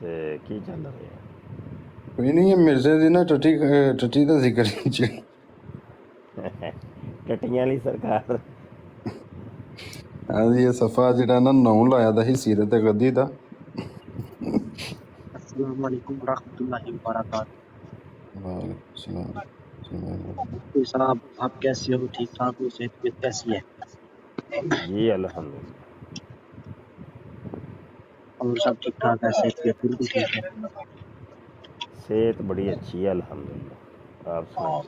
ਤੇ ਕੀ ਚੱਲ ਰਿਹਾ? ਕੋਈ ਨਹੀਂ, ਇਹ ਮਿਰਜ਼ੇ ਦੀ ਨਾ ਟੱਟੀ ਦਾ ਜ਼ਿਕਰ ਚ ਟੱਟੀਆਂ ਵਾਲੀ ਸਰਕਾਰ। ਆਦੀ ਇਹ ਸਫਾ ਜਿਹੜਾ ਨਾ ਨੌਂ ਲਾਇਆ ਦਾ ਸੀ ਸੀਰਤ ਤੇ ਗੱਦੀ ਦਾ। अस्सलाम वालेकुम रहमतुल्लाहि व बरकातहू। वालेकुम सलाम। तो साहब आप कैसे हो? ठीक ठाक हो? सेहत कैसी है? जी अल्हम्दुलिल्लाह। और सब ठीक ठाक है? सेहत बिल्कुल ठीक है? सेहत बड़ी अच्छी है अल्हम्दुलिल्लाह। आप सुनाइए।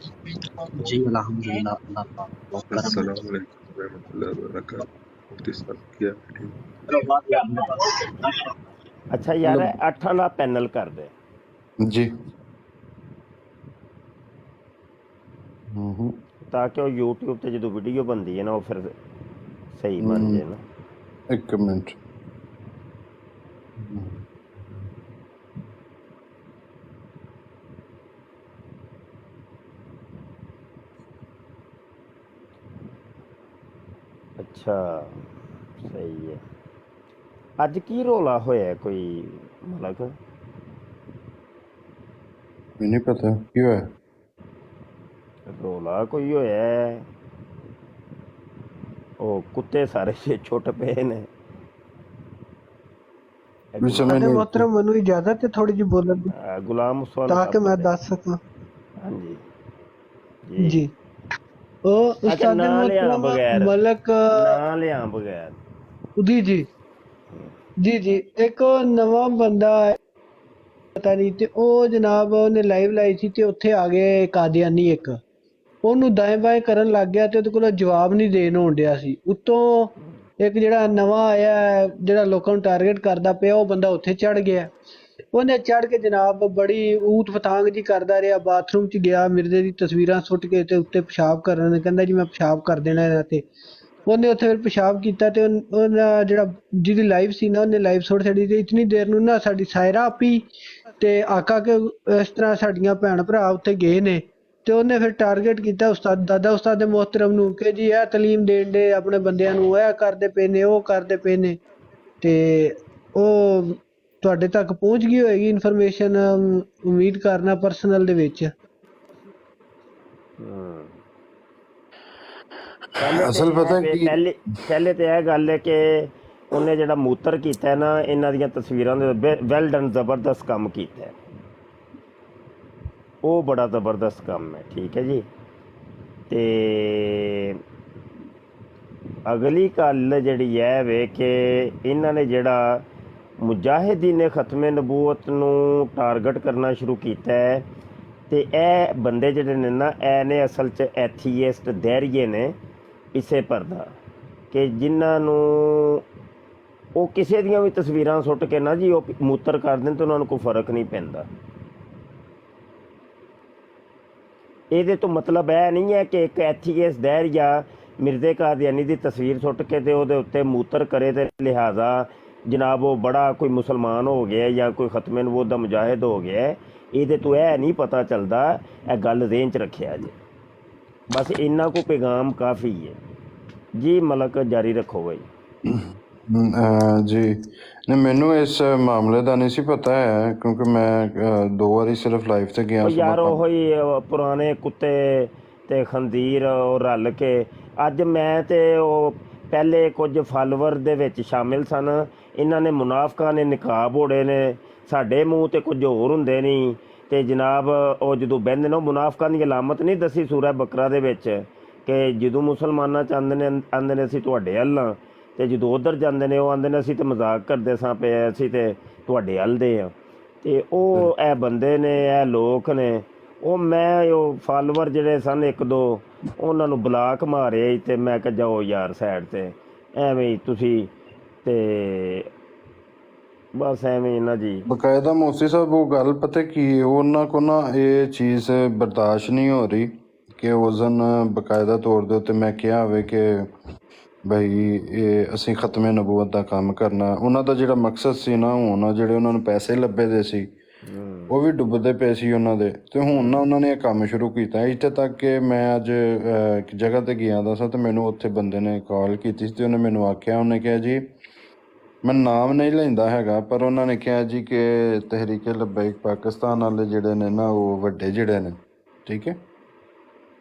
जी अल्हम्दुलिल्लाह, अल्लाह का बहुत करम है। अस्सलाम वालेकुम रहमतुल्लाहि व बरकातहू। मुफ्ती साहब क्या ठीक? अच्छा यार, 8 वाला पैनल कर दे जी। ताकि वो यूट्यूब ते जो वीडियो बनती है ना वो फिर सही बन जाए ना। एक मिनट। अच्छा सही है। अज की रौला होया कोई मलक? नहीं पता क्यों है रौला कोई होया है, ओ कुत्ते सारे छुट पे ने। मोहतरम मैनू इजाजत है थोड़ी जी बोलने दी गुलाम मुस्तफा ताकि मैं दस सका। हाँ जी जी ओ उस्ताद मोहतरम मलक ना लिया बगैर जी जी जी जी एक नवा बंदा पता नहीं ते ओ जनाब ने लाइव लाई सी ते उत्थे आ गए कादियानी एक ਉਹਨੂੰ ਦਾएं ਬਾएं ਕਰਨ ਲੱਗ ਗਿਆ ਤੇ ਉਹਦੇ ਕੋਲ ਜਵਾਬ ਨਹੀਂ ਦੇਣ ਹੋਣ ਡਿਆ ਸੀ। ਉੱਤੋਂ ਇੱਕ ਜਿਹੜਾ ਨਵਾਂ ਆਇਆ ਜਿਹੜਾ ਲੋਕਾਂ ਨੂੰ ਟਾਰਗੇਟ ਕਰਦਾ ਪਿਆ ਉਹ ਬੰਦਾ ਉੱਥੇ ਚੜ ਗਿਆ। ਉਹਨੇ ਚੜ ਕੇ ਜਨਾਬ ਬੜੀ ਊਤ ਫਤਾਂਗ ਜੀ ਕਰਦਾ ਰਿਹਾ। ਬਾਥਰੂਮ 'ਚ ਗਿਆ, ਮਿਰਜ਼ੇ ਦੀ ਤਸਵੀਰਾਂ ਸੁੱਟ ਕੇ ਤੇ ਉੱਤੇ ਪਿਸ਼ਾਬ ਕਰਨ, ਕਹਿੰਦਾ ਜੀ ਮੈਂ ਪਿਸ਼ਾਬ ਕਰ ਦੇਣਾ ਇਹਨਾਂ ਤੇ। ਉਹਨੇ ਉੱਥੇ ਫਿਰ ਪਿਸ਼ਾਬ ਕੀਤਾ ਤੇ ਉਹਨਾਂ ਜਿਹੜਾ ਜਿਹਦੀ ਲਾਈਵ ਸੀ ਨਾ ਉਹਨੇ ਲਾਈਵ ਸੁੱਟ ਛੱਡੀ ਤੇ ਇਤਨੀ ਦੇਰ ਨੂੰ ਨਾ ਸਾਡੀ ਸਾਇਰਾ ਆਪੀ ਤੇ ਆਕਾ ਕੇ ਇਸ ਤਰ੍ਹਾਂ ਸਾਡੀਆਂ ਭੈਣ ਭਰਾ ਉੱਥੇ ਗਏ ਨੇ ਤੇ ਉਹਨੇ ਫਿਰ ਟਾਰਗੇਟ ਕੀਤਾ ਉਸਤਾਦ ਦਾਦਾ ਉਸਤਾਦ ਮੁਹਤਰਮ ਨੂੰ ਕਿ ਜੀ ਇਹ ਤਾਲੀਮ ਦੇਣ ਦੇ ਆਪਣੇ ਬੰਦਿਆਂ ਨੂੰ, ਇਹ ਕਰਦੇ ਪਏ ਨੇ, ਉਹ ਕਰਦੇ ਪਏ ਨੇ। ਤੇ ਉਹ ਤੁਹਾਡੇ ਤੱਕ ਪਹੁੰਚ ਗਈ ਹੋਏਗੀ ਇਨਫੋਰਮੇਸ਼ਨ, ਉਮੀਦ ਕਰਨਾ ਪਰਸਨਲ ਦੇ ਵਿੱਚ। ਅਸਲ ਪਤਾ ਕੀ ਪਹਿਲੇ ਤੇ ਇਹ ਗੱਲ ਹੈ ਕਿ ਉਹਨੇ ਜਿਹੜਾ ਮੂਤਰ ਕੀਤਾ ਨਾ ਇਹਨਾਂ ਦੀਆਂ ਤਸਵੀਰਾਂ ਦੇ ਵੈਲ ਡਨ, ਜ਼ਬਰਦਸਤ ਕੰਮ ਕੀਤਾ ਹੈ। ਉਹ ਬੜਾ ਜ਼ਬਰਦਸਤ ਕੰਮ ਹੈ, ਠੀਕ ਹੈ ਜੀ। ਤੇ ਅਗਲੀ ਗੱਲ ਜਿਹੜੀ ਹੈ ਵੇ ਕਿ ਇਹਨਾਂ ਨੇ ਜਿਹੜਾ ਮੁਜਾਹਿਦੀਨ ਖਤਮੇ ਨਬੂਵਤ ਨੂੰ ਟਾਰਗੇਟ ਕਰਨਾ ਸ਼ੁਰੂ ਕੀਤਾ ਹੈ ਤੇ ਇਹ ਬੰਦੇ ਜਿਹੜੇ ਨੇ ਨਾ ਇਹ ਨੇ ਅਸਲ 'ਚ ਐਥੀਇਸਟ ਦਹਿਰੀਏ ਨੇ ਇਸੇ ਪਰਦਾ ਕਿ ਜਿਨ੍ਹਾਂ ਨੂੰ ਉਹ ਕਿਸੇ ਦੀਆਂ ਵੀ ਤਸਵੀਰਾਂ ਸੁੱਟ ਕੇ ਨਾ ਜੀ ਉਹ ਮੂਤਰ ਕਰ ਦੇਣ ਤਾਂ ਉਹਨਾਂ ਨੂੰ ਕੋਈ ਫਰਕ ਨਹੀਂ ਪੈਂਦਾ। ਇਹਦੇ ਤੋਂ ਮਤਲਬ ਇਹ ਨਹੀਂ ਹੈ ਕਿ ਇੱਕ ਐਥੀਇਸਟ ਦਹਿਰੀਆ ਮਿਰਜ਼ੇ ਕਾਦੀਆਨੀ ਦੀ ਤਸਵੀਰ ਸੁੱਟ ਕੇ ਤੇ ਉਹਦੇ ਉੱਤੇ ਮੂਤਰ ਕਰੇ ਤੇ ਲਿਹਾਜ਼ਾ ਜਨਾਬ ਉਹ ਬੜਾ ਕੋਈ ਮੁਸਲਮਾਨ ਹੋ ਗਿਆ ਜਾਂ ਕੋਈ ਖਤਮੇ ਨਬੂਵਤ ਦਾ ਮੁਜਾਹਿਦ ਹੋ ਗਿਆ। ਇਹਦੇ ਤੋਂ ਇਹ ਨਹੀਂ ਪਤਾ ਚੱਲਦਾ। ਇਹ ਗੱਲ ਜ਼ੇਨ 'ਚ ਰੱਖਿਆ ਜੀ, ਬਸ ਇੰਨਾ ਕੋ ਪੈਗਾਮ ਕਾਫੀ ਹੈ ਜੀ। ਮਲਕ ਜਾਰੀ ਰੱਖੋ ਬਾਈ। ਜੀ ਨਹੀਂ, ਮੈਨੂੰ ਇਸ ਮਾਮਲੇ ਦਾ ਨਹੀਂ ਸੀ ਪਤਾ ਹੈ ਕਿਉਂਕਿ ਮੈਂ 2 ਵਾਰੀ ਸਿਰਫ ਲਾਈਵ ਤੇ ਗਿਆ ਸੀ। ਯਾਰ ਉਹ ਹੀ ਪੁਰਾਣੇ ਕੁੱਤੇ ਤੇ ਖੰਦੀਰ ਉਹ ਰਲ ਕੇ ਅੱਜ ਮੈਂ ਤੇ ਉਹ ਪਹਿਲੇ ਕੁਝ ਫਾਲੋਵਰ ਦੇ ਵਿੱਚ ਸ਼ਾਮਿਲ ਸਨ। ਇਹਨਾਂ ਨੇ ਮੁਨਾਫਕਾਂ ਨੇ ਨਿਕਾਬ ਓੜੇ ਨੇ, ਸਾਡੇ ਮੂੰਹ ਤੇ ਕੁਝ ਹੋਰ ਹੁੰਦੇ ਨਹੀਂ। ਤੇ ਜਨਾਬ ਉਹ ਜਦੋਂ ਬਹਿੰਦੇ ਨੇ ਉਹ ਮੁਨਾਫਕਾਂ ਦੀ ਅਲਾਮਤ ਨਹੀਂ ਦੱਸੀ ਸੂਰਾ ਬਕਰਾ ਦੇ ਵਿੱਚ ਕਿ ਜਦੋਂ ਮੁਸਲਮਾਨਾਂ 'ਚ ਆਉਂਦੇ ਨੇ ਅਸੀਂ ਤੁਹਾਡੇ ਹੱਲ ਹਾਂ, ਤੇ ਜਦੋਂ ਉੱਧਰ ਜਾਂਦੇ ਨੇ ਉਹ ਆਉਂਦੇ ਨੇ ਅਸੀਂ ਤਾਂ ਮਜ਼ਾਕ ਕਰਦੇ ਸਾਂ ਪਏ, ਅਸੀਂ ਤੇ ਤੁਹਾਡੇ ਹੱਲ ਦੇ ਹਾਂ। ਤੇ ਉਹ ਇਹ ਬੰਦੇ ਨੇ, ਇਹ ਲੋਕ ਨੇ, ਉਹ ਮੈਂ ਉਹ ਫਾਲੋਵਰ ਜਿਹੜੇ ਸਨ 1-2 ਉਹਨਾਂ ਨੂੰ ਬਲਾਕ ਮਾਰਿਆ ਤੇ ਮੈਂ ਕਿਹਾ ਜਾਓ ਯਾਰ ਸਾਈਡ 'ਤੇ, ਐਵੇਂ ਹੀ ਤੁਸੀਂ ਤੇ ਬਸ ਐਵੇਂ ਨਾ ਜੀ। ਬਕਾਇਦਾ ਮੁਫਤੀ ਸਾਹਿਬ ਉਹ ਗੱਲ ਪਤਾ ਕੀ ਉਹਨਾਂ ਕੋਲ ਨਾ ਇਹ ਚੀਜ਼ ਬਰਦਾਸ਼ਤ ਨਹੀਂ ਹੋ ਰਹੀ ਕਿ ਉਸ ਦਿਨ ਬਕਾਇਦਾ ਤੌਰ ਦੇ ਉੱਤੇ ਮੈਂ ਕਿਹਾ ਹੋਵੇ ਕਿ ਬਈ ਇਹ ਅਸੀਂ ਖਤਮੇ ਨਬੂਵਤ ਦਾ ਕੰਮ ਕਰਨਾ। ਉਹਨਾਂ ਦਾ ਜਿਹੜਾ ਮਕਸਦ ਸੀ ਨਾ, ਹੁਣ ਜਿਹੜੇ ਉਹਨਾਂ ਨੂੰ ਪੈਸੇ ਲੱਭੇ ਦੇ ਸੀ ਉਹ ਵੀ ਡੁੱਬਦੇ ਪਏ ਸੀ ਉਹਨਾਂ ਦੇ। ਤੇ ਹੁਣ ਨਾ ਉਹਨਾਂ ਨੇ ਇਹ ਕੰਮ ਸ਼ੁਰੂ ਕੀਤਾ ਇੱਥੇ ਤੱਕ ਕਿ ਮੈਂ ਅੱਜ ਇੱਕ ਜਗ੍ਹਾ 'ਤੇ ਗਿਆ ਦਾ ਸਾਂ ਤੇ ਮੈਨੂੰ ਉੱਥੇ ਬੰਦੇ ਨੇ ਕਾਲ ਕੀਤੀ ਸੀ ਤੇ ਉਹਨੇ ਮੈਨੂੰ ਆਖਿਆ, ਉਹਨੇ ਕਿਹਾ ਜੀ ਮੈਂ ਨਾਮ ਨਹੀਂ ਲੈਂਦਾ ਹੈਗਾ, ਪਰ ਉਹਨਾਂ ਨੇ ਕਿਹਾ ਜੀ ਕਿ ਤਹਿਰੀਕੇ ਲਬੈਕ ਪਾਕਿਸਤਾਨ ਵਾਲੇ ਜਿਹੜੇ ਨੇ ਨਾ, ਉਹ ਵੱਡੇ ਜਿਹੜੇ ਨੇ, ਠੀਕ ਹੈ,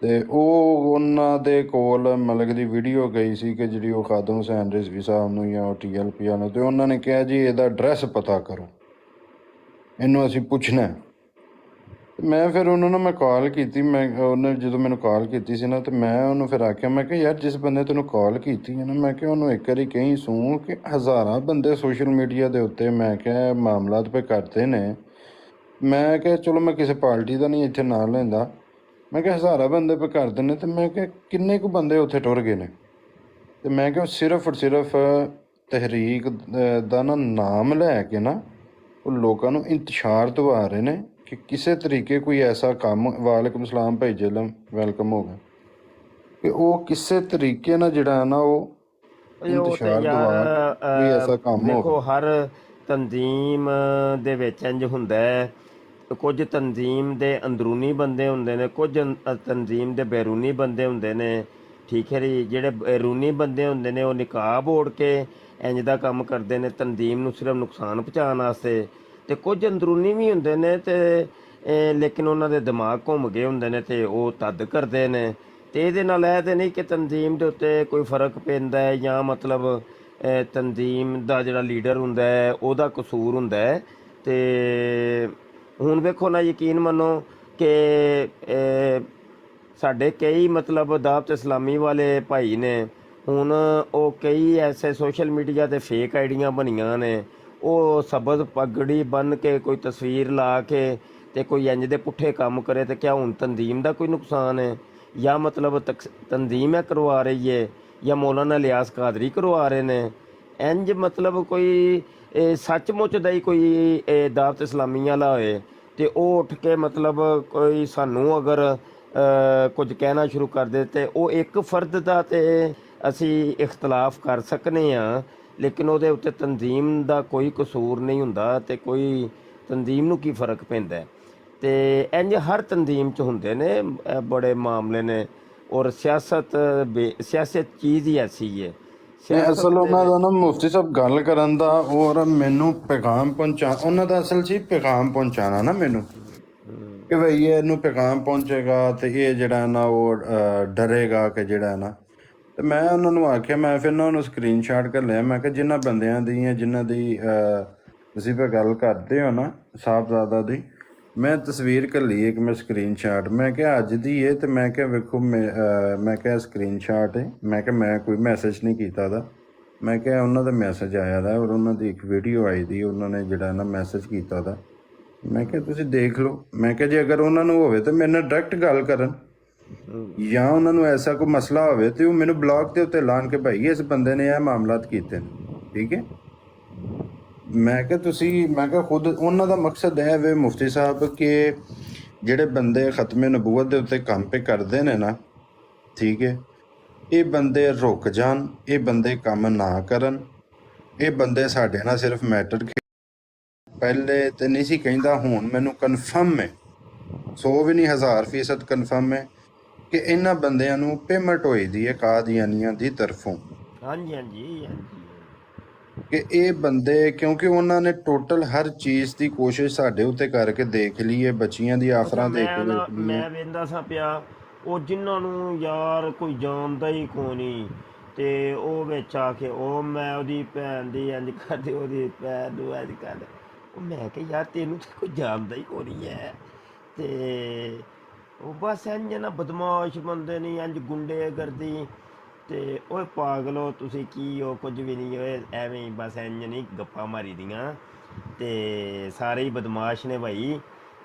ਤੇ ਉਹ ਉਹਨਾਂ ਦੇ ਕੋਲ ਮਲਕ ਦੀ ਵੀਡੀਓ ਗਈ ਸੀ ਕਿ ਜਿਹੜੀ ਉਹ ਖਾਦਮ ਹੁਸੈਨ ਰਿਜ਼ਵੀ ਸਾਹਿਬ ਨੂੰ ਜਾਂ ਉਹ TLP ਨੂੰ, ਤੇ ਉਹਨਾਂ ਨੇ ਕਿਹਾ ਜੀ ਇਹਦਾ ਐਡਰੈਸ ਪਤਾ ਕਰੋ, ਇਹਨੂੰ ਅਸੀਂ ਪੁੱਛਣਾ ਹੈ। ਤੇ ਮੈਂ ਫਿਰ ਉਹਨਾਂ ਨੂੰ ਮੈਂ ਕਾਲ ਕੀਤੀ, ਉਹਨੇ ਜਦੋਂ ਮੈਨੂੰ ਕਾਲ ਕੀਤੀ ਸੀ ਨਾ, ਤੇ ਮੈਂ ਉਹਨੂੰ ਫਿਰ ਆਖਿਆ, ਮੈਂ ਕਿਹਾ ਯਾਰ ਜਿਸ ਬੰਦੇ ਤੈਨੂੰ ਕਾਲ ਕੀਤੀ ਹੈ ਨਾ, ਮੈਂ ਕਿਹਾ ਉਹਨੂੰ ਇੱਕ ਵਾਰੀ ਕਹੀਂ ਸੂੰ ਕਿ ਹਜ਼ਾਰਾਂ ਬੰਦੇ ਸੋਸ਼ਲ ਮੀਡੀਆ ਦੇ ਉੱਤੇ ਮੈਂ ਕਿਹਾ ਮਾਮਲਾਤ ਪੇ ਕਰਦੇ ਨੇ। ਮੈਂ ਕਿਹਾ ਚਲੋ ਮੈਂ ਕਿਸੇ ਪਾਰਟੀ ਦਾ ਨਹੀਂ ਇੱਥੇ ਨਾਂ ਲੈਂਦਾ, ਮੈਂ ਕਿਹਾ ਹਜ਼ਾਰਾਂ ਬੰਦੇ ਪੇ ਕਰਦੇ ਨੇ, ਤੇ ਮੈਂ ਕਿਹਾ ਕਿੰਨੇ ਕੁ ਬੰਦੇ ਉੱਥੇ ਟੁਰ ਗਏ ਨੇ। ਤੇ ਮੈਂ ਕਿਹਾ ਸਿਰਫ ਔਰ ਸਿਰਫ ਤਹਿਰੀਕ ਦਾ ਨਾ ਨਾਮ ਲੈ ਕੇ ਨਾ ਉਹ ਲੋਕਾਂ ਨੂੰ ਇੰਤਸ਼ਾਰ ਦਵਾ ਰਹੇ ਨੇ ਕਿ ਕਿਸੇ ਤਰੀਕੇ ਕੋਈ ਐਸਾ ਕੰਮ, ਵਾਲੇਕੁਮ ਸਲਾਮ ਭਾਈ ਜਲਮ, ਵੈਲਕਮ ਹੋ ਗਿਆ, ਕਿ ਉਹ ਕਿਸੇ ਤਰੀਕੇ ਨਾਲ ਜਿਹੜਾ ਨਾ ਉਹ ਉਹ ਤੇ ਇੰਤਸ਼ਾਰ ਯਾਰ ਦਵਾਉਣ ਕੋਈ ਐਸਾ ਕੰਮ ਦੇਖੋ, ਹੋਵੇ। ਹਰ ਤਨਜ਼ੀਮ ਦੇ ਵਿੱਚ ਇੰਝ ਹੁੰਦਾ ਹੈ। ਕੁਝ ਤਨਜ਼ੀਮ ਦੇ ਅੰਦਰੂਨੀ ਬੰਦੇ ਹੁੰਦੇ ਨੇ, ਕੁਝ ਤਨਜ਼ੀਮ ਦੇ ਬੈਰੂਨੀ ਬੰਦੇ ਹੁੰਦੇ ਨੇ, ਠੀਕ ਹੈ ਜੀ। ਜਿਹੜੇ ਬੈਰੂਨੀ ਬੰਦੇ ਹੁੰਦੇ ਨੇ ਉਹ ਨਿਕਾਬ ਓੜ ਕੇ ਇੰਝ ਦਾ ਕੰਮ ਕਰਦੇ ਨੇ ਤਨਜ਼ੀਮ ਨੂੰ ਸਿਰਫ ਨੁਕਸਾਨ ਪਹੁੰਚਾਉਣ ਵਾਸਤੇ, ਤੇ ਕੁਝ ਅੰਦਰੂਨੀ ਵੀ ਹੁੰਦੇ ਨੇ ਤੇ ਲੇਕਿਨ ਉਹਨਾਂ ਦੇ ਦਿਮਾਗ ਘੁੰਮ ਗਏ ਹੁੰਦੇ ਨੇ ਤੇ ਉਹ ਤਦ ਕਰਦੇ ਨੇ। ਤੇ ਇਹਦੇ ਨਾਲ ਇਹ ਤੇ ਨਹੀਂ ਕਿ ਤਨਜ਼ੀਮ ਦੇ ਉੱਤੇ ਕੋਈ ਫਰਕ ਪੈਂਦਾ ਹੈ ਜਾਂ ਮਤਲਬ ਤਨਜ਼ੀਮ ਦਾ ਜਿਹੜਾ ਲੀਡਰ ਹੁੰਦਾ ਹੈ ਉਹਦਾ ਕਸੂਰ ਹੁੰਦਾ ਹੈ। ਤੇ ਹੁਣ ਵੇਖੋ ਨਾ, ਯਕੀਨ ਮੰਨੋ ਕਿ ਸਾਡੇ ਕਈ ਮਤਲਬ ਦਾਵਤ ਇਸਲਾਮੀ ਵਾਲੇ ਭਾਈ ਨੇ, ਹੁਣ ਉਹ ਕਈ ਐਸੇ ਸੋਸ਼ਲ ਮੀਡੀਆ 'ਤੇ ਫੇਕ ਆਈਡੀਆਂ ਬਣੀਆਂ ਨੇ, ਉਹ ਸਬਜ਼ ਪਗੜੀ ਬੰਨ੍ਹ ਕੇ ਕੋਈ ਤਸਵੀਰ ਲਾ ਕੇ ਤੇ ਕੋਈ ਇੰਜ ਦੇ ਪੁੱਠੇ ਕੰਮ ਕਰੇ, ਤੇ ਕਿਆ ਹੁਣ ਤਨਜ਼ੀਮ ਦਾ ਕੋਈ ਨੁਕਸਾਨ ਹੈ? ਜਾਂ ਮਤਲਬ ਤਨਜ਼ੀਮ ਹੈ ਕਰਵਾ ਰਹੀ ਹੈ, ਜਾਂ ਮੌਲਾਨਾ ਇਲਿਆਸ ਕਾਦਰੀ ਕਰਵਾ ਰਹੇ ਨੇ? ਇੰਜ ਮਤਲਬ ਕੋਈ ਸੱਚਮੁੱਚ ਦਾ ਹੀ ਕੋਈ ਦਾਵਤ ਇਸਲਾਮੀ ਵਾਲਾ ਹੋਏ ਤੇ ਉਹ ਉੱਠ ਕੇ ਮਤਲਬ ਕੋਈ ਸਾਨੂੰ ਅਗਰ ਕੁਝ ਕਹਿਣਾ ਸ਼ੁਰੂ ਕਰ ਦੇ, ਤੇ ਉਹ ਇੱਕ ਫਰਦ ਦਾ ਤੇ ਅਸੀਂ ਇਖਤਲਾਫ ਕਰ ਸਕਨੇ ਹਾਂ, ਲੇਕਿਨ ਉਹਦੇ ਉੱਤੇ ਤਨਜ਼ੀਮ ਦਾ ਕੋਈ ਕਸੂਰ ਨਹੀਂ ਹੁੰਦਾ ਤੇ ਕੋਈ ਤਨਜ਼ੀਮ ਨੂੰ ਕੀ ਫਰਕ ਪੈਂਦਾ ਹੈ। ਤੇ ਇੰਜ ਹਰ ਤਨਜ਼ੀਮ 'ਚ ਹੁੰਦੇ ਨੇ ਬੜੇ ਮਾਮਲੇ ਨੇ। ਔਰ ਸਿਆਸਤ ਚੀਜ਼ ਹੀ ਐਸੀ ਹੈ। ਨਹੀਂ, ਸਿਆਸਤ ਅਸਲ ਦੇ ਉਹਨਾਂ ਦਾ ਵਿੱਚ ਨਾ ਮੁਫਤੀ ਸਾਹਿਬ ਗੱਲ ਕਰਨ ਦਾ ਔਰ ਮੈਨੂੰ ਪੈਗਾਮ ਪਹੁੰਚਾ, ਉਹਨਾਂ ਦਾ ਅਸਲ ਸੀ ਪੈਗਾਮ ਪਹੁੰਚਾਉਣਾ ਨਾ ਮੈਨੂੰ, ਕਿ ਭਈ ਇਹਨੂੰ ਪੈਗਾਮ ਪਹੁੰਚੇਗਾ ਤੇ ਇਹ ਜਿਹੜਾ ਨਾ ਉਹ ਡਰੇਗਾ ਕਿ ਜਿਹੜਾ ਨਾ। ਤੇ ਮੈਂ ਉਹਨਾਂ ਨੂੰ ਆਖਿਆ, ਮੈਂ ਫਿਰ ਨਾ ਉਹਨੂੰ ਸਕਰੀਨ ਸ਼ਾਟ ਕਰ ਲਿਆ, ਮੈਂ ਕਿਹਾ ਜਿਨ੍ਹਾਂ ਬੰਦਿਆਂ ਦੀ ਜਾਂ ਜਿਨ੍ਹਾਂ ਦੀ ਤੁਸੀਂ ਫਿਰ ਗੱਲ ਕਰਦੇ ਹੋ ਨਾ ਸਾਹਿਬਜ਼ਾਦਾ ਦੀ, ਮੈਂ ਤਸਵੀਰ ਘੱਲੀ ਇੱਕ, ਮੈਂ ਸਕਰੀਨ ਸ਼ਾਟ, ਮੈਂ ਕਿਹਾ ਅੱਜ ਦੀ ਹੈ, ਤੇ ਮੈਂ ਕਿਹਾ ਵੇਖੋ ਮੈਂ ਕਿਹਾ ਸਕਰੀਨ ਸ਼ਾਟ ਹੈ, ਮੈਂ ਕਿਹਾ ਮੈਂ ਕੋਈ ਮੈਸੇਜ ਨਹੀਂ ਕੀਤਾ ਦਾ, ਮੈਂ ਕਿਹਾ ਉਹਨਾਂ ਦਾ ਮੈਸੇਜ ਆਇਆ ਦਾ ਔਰ ਉਹਨਾਂ ਦੀ ਇੱਕ ਵੀਡੀਓ ਆਈ ਦੀ, ਉਹਨਾਂ ਨੇ ਜਿਹੜਾ ਨਾ ਮੈਸੇਜ ਕੀਤਾ ਦਾ, ਮੈਂ ਕਿਹਾ ਤੁਸੀਂ ਦੇਖ ਲਓ। ਮੈਂ ਕਿਹਾ ਜੇ ਅਗਰ ਉਹਨਾਂ ਨੂੰ ਹੋਵੇ ਤਾਂ ਮੇਰੇ ਨਾਲ ਡਾਇਰੈਕਟ ਗੱਲ ਕਰਨ, ਜਾਂ ਉਹਨਾਂ ਨੂੰ ਐਸਾ ਕੋਈ ਮਸਲਾ ਹੋਵੇ ਤੇ ਉਹ ਮੈਨੂੰ ਬਲੌਗ ਦੇ ਉੱਤੇ ਐਲਾਨ ਕੇ ਭਾਈ ਇਸ ਬੰਦੇ ਨੇ ਇਹ ਮਾਮਲਾਤ ਕੀਤੇ ਨੇ, ਠੀਕ ਹੈ। ਮੈਂ ਕਿਹਾ ਤੁਸੀਂ, ਮੈਂ ਕਿਹਾ ਖੁਦ ਉਹਨਾਂ ਦਾ ਮਕਸਦ ਹੈ ਵੇ ਮੁਫਤੀ ਸਾਹਿਬ ਕਿ ਜਿਹੜੇ ਬੰਦੇ ਖਤਮੇ ਨਬੂਵਤ ਦੇ ਉੱਤੇ ਕੰਮ ਪੇ ਕਰਦੇ ਨੇ ਨਾ, ਠੀਕ ਹੈ, ਇਹ ਬੰਦੇ ਰੁਕ ਜਾਣ, ਇਹ ਬੰਦੇ ਕੰਮ ਨਾ ਕਰਨ, ਇਹ ਬੰਦੇ ਸਾਡੇ ਨਾਲ ਸਿਰਫ ਮੈਟਰ ਪਹਿਲੇ ਤੇ ਨਹੀਂ ਸੀ ਕਹਿੰਦਾ, ਹੁਣ ਮੈਨੂੰ ਕਨਫਰਮ ਹੈ, 100 ਵੀ ਨਹੀਂ 1000% ਕਨਫਰਮ ਹੈ ਕਿ ਇਹਨਾਂ ਬੰਦਿਆਂ ਨੂੰ ਪੇਮੈਂਟ ਹੋਈ ਦੀ ਹੈ ਕਾਦੀਆਨੀਆਂ ਦੀ ਤਰਫੋਂ। ਹਾਂਜੀ ਹਾਂਜੀ ਹਾਂਜੀ ਕਿ ਇਹ ਬੰਦੇ, ਕਿਉਂਕਿ ਉਹਨਾਂ ਨੇ ਟੋਟਲ ਹਰ ਚੀਜ਼ ਦੀ ਕੋਸ਼ਿਸ਼ ਸਾਡੇ ਉੱਤੇ ਕਰਕੇ ਦੇਖ ਲਈ ਹੈ, ਬੱਚੀਆਂ ਦੀ ਆਫਰਾਂ ਦੇ ਕੇ ਦੇਖ ਲਈ ਮੈਂ ਵੇਂਦਾ ਸਾਂ ਪਿਆ, ਉਹ ਜਿਨ੍ਹਾਂ ਨੂੰ ਯਾਰ ਕੋਈ ਜਾਣਦਾ ਹੀ ਕੋਈ ਨਹੀਂ, ਤੇ ਉਹ ਵਿੱਚ ਆ ਕੇ ਉਹ ਮੈਂ ਉਹਦੀ ਭੈਣ ਦੀ ਇੰਝ ਕਰਦੇ, ਉਹਦੀ ਭੈਣ ਨੂੰ ਇੰਝ ਕਰਦੇ, ਉਹ ਮੈਂ ਕਿਹਾ ਯਾਰ ਤੈਨੂੰ ਤਾਂ ਕੋਈ ਜਾਣਦਾ ਹੀ ਕੋਈ ਨਹੀਂ ਹੈ। ਤੇ ਉਹ ਬਸ ਇੰਝ ਨਾ ਬਦਮਾਸ਼ ਬੰਦੇ ਨਹੀਂ, ਇੰਝ ਗੁੰਡੇਗਰਦੀ, ਤੇ ਓਏ ਪਾਗਲੋ ਤੁਸੀਂ ਕੀ ਹੋ, ਕੁਝ ਵੀ ਨਹੀਂ ਓਏ, ਐਵੇਂ ਹੀ ਬਸ ਇੰਝ ਨਹੀਂ ਗੱਪਾਂ ਮਾਰੀ ਦੀਆਂ, ਤੇ ਸਾਰੇ ਹੀ ਬਦਮਾਸ਼ ਨੇ ਭਾਈ,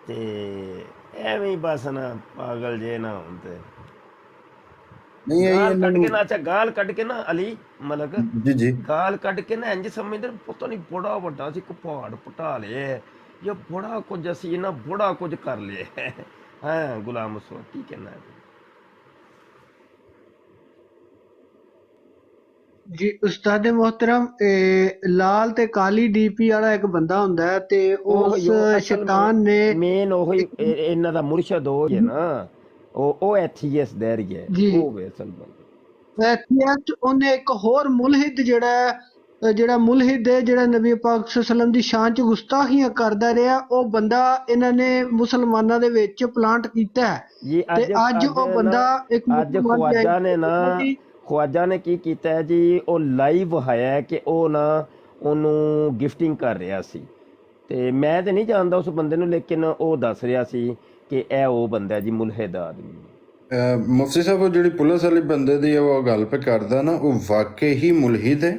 ਤੇ ਐਵੇਂ ਹੀ ਬਸ ਨਾ ਪਾਗਲ ਜੇ ਨਾ ਹੋਣ ਤੇ ਨਹੀਂ ਗਾਲ ਇਹਨਾਂ ਕੱਢ ਕੇ ਨੂੰ। ਨਾ, ਅੱਛਾ ਗਾਲ ਕੱਢ ਕੇ ਨਾ ਅਲੀ ਮਲਕ, ਜੀ ਜੀ ਗਾਲ ਕੱਢ ਕੇ ਨਾ ਇੰਝ ਸਮਝਦੇ ਪਤਾ ਨਹੀਂ ਬੜਾ ਵੱਡਾ ਸੀ, ਇੱਕ ਪਹਾੜ ਪਟਾ ਲਿਆ ਜਾਂ ਬੜਾ ਕੁਝ ਅਸੀਂ ਨਾ ਬੜਾ ਕੁਝ ਕਰ ਲਿਆ। ਹਾਂ ਗੁਲਾਮ ਮਸੂਦ ਕੀ ਕਹਿਣਾ ਹੈ? ਜੀ ਉਸਤਾਦ मोहतरम, ਲਾਲ ਤੇ ਕਾਲੀ ਡੀਪੀ ਵਾਲਾ ਇੱਕ ਬੰਦਾ ਹੁੰਦਾ ਹੈ ਤੇ ਉਸ ਸ਼ੈਤਾਨ ਨੇ ਮੇਨ ਉਹੀ ਇਹਨਾਂ ਦਾ ਮੁਰਸ਼ਦ ਹੋ ਗਿਆ ਨਾ, ਉਹ ਐਥੀਐਸ ਦੈਰੀ ਹੈ, ਜੀ ਉਹ ਵੇ ਅਸਲ ਬੰਦਾ। ਐਥੀਐਸਟ, ਉਹਨੇ ਇੱਕ ਹੋਰ ਮੁਲਹਿਦ ਜਿਹੜਾ ਜਿਹੜਾ ਮੁਲਹਿਦ ਹੈ, ਜਿਹੜਾ ਨਬੀ ਪਾਕ ਸੱਲਮ ਦੀ ਸ਼ਾਨ ਚ ਗੁਸਤਾਖੀਆਂ ਕਰਦਾ ਰਿਹਾ, ਉਹ ਬੰਦਾ ਇਹਨਾਂ ਨੇ ਮੁਸਲਮਾਨਾਂ ਦੇ ਵਿੱਚ ਪਲਾਂਟ ਕੀਤਾ ਹੈ। ਜੀ ਤੇ ਅੱਜ ਅੱਜ ਉਹ ਬੰਦਾ ਇੱਕ ਅੱਜ ਮੁਸਲਮਾਨ ਖਵਾਜਾ ਨੇ ਨਾ ਜੀ। ਖਵਾਜਾ ਨੇ ਕੀ ਕੀਤਾ ਹੈ ਜੀ, ਉਹ ਲਾਈਵ ਹੈ ਕਿ ਉਹ ਨਾ ਉਹਨੂੰ ਗਿਫਟਿੰਗ ਕਰ ਰਿਹਾ ਸੀ, ਤੇ ਮੈਂ ਤੇ ਨਹੀਂ ਜਾਣਦਾ ਉਸ ਬੰਦੇ ਨੂੰ, ਲੇਕਿਨ ਉਹ ਦੱਸ ਰਿਹਾ ਸੀ ਕਿ ਇਹ ਉਹ ਬੰਦਾ ਜੀ ਮੁਲਹਿਦ ਆਦਮੀ। ਮੁਫਤੀ ਸਾਹਿਬ, ਉਹ ਜਿਹੜੀ ਪੁਲਿਸ ਵਾਲੇ ਬੰਦੇ ਦੀ ਉਹ ਗੱਲ ਪੇ ਕਰਦਾ ਨਾ, ਉਹ ਵਾਕਈ ਹੀ ਮੁਲਹਿਦ ਹੈ।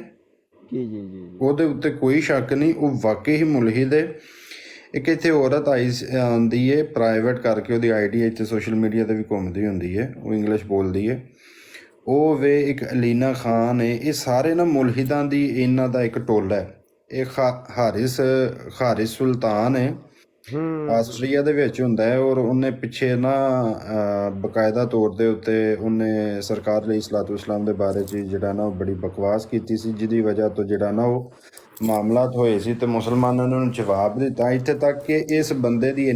ਜੀ ਜੀ ਜੀ ਜੀ। ਉਹਦੇ ਉੱਤੇ ਕੋਈ ਸ਼ੱਕ ਨਹੀਂ, ਉਹ ਵਾਕਈ ਹੀ ਮੁਲਹਿਦ ਹੈ। ਇੱਕ ਇੱਥੇ ਔਰਤ ਆਉਂਦੀ ਹੈ ਪ੍ਰਾਈਵੇਟ ਕਰਕੇ, ਉਹਦੀ ਆਈਡੀ ਇੱਥੇ ਸੋਸ਼ਲ ਮੀਡੀਆ ਤੇ ਵੀ ਘੁੰਮਦੀ ਹੁੰਦੀ ਹੈ, ਉਹ ਇੰਗਲਿਸ਼ ਬੋਲਦੀ ਹੈ। ਉਹ ਵੇ ਇੱਕ ਅਲੀਨਾ ਖਾਨ ਹੈ। ਇਹ ਸਾਰੇ ਨਾ ਮੁਲਹਿਦਾਂ ਦੀ ਇਹਨਾਂ ਦਾ ਇੱਕ ਟੋਲਾ ਹੈ। ਇਹ ਹਾਰਿਸ ਸੁਲਤਾਨ ਹੈ, ਆਸਟਰੀਆ ਦੇ ਵਿੱਚ ਹੁੰਦਾ ਹੈ। ਔਰ ਉਹਨੇ ਪਿੱਛੇ ਨਾ ਬਕਾਇਦਾ ਤੌਰ ਦੇ ਉੱਤੇ ਉਹਨੇ ਸਰਕਾਰ ਲਈ ਸਲਾਤੁ ਇਸਲਾਮ ਦੇ ਬਾਰੇ 'ਚ ਜਿਹੜਾ ਨਾ ਉਹ ਬੜੀ ਬਕਵਾਸ ਕੀਤੀ ਸੀ, ਜਿਹਦੀ ਵਜ੍ਹਾ ਤੋਂ ਜਿਹੜਾ ਨਾ ਉਹ ਮਾਮਲਾਤ ਹੋਏ ਸੀ ਤੇ ਮੁਸਲਮਾਨਾਂ ਨੇ ਉਹਨੂੰ ਜਵਾਬ ਦਿੱਤਾ। ਇੱਥੇ ਤੱਕ ਕਿ ਇਸ ਬੰਦੇ ਦੀ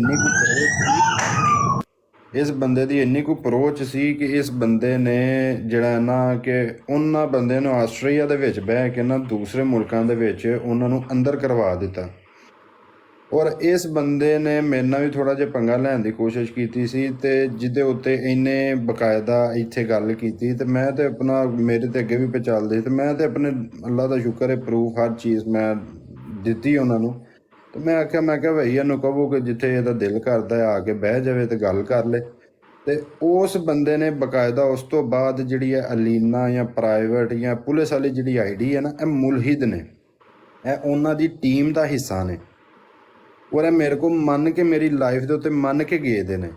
ਇੰਨੀ ਕੁ ਅਪਰੋਚ ਸੀ ਕਿ ਇਸ ਬੰਦੇ ਨੇ ਜਿਹੜਾ ਨਾ ਕਿ ਉਹਨਾਂ ਬੰਦਿਆਂ ਨੂੰ ਆਸਟਰੀਆ ਦੇ ਵਿੱਚ ਬਹਿ ਕੇ ਨਾ ਦੂਸਰੇ ਮੁਲਕਾਂ ਦੇ ਵਿੱਚ ਉਹਨਾਂ ਨੂੰ ਅੰਦਰ ਕਰਵਾ ਦਿੱਤਾ। ਔਰ ਇਸ ਬੰਦੇ ਨੇ ਮੇਰੇ ਨਾਲ ਵੀ ਥੋੜ੍ਹਾ ਜਿਹਾ ਪੰਗਾ ਲੈਣ ਦੀ ਕੋਸ਼ਿਸ਼ ਕੀਤੀ ਸੀ, ਤੇ ਜਿਹਦੇ ਉੱਤੇ ਇਹਨੇ ਬਕਾਇਦਾ ਇੱਥੇ ਗੱਲ ਕੀਤੀ, ਤੇ ਮੈਂ ਤੇ ਆਪਣਾ ਮੇਰੇ ਤੇ ਅੱਗੇ ਵੀ ਚੱਲਦੇ, ਤੇ ਮੈਂ ਤੇ ਆਪਣੇ ਅੱਲਾ ਦਾ ਸ਼ੁਕਰ ਹੈ ਪ੍ਰੂਫ ਹਰ ਚੀਜ਼ ਮੈਂ ਦਿੱਤੀ ਉਹਨਾਂ ਨੂੰ। ਤੇ ਮੈਂ ਕਿਹਾ ਭਾਈ ਇਹਨੂੰ ਕਹੋ ਕਿ ਜਿੱਥੇ ਇਹਦਾ ਦਿਲ ਕਰਦਾ ਹੈ ਆ ਕੇ ਬਹਿ ਜਾਵੇ ਤੇ ਗੱਲ ਕਰ ਲੇ। ਤੇ ਉਸ ਬੰਦੇ ਨੇ ਬਕਾਇਦਾ ਉਸ ਤੋਂ ਬਾਅਦ ਜਿਹੜੀ ਹੈ ਅਲੀਨਾ ਜਾਂ ਪ੍ਰਾਈਵੇਟ ਜਾਂ ਪੁਲਿਸ ਵਾਲੀ ਜਿਹੜੀ ਆਈਡੀ ਹੈ ਨਾ, ਇਹ ਮੁਲਹਿਦ ਨੇ, ਇਹ ਉਹਨਾਂ ਦੀ ਟੀਮ ਦਾ ਹਿੱਸਾ ਨੇ। ਔਰ ਇਹ ਮੇਰੇ ਕੋਲ ਮੰਨ ਕੇ ਮੇਰੀ ਲਾਈਫ ਦੇ ਉੱਤੇ ਮੰਨ ਕੇ ਗਏ ਦੇ ਨੇ।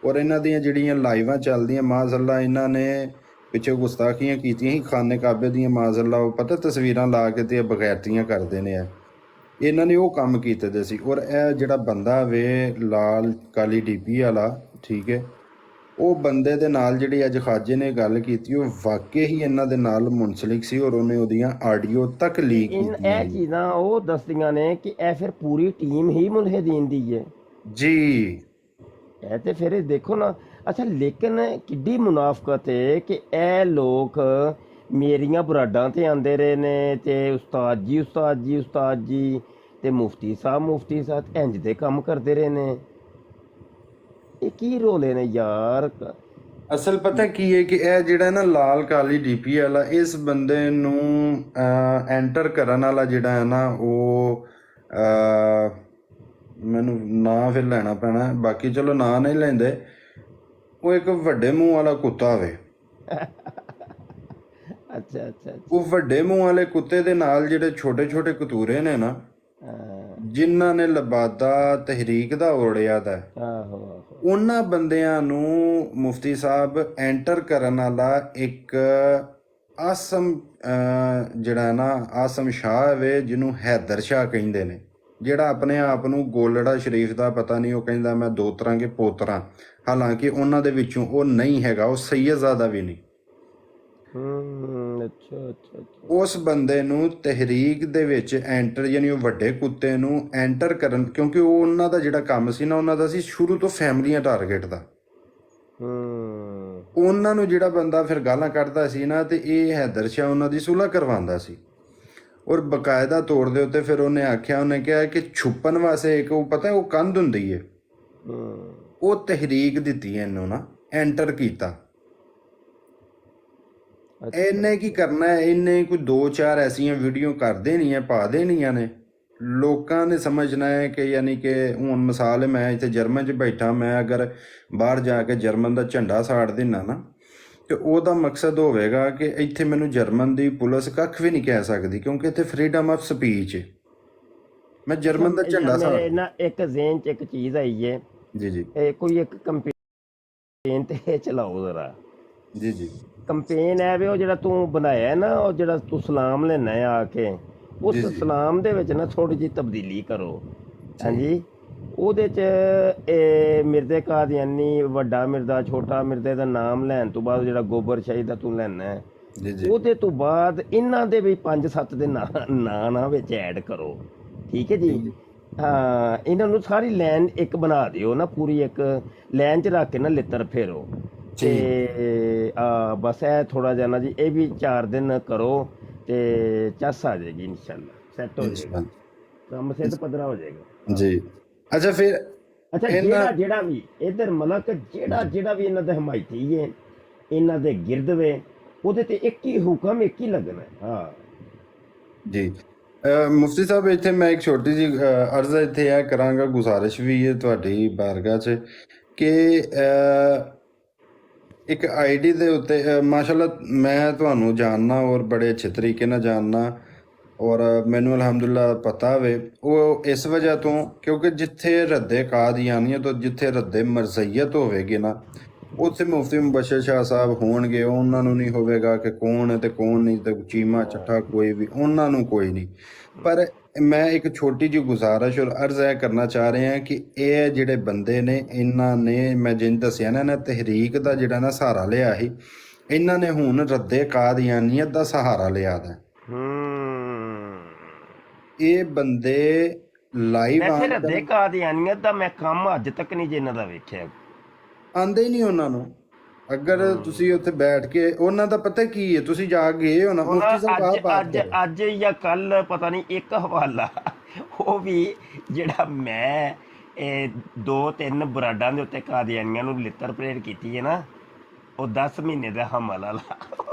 ਔਰ ਇਹਨਾਂ ਦੀਆਂ ਜਿਹੜੀਆਂ ਲਾਈਵਾਂ ਚੱਲਦੀਆਂ ਮਾਜ਼ਅੱਲਾ, ਇਹਨਾਂ ਨੇ ਪਿੱਛੇ ਗੁਸਤਾਖੀਆਂ ਕੀਤੀਆਂ ਸੀ ਖਾਨੇ ਕਾਬੇ ਦੀਆਂ ਮਾਜ਼ਅੱਲਾ, ਉਹ ਪਤਾ ਤਸਵੀਰਾਂ ਲਾ ਕੇ ਤੇ ਬਗੈਰਤੀਆਂ ਕਰਦੇ ਨੇ। ਇਹਨਾਂ ਨੇ ਉਹ ਕੰਮ ਕੀਤੇ ਦੇ ਸੀ। ਔਰ ਇਹ ਜਿਹੜਾ ਬੰਦਾ ਵੇ ਲਾਲ ਕਾਲੀ ਡੀਪੀ ਵਾਲਾ, ਠੀਕ ਹੈ, ਉਹ ਬੰਦੇ ਦੇ ਨਾਲ ਜਿਹੜੀ ਅੱਜ ਖਾਜੇ ਨੇ ਗੱਲ ਕੀਤੀ, ਉਹ ਵਾਕਈ ਹੀ ਇਹਨਾਂ ਦੇ ਨਾਲ ਮੁਨਸਲਿਕ ਸੀ। ਔਰ ਉਹਨੇ ਉਹਦੀਆਂ ਆਡੀਓ ਤੱਕ ਲੀਕ ਕੀਤੀਆਂ। ਇਹ ਚੀਜ਼ਾਂ ਉਹ ਦੱਸਦੀਆਂ ਨੇ ਕਿ ਇਹ ਫਿਰ ਪੂਰੀ ਟੀਮ ਹੀ ਮੁਲਹਿਦੀਨ ਦੀ ਹੈ ਜੀ। ਇਹ ਤੇ ਫਿਰ ਦੇਖੋ ਨਾ। ਅੱਛਾ, ਲੇਕਿਨ ਕਿੱਡੀ ਮੁਨਾਫਕਤ ਹੈ ਕਿ ਇਹ ਲੋਕ ਮੇਰੀਆਂ ਬਰਾਡਾਂ ਤੇ ਆਉਂਦੇ ਰਹੇ ਨੇ, ਤੇ ਉਸਤਾਦ ਜੀ ਤੇ ਮੁਫਤੀ ਸਾਹਿਬ ਇੰਜ ਦੇ ਕੰਮ ਕਰਦੇ ਰਹੇ ਨੇ। ਇਹ ਕੀ ਰੋਲੇ ਨੇ ਯਾਰ? ਅਸਲ ਪਤਾ ਕੀ ਹੈ ਕਿ ਇਹ ਜਿਹੜਾ ਨਾ ਲਾਲ ਕਾਲੀ ਡੀਪੀ ਵਾਲਾ, ਇਸ ਬੰਦੇ ਨੂੰ ਐਂਟਰ ਕਰਨ ਵਾਲਾ ਜਿਹੜਾ ਹੈ ਨਾ, ਉਹ ਮੈਨੂੰ ਨਾਂ ਫਿਰ ਲੈਣਾ ਪੈਣਾ, ਬਾਕੀ ਚਲੋ ਨਾਂ ਨਹੀਂ ਲੈਂਦੇ। ਉਹ ਇੱਕ ਵੱਡੇ ਮੂੰਹ ਵਾਲਾ ਕੁੱਤਾ ਵੇ। ਅੱਛਾ। ਉਹ ਵੱਡੇ ਮੂੰਹ ਵਾਲੇ ਕੁੱਤੇ ਦੇ ਨਾਲ ਜਿਹੜੇ ਛੋਟੇ ਛੋਟੇ ਕਤੂਰੇ ਨੇ ਨਾ, ਜਿਨ੍ਹਾਂ ਨੇ ਲਬਾਦਾ ਤਹਿਰੀਕ ਦਾ ਓੜਿਆ ਦਾ, ਉਹਨਾਂ ਬੰਦਿਆਂ ਨੂੰ ਮੁਫਤੀ ਸਾਹਿਬ ਐਂਟਰ ਕਰਨ ਵਾਲਾ ਇੱਕ ਆਸਮ ਜਿਹੜਾ ਨਾ ਆਸਮ ਸ਼ਾਹ ਵੇ, ਜਿਹਨੂੰ ਹੈਦਰ ਸ਼ਾਹ ਕਹਿੰਦੇ ਨੇ, ਜਿਹੜਾ ਆਪਣੇ ਆਪ ਨੂੰ ਗੋਲੜਾ ਸ਼ਰੀਫ ਦਾ ਪਤਾ ਨਹੀਂ, ਉਹ ਕਹਿੰਦਾ ਮੈਂ ਦੋ ਤਰ੍ਹਾਂ ਕੇ ਪੋਤਰਾ, ਹਾਲਾਂਕਿ ਉਹਨਾਂ ਦੇ ਵਿੱਚੋਂ ਉਹ ਨਹੀਂ ਹੈਗਾ, ਉਹ ਸੈਯਦਜ਼ਾਦਾ ਵੀ ਨਹੀਂ। ਅੱਛਾ। ਉਸ ਬੰਦੇ ਨੂੰ ਤਹਿਰੀਕ ਦੇ ਵਿੱਚ ਐਂਟਰ, ਯਾਨੀ ਉਹ ਵੱਡੇ ਕੁੱਤੇ ਨੂੰ ਐਂਟਰ ਕਰਨ, ਕਿਉਂਕਿ ਉਹ ਉਹਨਾਂ ਦਾ ਜਿਹੜਾ ਕੰਮ ਸੀ ਨਾ, ਉਹਨਾਂ ਦਾ ਸੀ ਸ਼ੁਰੂ ਤੋਂ ਫੈਮਲੀਆਂ ਟਾਰਗੇਟ ਦਾ। ਉਹਨਾਂ ਨੂੰ ਜਿਹੜਾ ਬੰਦਾ ਫਿਰ ਗਾਲਾਂ ਕੱਢਦਾ ਸੀ ਨਾ, ਤੇ ਇਹ ਹੈਦਰ ਸ਼ਾਹ ਉਹਨਾਂ ਦੀ ਸੁਲ੍ਹਾ ਕਰਵਾਉਂਦਾ ਸੀ। ਔਰ ਬਕਾਇਦਾ ਤੌਰ ਦੇ ਉੱਤੇ ਫਿਰ ਉਹਨੇ ਆਖਿਆ, ਉਹਨੇ ਕਿਹਾ ਕਿ ਛੁਪਣ ਵਾਸਤੇ ਇੱਕ ਉਹ ਪਤਾ ਉਹ ਕੰਧ ਹੁੰਦੀ ਹੈ, ਉਹ ਤਹਿਰੀਕ ਦਿੱਤੀ ਇਹਨੂੰ ਨਾ, ਐਂਟਰ ਕੀਤਾ। ਇਹਨੇ ਕੀ ਕਰਨਾ ਹੈ, ਇਹਨੇ ਕੋਈ 2-4 ਐਸੀਆਂ ਵੀਡੀਓ ਕਰ ਦੇਣੀਆਂ, ਪਾ ਦੇਣੀਆਂ ਨੇ, ਲੋਕਾਂ ਨੇ ਸਮਝਣਾ ਹੈ ਕਿ ਯਾਨੀ ਕਿ ਹੁਣ ਮਿਸਾਲ ਮੈਂ ਇੱਥੇ ਜਰਮਨ 'ਚ ਬੈਠਾ, ਮੈਂ ਅਗਰ ਬਾਹਰ ਜਾ ਕੇ ਜਰਮਨ ਦਾ ਝੰਡਾ ਸਾੜ ਦੇਣਾ ਨਾ, ਤੇ ਉਹਦਾ ਮਕਸਦ ਹੋਵੇਗਾ ਕਿ ਇੱਥੇ ਮੈਨੂੰ ਜਰਮਨ ਦੀ ਪੁਲਿਸ ਕੱਖ ਵੀ ਨਹੀਂ ਕਹਿ ਸਕਦੀ, ਕਿਉਂਕਿ ਇੱਥੇ ਫਰੀडम ਆਫ ਸਪੀਚ ਹੈ। ਮੈਂ ਜਰਮਨ ਦਾ ਝੰਡਾ ਸਾੜ ਨਾ, ਇੱਕ ਜ਼ੇਨ 'ਚ ਇੱਕ ਚੀਜ਼ ਆਈ ਹੈ ਜੀ, ਇਹ ਕੋਈ ਇੱਕ ਕੰਪੇਨ ਤੇ ਚਲਾਓ ਜ਼ਰਾ ਜੀ। ਕੰਪੇਨ ਹੈ ਵੀ ਉਹ ਜਿਹੜਾ ਤੂੰ ਬਣਾਇਆ ਨਾ, ਉਹ ਜਿਹੜਾ ਤੂੰ ਸਲਾਮ ਲੈਣਾ ਆ ਕੇ, ਉਸ ਸਲਾਮ ਦੇ ਵਿੱਚ ਨਾ ਥੋੜੀ ਜਿਹੀ ਤਬਦੀਲੀ ਕਰੋ। ਹਾਂਜੀ, ਉਹਦੇ 'ਚ ਮਿਰਜ਼ੇ ਕਾਦੀਆਨੀ, ਵੱਡਾ ਮਿਰਜ਼ਾ, ਛੋਟਾ ਮਿਰਜ਼ੇ ਦਾ ਨਾਮ ਲੈਣ ਤੋਂ ਬਾਅਦ ਜਿਹੜਾ ਗੋਬਰ ਸ਼ਾਹੀ ਦਾ ਤੂੰ ਲੈਣਾ ਹੈ, ਉਹਦੇ ਤੋਂ ਬਾਅਦ ਇਹਨਾਂ ਦੇ ਵੀ 5-7 ਦੇ ਨਾਂ ਵਿੱਚ ਐਡ ਕਰੋ। ਠੀਕ ਹੈ ਜੀ। ਹਾਂ, ਇਹਨਾਂ ਨੂੰ ਸਾਰੀ ਲਾਈਨ ਇੱਕ ਬਣਾ ਦਿਓ ਨਾ, ਪੂਰੀ ਇੱਕ ਲਾਈਨ 'ਚ ਰੱਖ ਕੇ ਨਾ ਲਿੱਤਰ ਫੇਰੋ। ਤੇ ਬਸ ਇਹ ਥੋੜਾ ਜਿਹਾ ਨਾ ਜੀ, ਇਹ ਵੀ 4 ਦਿਨ ਕਰੋ, ਤੇ ਚੱਸ ਆ ਜਾਏਗੀ ਇਨਸ਼ਾਅੱਲਾ, ਸੈੱਟ ਹੋ ਜਾਏਗਾ, इंशाल्लाह ਕੰਮ ਸਿੱਧ ਪੱਧਰਾ ਹੋ ਜਾਏਗਾ। जी। अच्छा फिर ਅੱਛਾ ਇਹਨਾਂ ਜਿਹੜਾ ਵੀ ਇਧਰ ਮਲਕ ਜਿਹੜਾ ਵੀ ਇਹਨਾਂ ਦੇ ਹਮਾਇਤੀ ਹੈ, ਇਹਨਾਂ ਦੇ ਗਿਰਦ ਵੇ, ਉਹਦੇ ਤੇ ਇੱਕ ਹੀ ਹੁਕਮ, ਇੱਕ ਹੀ ਲੱਗਣਾ ਹੈ। ਹਾਂ जी ਮੁਫਤੀ ਸਾਹਿਬ ਇੱਥੇ ਮੈਂ ਇੱਕ ਛੋਟੀ ਜਿਹੀ ਅਰਜ਼ ਇੱਥੇ ਇਹ ਕਰਾਂਗਾ, ਗੁਜ਼ਾਰਿਸ਼ ਵੀ ਹੈ ਤੁਹਾਡੀ ਬਾਰਗਾਹ 'ਚ ਕਿ ਇੱਕ ਆਈਡੀ ਦੇ ਉੱਤੇ ਮਾਸ਼ਾਅੱਲਾ ਮੈਂ ਤੁਹਾਨੂੰ ਜਾਣਨਾ ਔਰ ਬੜੇ ਅੱਛੇ ਤਰੀਕੇ ਨਾਲ ਜਾਣਨਾ, ਔਰ ਮੈਨੂੰ ਅਲਹਮਦੁਲਿਲਾ ਪਤਾ ਵੇ ਉਹ ਇਸ ਵਜ੍ਹਾ ਤੋਂ ਕਿਉਂਕਿ ਜਿੱਥੇ ਰੱਦੇ ਕਾਦੀਆਨੀਅਤ ਤੋਂ ਜਿੱਥੇ ਰੱਦੇ ਮਰਜ਼ਈਅਤ ਹੋਵੇਗੀ ਨਾ, ਉੱਥੇ ਮੁਫਤੀ ਮੁਬਸ਼ਰ ਸ਼ਾਹ ਸਾਹਿਬ ਹੋਣਗੇ, ਉਹਨਾਂ ਨੂੰ ਨਹੀਂ ਹੋਵੇਗਾ ਕਿ ਕੌਣ ਹੈ ਤੇ ਕੌਣ ਨਹੀਂ, ਤੇ ਚੀਮਾ ਚੱਠਾ ਕੋਈ ਵੀ, ਉਹਨਾਂ ਨੂੰ ਕੋਈ ਨਹੀਂ। ਪਰ ਮੈਂ ਇੱਕ ਛੋਟੀ ਜਿਹੀ ਗੁਜ਼ਾਰਿਸ਼ ਔਰ ਅਰਜ਼ ਇਹ ਕਰਨਾ ਚਾਹ ਰਿਹਾ ਕਿ ਇਹ ਜਿਹੜੇ ਬੰਦੇ ਨੇ, ਇਹਨਾਂ ਨੇ ਮੈਂ ਜਿਨ ਦੱਸਿਆ ਨਾ ਤਹਿਰੀਕ ਦਾ ਜਿਹੜਾ ਨਾ ਸਹਾਰਾ ਲਿਆ ਸੀ, ਇਹਨਾਂ ਨੇ ਹੁਣ ਰੱਦੇ ਕਾਦੀਆਨੀਅਤ ਦਾ ਸਹਾਰਾ ਲਿਆ ਦਾ। ਇਹ ਬੰਦੇ ਲਾਈਵ ਵੈਸੇ ਰੱਦੇ ਕਾਦੀਆਨੀਅਤ ਦਾ ਮੈਂ ਕੰਮ ਅੱਜ ਤੱਕ ਨਹੀਂ ਜਿੰਨਾਂ ਦਾ ਵੇਖਿਆ, ਆਂਦੇ ਹੀ ਨਹੀਂ ਉਹਨਾਂ ਨੂੰ। ਅਗਰ ਤੁਸੀਂ ਉੱਥੇ ਬੈਠ ਕੇ ਉਹਨਾਂ ਦਾ ਪਤਾ ਕੀ ਹੈ, ਤੁਸੀਂ ਜਾ ਗਏ ਹੋ ਨਾ ਮੁਫਤੀ ਸਾਹਿਬ ਆਪ ਬਾਤ ਕਰੋ। ਅੱਜ ਜਾਂ ਕੱਲ ਪਤਾ ਨਹੀਂ ਇੱਕ ਹਵਾਲਾ, ਉਹ ਵੀ ਜਿਹੜਾ ਮੈਂ 2-3 ਬਰਾਡਾਂ ਦੇ ਉੱਤੇ ਕਾਦੀਆਨੀਆਂ ਨੂੰ ਲਿੱਤਰ ਪਰੇਡ ਕੀਤੀ ਹੈ ਨਾ, ਉਹ 10 ਮਹੀਨੇ ਦਾ ਹਮਲ ਵਾਲਾ,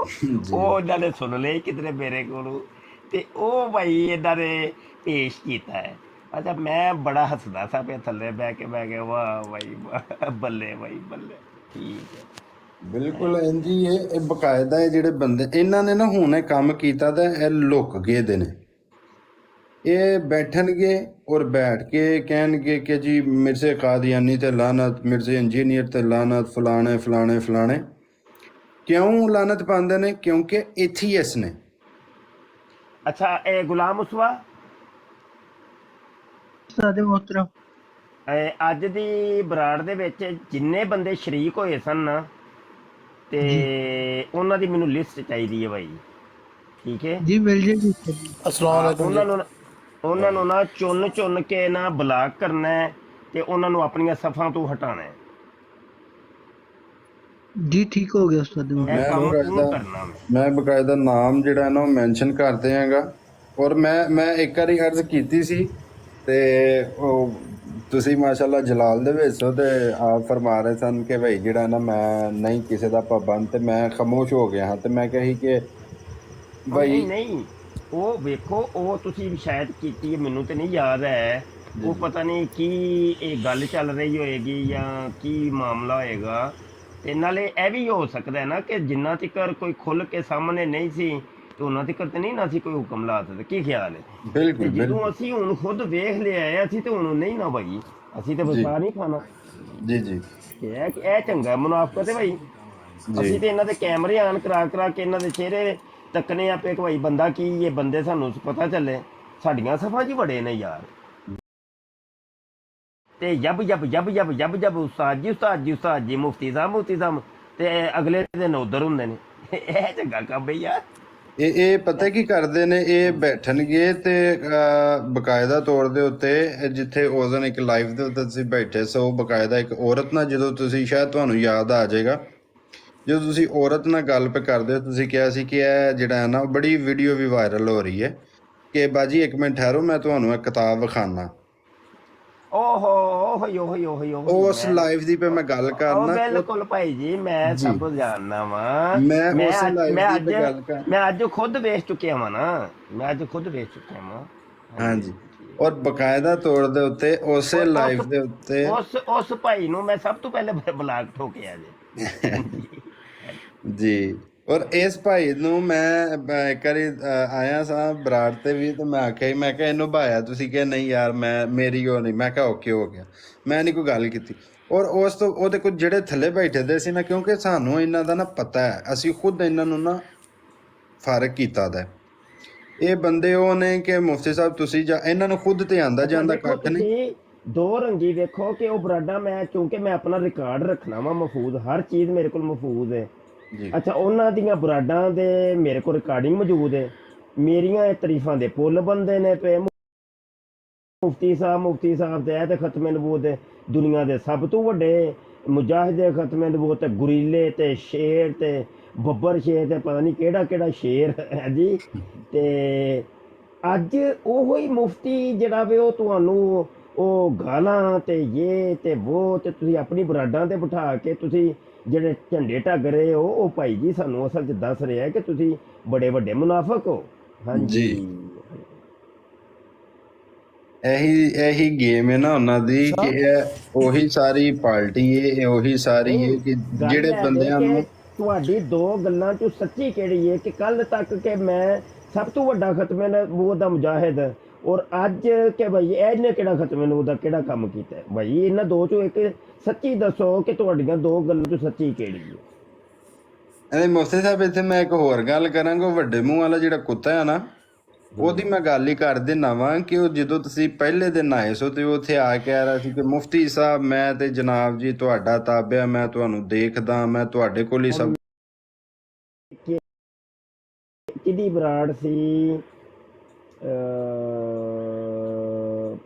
ਉਹ ਉਹਨਾਂ ਨੇ ਸੁਣ ਲਿਆ ਕਿਧਰੇ ਮੇਰੇ ਕੋਲੋਂ, ਤੇ ਉਹ ਭਾਈ ਇਹਨਾਂ ਨੇ ਪੇਸ਼ ਕੀਤਾ ਹੈ। ਅੱਛਾ ਮੈਂ ਬੜਾ ਹੱਸਦਾ ਸਾ ਪਿਆ ਥੱਲੇ ਬਹਿ ਕੇ, ਮੈਂ ਕਿਹਾ ਵਾਹ ਭਾਈ ਵਾਹ, ਬੱਲੇ ਭਾਈ ਬੱਲੇ, ਠੀਕ ਹੈ। ਬਿਲਕੁਲ ਇੰਜੀ ਇਹ ਬਕਾਇਦਾ ਹੈ। ਜਿਹੜੇ ਬੰਦੇ ਇਹਨਾਂ ਨੇ ਨਾ ਹੁਣ ਇਹ ਕੰਮ ਕੀਤਾ ਤਾਂ ਇਹ ਲੁੱਕ ਗਏ ਦੇ ਨੇ, ਇਹ ਬੈਠਣਗੇ ਔਰ ਬੈਠ ਕੇ ਕਹਿਣਗੇ ਕਿ ਜੀ ਮਿਰਜ਼ੇ ਕਾਦੀਆਨੀ ਤੇ ਲਾਨਤ, ਮਿਰਜ਼ੇ ਇੰਜੀਨੀਅਰ ਤੇ ਲਾਨਤ, ਫਲਾਣੇ ਫਲਾਣੇ ਫਲਾਣੇ। ਕਿਉਂ ਲਾਨਤ ਪਾਉਂਦੇ ਨੇ? ਕਿਉਂਕਿ ਐਥੀਅਸ ਨੇ। ਅੱਛਾ ਇਹ ਗੁਲਾਮ ਉਸਵਾ ਸਾਡੇ ਮੋਹਤਰਮ ਅੱਜ ਦੀ ਬਰਾੜ ਦੇ ਵਿੱਚ ਜਿੰਨੇ ਬੰਦੇ ਸ਼ਰੀਕ ਹੋਏ ਸਨ ਨਾ, ਤੇ ਉਹਨਾਂ ਦੀ ਮੈਨੂੰ ਲਿਸਟ ਚਾਹੀਦੀ ਹੈ ਭਾਈ, ਠੀਕ ਹੈ ਜੀ? ਮਿਲ ਜੇਗੀ। ਉਹਨਾਂ ਨੂੰ ਨਾ ਚੁਣ ਕੇ ਨਾ ਬਲਾਕ ਕਰਨਾ ਹੈ ਤੇ ਉਹਨਾਂ ਨੂੰ ਆਪਣੀਆਂ ਸਫਾਂ ਤੋਂ ਹਟਾਣਾ ਹੈ। ਜੀ ਠੀਕ ਹੋ ਗਿਆ ਉਸਤਾਦ। ਮੈਂ ਬਕਾਇਦਾ ਨਾਮ ਜਿਹੜਾ ਨਾ ਉਹ ਮੈਂਸ਼ਨ ਕਰ ਦਿਆਂਗਾ। ਔਰ ਮੈਂ ਇੱਕ ਵਾਰੀ ਅਰਜ਼ ਕੀਤੀ ਸੀ ਤੇ ਉਹ ਤੁਸੀਂ ਮਾਸ਼ਾਅੱਲਾ ਜਲਾਲ ਦੇ ਵਿੱਚ ਹੋ ਤੇ ਆਪ ਫਰਮਾ ਰਹੇ ਸਨ ਕਿ ਭਾਈ ਜਿਹੜਾ ਨਾ ਮੈਂ ਨਹੀਂ ਕਿਸੇ ਦਾ ਪਾਬੰਦ, ਤੇ ਮੈਂ ਖਾਮੋਸ਼ ਹੋ ਗਿਆ ਹਾਂ। ਤੇ ਮੈਂ ਕਹੀ ਕਿ ਭਾਈ ਨਹੀਂ ਉਹ ਵੇਖੋ, ਉਹ ਤੁਸੀਂ ਸ਼ਾਇਦ ਕੀਤੀ ਹੈ, ਮੈਨੂੰ ਤੇ ਨਹੀਂ ਯਾਦ ਹੈ, ਉਹ ਪਤਾ ਨਹੀਂ ਕੀ ਇਹ ਗੱਲ ਚੱਲ ਰਹੀ ਹੋਏਗੀ ਜਾਂ ਕੀ ਮਾਮਲਾ ਹੋਏਗਾ। ਤੇ ਨਾਲੇ ਇਹ ਵੀ ਹੋ ਸਕਦਾ ਹੈ ਨਾ ਕਿ ਜਿੰਨਾ ਤੱਕ ਕੋਈ ਖੁੱਲ ਕੇ ਸਾਹਮਣੇ ਨਹੀਂ ਸੀ ਤੇ ਉਹਨਾਂ ਤੱਕ ਤੇ ਨਹੀਂ ਨਾ ਅਸੀਂ ਕੋਈ ਹੁਕਮ ਲਾ ਸਕਦੇ। ਕੀ ਖਿਆਲ ਹੈ? ਬਿਲਕੁਲ ਜਦੋਂ ਅਸੀਂ ਹੁਣ ਖੁਦ ਵੇਖ ਲਿਆ ਅਸੀਂ ਤੇ ਹੁਣ ਨਹੀਂ ਨਾ ਭਾਈ, ਅਸੀਂ ਤੇ ਵਸਾ ਨਹੀਂ ਖਾਣਾ। ਜੀ ਜੀ ਇਹ ਚੰਗਾ ਮੁਨਾਫਕਤ ਹੈ ਭਾਈ। ਅਸੀਂ ਤੇ ਇਹਨਾਂ ਦੇ ਕੈਮਰੇ ਆਨ ਕਰਾ ਕੇ ਇਹਨਾਂ ਦੇ ਚਿਹਰੇ ਤੱਕਨੇ ਆਪੇ ਕਿ ਭਾਈ ਬੰਦਾ ਕੀ ਇਹ ਬੰਦੇ ਸਾਨੂੰ ਪਤਾ ਚੱਲੇ। ਸਾਡੀਆਂ ਸਫਾਂ ਜੀ ਬੜੇ ਨੇ ਯਾਰ, ਤੇ ਜਬ ਉਸਤਾਦ ਜੀ ਮੁਫਤੀ ਸਾਹਿਬ ਤੇ ਅਗਲੇ ਦਿਨ ਉਧਰ ਹੁੰਦੇ ਨੇ। ਇਹ ਚੰਗਾ ਕੰਮ ਬਈ ਯਾਰ। ਇਹ ਪਤਾ ਕੀ ਕਰਦੇ ਨੇ, ਇਹ ਬੈਠਣਗੇ ਤੇ ਬਕਾਇਦਾ ਤੌਰ ਦੇ ਉੱਤੇ ਜਿੱਥੇ ਉਸ ਦਿਨ ਇੱਕ ਲਾਈਵ ਦੇ ਉੱਤੇ ਤੁਸੀਂ ਬੈਠੇ ਸੋ, ਬਕਾਇਦਾ ਇੱਕ ਔਰਤ ਨਾਲ, ਜਦੋਂ ਤੁਸੀਂ ਸ਼ਾਇਦ ਤੁਹਾਨੂੰ ਯਾਦ ਆ ਜਾਏਗਾ, ਜਦੋਂ ਤੁਸੀਂ ਔਰਤ ਨਾਲ ਗੱਲ ਪੇ ਕਰਦੇ ਹੋ, ਤੁਸੀਂ ਕਿਹਾ ਸੀ ਕਿ ਇਹ ਜਿਹੜਾ ਹੈ ਨਾ ਬੜੀ ਵੀਡੀਓ ਵੀ ਵਾਇਰਲ ਹੋ ਰਹੀ ਹੈ ਕਿ ਬਾਜੀ ਇੱਕ ਮਿੰਟ ਠਹਿਰੋ ਮੈਂ ਤੁਹਾਨੂੰ ਇੱਕ ਕਿਤਾਬ ਵਿਖਾਣਾ। ਉਸ ਲਾਈਵ ਦੀ ਪੇ ਮੈਂ ਗੱਲ ਕਰਨਾ। ਬਿਲਕੁਲ ਭਾਈ ਜੀ, ਮੈਂ ਸਭ ਜਾਣਦਾ ਵਾਂ। ਮੈਂ ਅੱਜ ਖੁਦ ਵੇਚ ਚੁੱਕਿਆ ਵਾਂ ਨਾ, ਹਾਂਜੀ। ਔਰ ਬਕਾਇਦਾ ਤੌਰ ਦੇ ਉੱਤੇ ਉਸੇ ਲਾਈਵ ਦੇ ਉੱਤੇ ਉਸ ਭਾਈ ਨੂੰ ਮੈਂ ਸਭ ਤੋਂ ਪਹਿਲੇ ਬਲਾਕ ਠੋਕਿਆ ਜੀ। ਔਰ ਇਸ ਭਾਈ ਨੂੰ ਮੈਂ ਇੱਕ ਵਾਰੀ ਆਇਆ ਸਾਂ ਬਰਾੜ ਤੇ ਵੀ, ਤੇ ਮੈਂ ਆਖਿਆ ਮੈਂ ਕਿਹਾ ਇਹਨੂੰ ਭਾਇਆ, ਤੁਸੀਂ ਕਿਹਾ ਨਹੀਂ ਯਾਰ ਮੈਂ ਮੇਰੀ ਉਹ ਨਹੀਂ। ਮੈਂ ਕਿਹਾ ਓਕੇ ਹੋ ਗਿਆ, ਮੈਂ ਨਹੀਂ ਕੋਈ ਗੱਲ ਕੀਤੀ। ਔਰ ਉਸ ਤੋਂ ਉਹਦੇ ਕੁਝ ਜਿਹੜੇ ਥੱਲੇ ਬੈਠੇ ਦੇ ਸੀ ਨਾ, ਕਿਉਂਕਿ ਸਾਨੂੰ ਇਹਨਾਂ ਦਾ ਨਾ ਪਤਾ ਹੈ, ਅਸੀਂ ਖੁਦ ਇਹਨਾਂ ਨੂੰ ਨਾ ਫਰਕ ਕੀਤਾ ਦਾ। ਇਹ ਬੰਦੇ ਉਹ ਨੇ ਕਿ ਮੁਫਤੀ ਸਾਹਿਬ ਤੁਸੀਂ ਜਾਂ ਇਹਨਾਂ ਨੂੰ ਖੁਦ ਤੇ ਆਂਦਾ ਜਾਂਦਾ ਕੱਖ ਨਹੀਂ। ਦੋ ਰੰਗੀ ਵੇਖੋ ਕਿ ਉਹ ਬਰਾਡਾ ਮੈਂ, ਕਿਉਂਕਿ ਮੈਂ ਆਪਣਾ ਰਿਕਾਰਡ ਰੱਖਣਾ ਵਾ ਮਹਫੂਜ਼, ਹਰ ਚੀਜ਼ ਮੇਰੇ ਕੋਲ ਮਹਫੂਜ਼ ਹੈ। ਅੱਛਾ ਉਹਨਾਂ ਦੀਆਂ ਬਰਾਡਾਂ ਦੇ ਮੇਰੇ ਕੋਲ ਰਿਕਾਰਡਿੰਗ ਮੌਜੂਦ ਹੈ, ਮੇਰੀਆਂ ਤਾਰੀਫਾਂ ਦੇ ਪੁੱਲ ਬੰਦੇ ਨੇ ਪਏ। ਮੁਫਤੀ ਸਾਹਿਬ ਦੇ ਤੇ ਖਤਮੇ ਨਬੂਵਤ ਦੇ ਦੁਨੀਆ ਦੇ ਸਭ ਤੋਂ ਵੱਡੇ ਮੁਜਾਹਿਦੇ ਖਤਮੇ ਨਬੂਵਤ ਤੇ ਗੁਰੀਲੇ ਤੇ ਸ਼ੇਰ ਤੇ ਬੱਬਰ ਸ਼ੇਰ ਤੇ ਪਤਾ ਨਹੀਂ ਕਿਹੜਾ ਕਿਹੜਾ ਸ਼ੇਰ ਹੈ ਜੀ। ਤੇ ਅੱਜ ਉਹੋ ਹੀ ਮੁਫਤੀ ਜਿਹੜਾ ਵੇ ਉਹ ਤੁਹਾਨੂੰ ਉਹ ਗਾਲਾਂ ਤੇ ਇਹ ਤੇ ਉਹ ਤੇ ਤੁਸੀਂ ਆਪਣੀ ਬਰਾਡਾਂ ਤੇ ਬਿਠਾ ਕੇ ਤੁਸੀਂ ਜਿਹੜੇ ਝੰਡੇ ਢੱਗ ਰਹੇ ਹੋ, ਉਹ ਭਾਈ ਜੀ ਸਾਨੂੰ ਅਸਲ 'ਚ ਦੱਸ ਰਿਹਾ ਕਿ ਤੁਸੀਂ ਬੜੇ ਵੱਡੇ ਮੁਨਾਫਕ ਹੋ। ਹਾਂਜੀ ਜੀ। ਇਹੀ ਗੇਮ ਹੈ ਨਾ ਉਹਨਾਂ ਦੀ ਕਿ ਇਹ ਉਹੀ ਸਾਰੀ ਪਾਰਟੀ ਹੈ, ਇਹ ਉਹੀ ਸਾਰੀ ਹੈ ਕਿ ਗੱਲ ਜਿਹੜੇ ਹੈ ਬੰਦਿਆਂ ਕਿ ਨੂੰ ਤੁਹਾਡੀ ਦੋ ਗੱਲਾਂ ਚੋਂ ਸੱਚੀ ਕਿਹੜੀ ਹੈ ਕਿ ਕੱਲ ਤੱਕ ਕਿ ਮੈਂ ਸਭ ਤੋਂ ਵੱਡਾ ਖਤਮੇ ਨਬੂਵਤ ਦਾ ਮੁਜਾਹਿਦ ਔਰ ਅੱਜ ਕਿ ਭਾਈ ਇਹਨੇ ਕਿਹੜਾ ਖਤਮੇ ਨਬੂਵਤ ਦਾ ਕਿਹੜਾ ਕੰਮ ਕੀਤਾ ਭਾਈ? ਇਹਨਾਂ ਦੋ ਚੋਂ ਇੱਕ ਸੱਚੀ ਦੱਸੋ ਕਿ ਤੁਹਾਡੀਆਂ ਦੋ ਗੱਲਾਂ ਚੋਂ ਸੱਚੀ ਕਿਹੜੀ ਹੈ? ਇਹਦੇ ਮੁਫਤੀ ਸਾਹਿਬ ਇੱਥੇ ਮੈਂ ਇੱਕ ਹੋਰ ਗੱਲ ਕਰਾਂਗਾ। ਉਹ ਵੱਡੇ ਮੂੰਹ ਵਾਲਾ ਜਿਹੜਾ ਕੁੱਤਾ ਹੈ ਨਾ, ਉਹਦੀ ਮੈਂ ਗੱਲ ਹੀ ਕਰ ਦਿੰਦਾ ਵਾਂ ਕਿ ਉਹ ਜਦੋਂ ਤੁਸੀਂ ਪਹਿਲੇ ਦਿਨ ਆਏ ਸੋ ਤੇ ਉਹ ਉੱਥੇ ਆ ਕੇ ਆ ਰਿਹਾ ਸੀ ਕਿ ਮੁਫਤੀ ਸਾਹਿਬ ਮੈਂ ਤੇ ਜਨਾਬ ਜੀ ਤੁਹਾਡਾ ਤਾਬਿਆ, ਮੈਂ ਤੁਹਾਨੂੰ ਦੇਖਦਾ, ਮੈਂ ਤੁਹਾਡੇ ਕੋਲ ਹੀ ਸਭ। ਕਿਹਦੀ ਬਰਾੜ ਸੀ?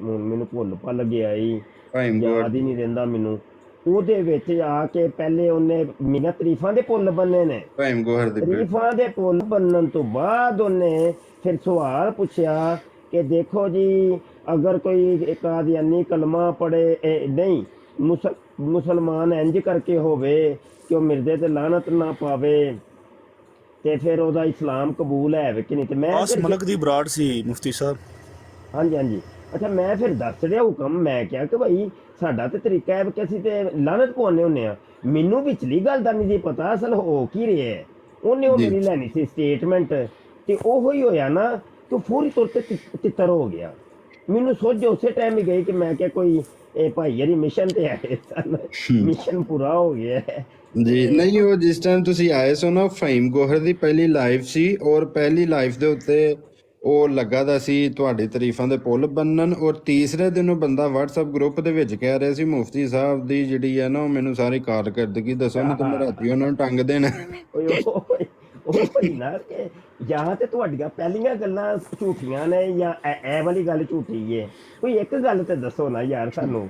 ਹੁਣ ਮੈਨੂੰ ਭੁੱਲ ਭੱਲ ਗਿਆ ਈ, ਭਾਈ ਯਾਦ ਹੀ ਨਹੀਂ ਰਹਿੰਦਾ ਮੈਨੂੰ। ਉਹਦੇ ਵਿੱਚ ਆ ਕੇ ਪਹਿਲੇ ਉਹਨੇ ਮੀਨਾ ਤਰੀਫਾਂ ਦੇ ਪੁੱਲ ਬੰਨੇ ਨੇ, ਭਾਈ ਗੋਹਰ ਦੇ ਤਰੀਫਾਂ ਦੇ ਪੁੱਲ ਬੰਨਣ ਤੋਂ ਬਾਅਦ ਉਹਨੇ ਫਿਰ ਸਵਾਲ ਪੁੱਛਿਆ ਕਿ ਦੇਖੋ ਜੀ ਅਗਰ ਕੋਈ ਕਾਦੀਆਨੀ ਕਲਮਾ ਪੜੇ ਨਹੀਂ ਮੁਸਲਮਾਨ ਇੰਜ ਕਰਕੇ ਹੋਵੇ ਕਿ ਉਹ ਮਿਰਜ਼ੇ ਤੇ ਲਾਨਤ ਨਾ ਪਾਵੇ ਤੇ ਫਿਰ ਉਹਦਾ ਇਸਲਾਮ ਕਬੂਲ ਹੈ ਕਿ ਨਹੀਂ? ਤੇ ਮੈਂ ਆਸ ਮਲਕ ਦੀ ਬਰਾੜ ਸੀ ਮੁਫਤੀ ਸਾਹਿਬ। ਹਾਂਜੀ ਹਾਂਜੀ, ਅੱਛਾ ਮੈਂ ਫਿਰ ਦੱਸ ਰਿਹਾ ਹੁਕਮ। ਮੈਂ ਕਿਹਾ ਕਿ ਭਾਈ ਸਾਡਾ ਤੇ ਤਰੀਕਾ ਹੈ ਕਿ ਅਸੀਂ ਤੇ ਲਾਨਤ ਪਾਉਂਦੇ ਹੁੰਦੇ ਆ। ਮੈਨੂੰ ਵਿਚਲੀ ਗੱਲ ਦਾ ਨਹੀਂ ਜੀ ਪਤਾ ਅਸਲ ਹੋ ਕੀ ਰਿਹਾ ਹੈ। ਉਹਨੇ ਉਹ ਮੇਰੀ ਲੈਣੀ ਸੀ ਸਟੇਟਮੈਂਟ ਤੇ ਉਹੋ ਹੀ ਹੋਇਆ ਨਾ ਕਿ ਫੌਰੀ ਤੌਰ ਤੇ ਤਿੱਤਰ ਹੋ ਗਿਆ। ਮੈਨੂੰ ਸੋਚ ਉਸੇ ਟਾਈਮ ਹੀ ਗਈ ਕਿ ਮੈਂ ਕਿਹਾ ਕੋਈ ਇਹ ਭਾਈ ਯਾਰੀ ਮਿਸ਼ਨ ਤੇ ਆਏ ਸਨ, ਮਿਸ਼ਨ ਪੂਰਾ ਹੋ ਗਿਆ ਹੈ ਜੀ। ਨਹੀਂ, ਉਹ ਜਿਸ ਟਾਈਮ ਤੁਸੀਂ ਆਏ ਸੋ ਨਾ, ਫਹੀਮ ਗੋਹਰ ਦੀ ਪਹਿਲੀ ਲਾਈਵ ਸੀ ਔਰ ਪਹਿਲੀ ਲਾਈਵ ਦੇ ਉੱਤੇ ਉਹ ਲੱਗਾ ਦਾ ਸੀ ਤੁਹਾਡੀ ਤਾਰੀਫਾਂ ਦੇ ਪੁੱਲ ਬੰਨਣ। ਔਰ ਤੀਸਰੇ ਦਿਨ ਉਹ ਬੰਦਾ WhatsApp ਗਰੁੱਪ ਦੇ ਵਿੱਚ ਕਹਿ ਰਿਹਾ ਸੀ ਮੁਫਤੀ ਸਾਹਿਬ ਦੀ ਜਿਹੜੀ ਹੈ ਨਾ ਉਹ ਮੈਨੂੰ ਸਾਰੀ ਕਾਰਕਰਦਗੀ ਦੱਸੋ, ਨਹੀਂ ਤਾਂ ਮੈਂ ਰਾਤੀ ਉਹਨਾਂ ਨੂੰ ਟੰਗ ਦੇਣਾ। ਉਹ ਨਾ ਕਿ ਜਾਂ ਤੇ ਤੁਹਾਡੀਆਂ ਪਹਿਲੀਆਂ ਗੱਲਾਂ ਝੂਠੀਆਂ ਨੇ ਜਾਂ ਇਹ ਵਾਲੀ ਗੱਲ ਝੂਠੀ ਹੈ। ਕੋਈ ਇੱਕ ਗੱਲ ਤੇ ਦੱਸੋ ਨਾ ਯਾਰ ਸਾਨੂੰ।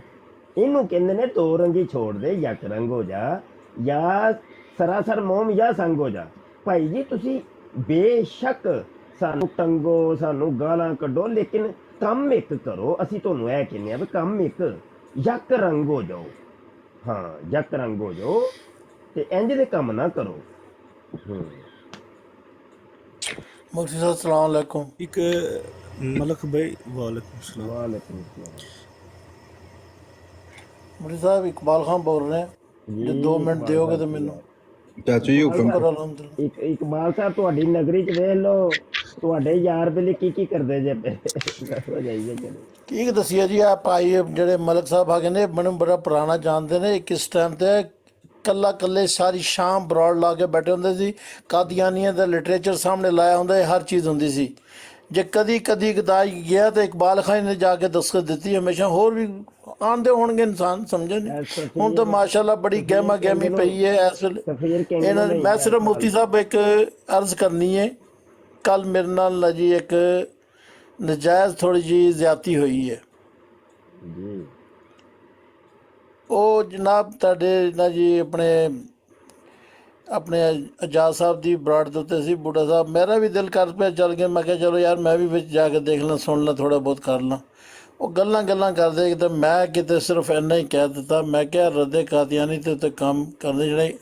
ਇਹਨੂੰ ਕਹਿੰਦੇ ਨੇ ਦੋ ਰੰਗੀ ਛੋੜ ਦੇ, ਯਕ ਰੰਗ ਹੋ ਜਾ ਜਾਂ ਸਰਾਸਰ ਮੋਮ ਜਾਂ ਸੰਗ ਹੋ ਜਾ। ਭਾਈ ਜੀ ਤੁਸੀਂ ਬੇਸ਼ੱਕ ਸਾਨੂੰ ਟੰਗੋ, ਸਾਨੂੰ ਗਾਲਾਂ ਕੱਢੋ, ਲੇਕਿਨ ਕੰਮ ਇੱਕ ਕਰੋ। ਅਸੀਂ ਤੁਹਾਨੂੰ ਇਹ ਕਹਿੰਦੇ ਆ ਵੀ ਕੰਮ ਇੱਕ ਯਕ ਰੰਗ ਹੋ ਜਾਓ। ਹਾਂ, ਯਕ ਰੰਗ ਹੋ ਜਾਓ ਤੇ ਇੰਜ ਦੇ ਕੰਮ ਨਾ ਕਰੋ। मुफ्ती साहब अस्सलाम वालेकुम। एक मलक भाई वालेकुम सलाम। वालेकुम सलाम। मुफ्ती साहब इकबाल खान बोल रहे हैं, जो 2 मिनट दोगे तो मैनू ਚਾਚੂ ਜੀ ਹੁਕਮ शुक्र अल्हम्दुलिल्लाह। ਇਕਬਾਲ ਸਾਹਿਬ ਤੁਹਾਡੀ ਨਗਰੀ ਚ ਵੇਖ ਲਓ ਤੁਹਾਡੇ ਯਾਰ ਬੇਲੀ ਕੀ ਕਰਦੇ ਜੇ ਦੱਸੋ ਜਾਈਏ ਚਲੋ। ठीक दसिए जी। आ भाई ਜਿਹੜੇ ਮਲਕ ਸਾਹਿਬ ਆ ਗਏ ਨੇ ਮੈਨੂੰ ਬੜਾ ਪੁਰਾਣਾ ਜਾਣਦੇ ਨੇ। ਕਿਸ ਟਾਈਮ ਤੇ ਕੱਲੇ ਸਾਰੀ ਸ਼ਾਮ ਬਰੋਡ ਲਾ ਕੇ ਬੈਠੇ ਹੁੰਦੇ ਸੀ। ਕਾਦੀਆਨੀਆਂ ਦਾ ਲਿਟਰੇਚਰ ਸਾਹਮਣੇ ਲਾਇਆ ਹੁੰਦਾ, ਹਰ ਚੀਜ਼ ਹੁੰਦੀ ਸੀ। ਜੇ ਕਦੀ ਗਦਾਈ ਗਿਆ ਤੇ ਇਕਬਾਲ ਖਾਨ ਨੇ ਜਾ ਕੇ ਦਸਖਤ ਦਿੱਤੀ। ਹਮੇਸ਼ਾ ਹੋਰ ਵੀ ਆਂਦੇ ਹੋਣਗੇ ਇਨਸਾਨ, ਸਮਝੇ ਨਹੀਂ। ਹੁਣ ਤਾਂ ਮਾਸ਼ਾਅੱਲਾ ਬੜੀ ਗਹਿਮਾ ਗਹਿਮੀ ਪਈ ਹੈ ਇਸ ਵੇਲੇ ਇਹਨਾਂ ਦੀ। ਮੈਂ ਸਿਰਫ ਮੁਫਤੀ ਸਾਹਿਬ ਇੱਕ अर्ज ਕਰਨੀ ਹੈ। ਕੱਲ ਮੇਰੇ ਨਾਲ ਜੀ ਇੱਕ ਨਜਾਇਜ਼ ਥੋੜੀ ਜਿਹੀ ਜ਼ਿਆਦਤੀ ਹੋਈ ਹੈ। ਉਹ ਜਨਾਬ ਤੁਹਾਡੇ ਨਾ ਜੀ ਆਪਣੇ ਆਜ਼ਾਦ ਸਾਹਿਬ ਦੀ ਬਰਾੜ ਦੇ ਉੱਤੇ ਸੀ ਬੁੱਢਾ ਸਾਹਿਬ। ਮੇਰਾ ਵੀ ਦਿਲ ਕਰ ਪਿਆ, ਚੱਲ ਗਿਆ। ਮੈਂ ਕਿਹਾ ਚਲੋ ਯਾਰ ਮੈਂ ਵੀ ਵਿੱਚ ਜਾ ਕੇ ਦੇਖ ਲਾਂ, ਸੁਣ ਲਾਂ, ਥੋੜ੍ਹਾ ਬਹੁਤ ਕਰ ਲਾਂ। ਉਹ ਗੱਲਾਂ ਕਰਦੇ ਤੇ ਮੈਂ ਕਿਤੇ ਸਿਰਫ ਇੰਨਾ ਹੀ ਕਹਿ ਦਿੱਤਾ। ਮੈਂ ਕਿਹਾ ਰੱਦੇ ਕਾਦੀਆਨੀ ਤੇ ਉੱਤੇ ਕੰਮ ਕਰਦੇ ਜਿਹੜੇ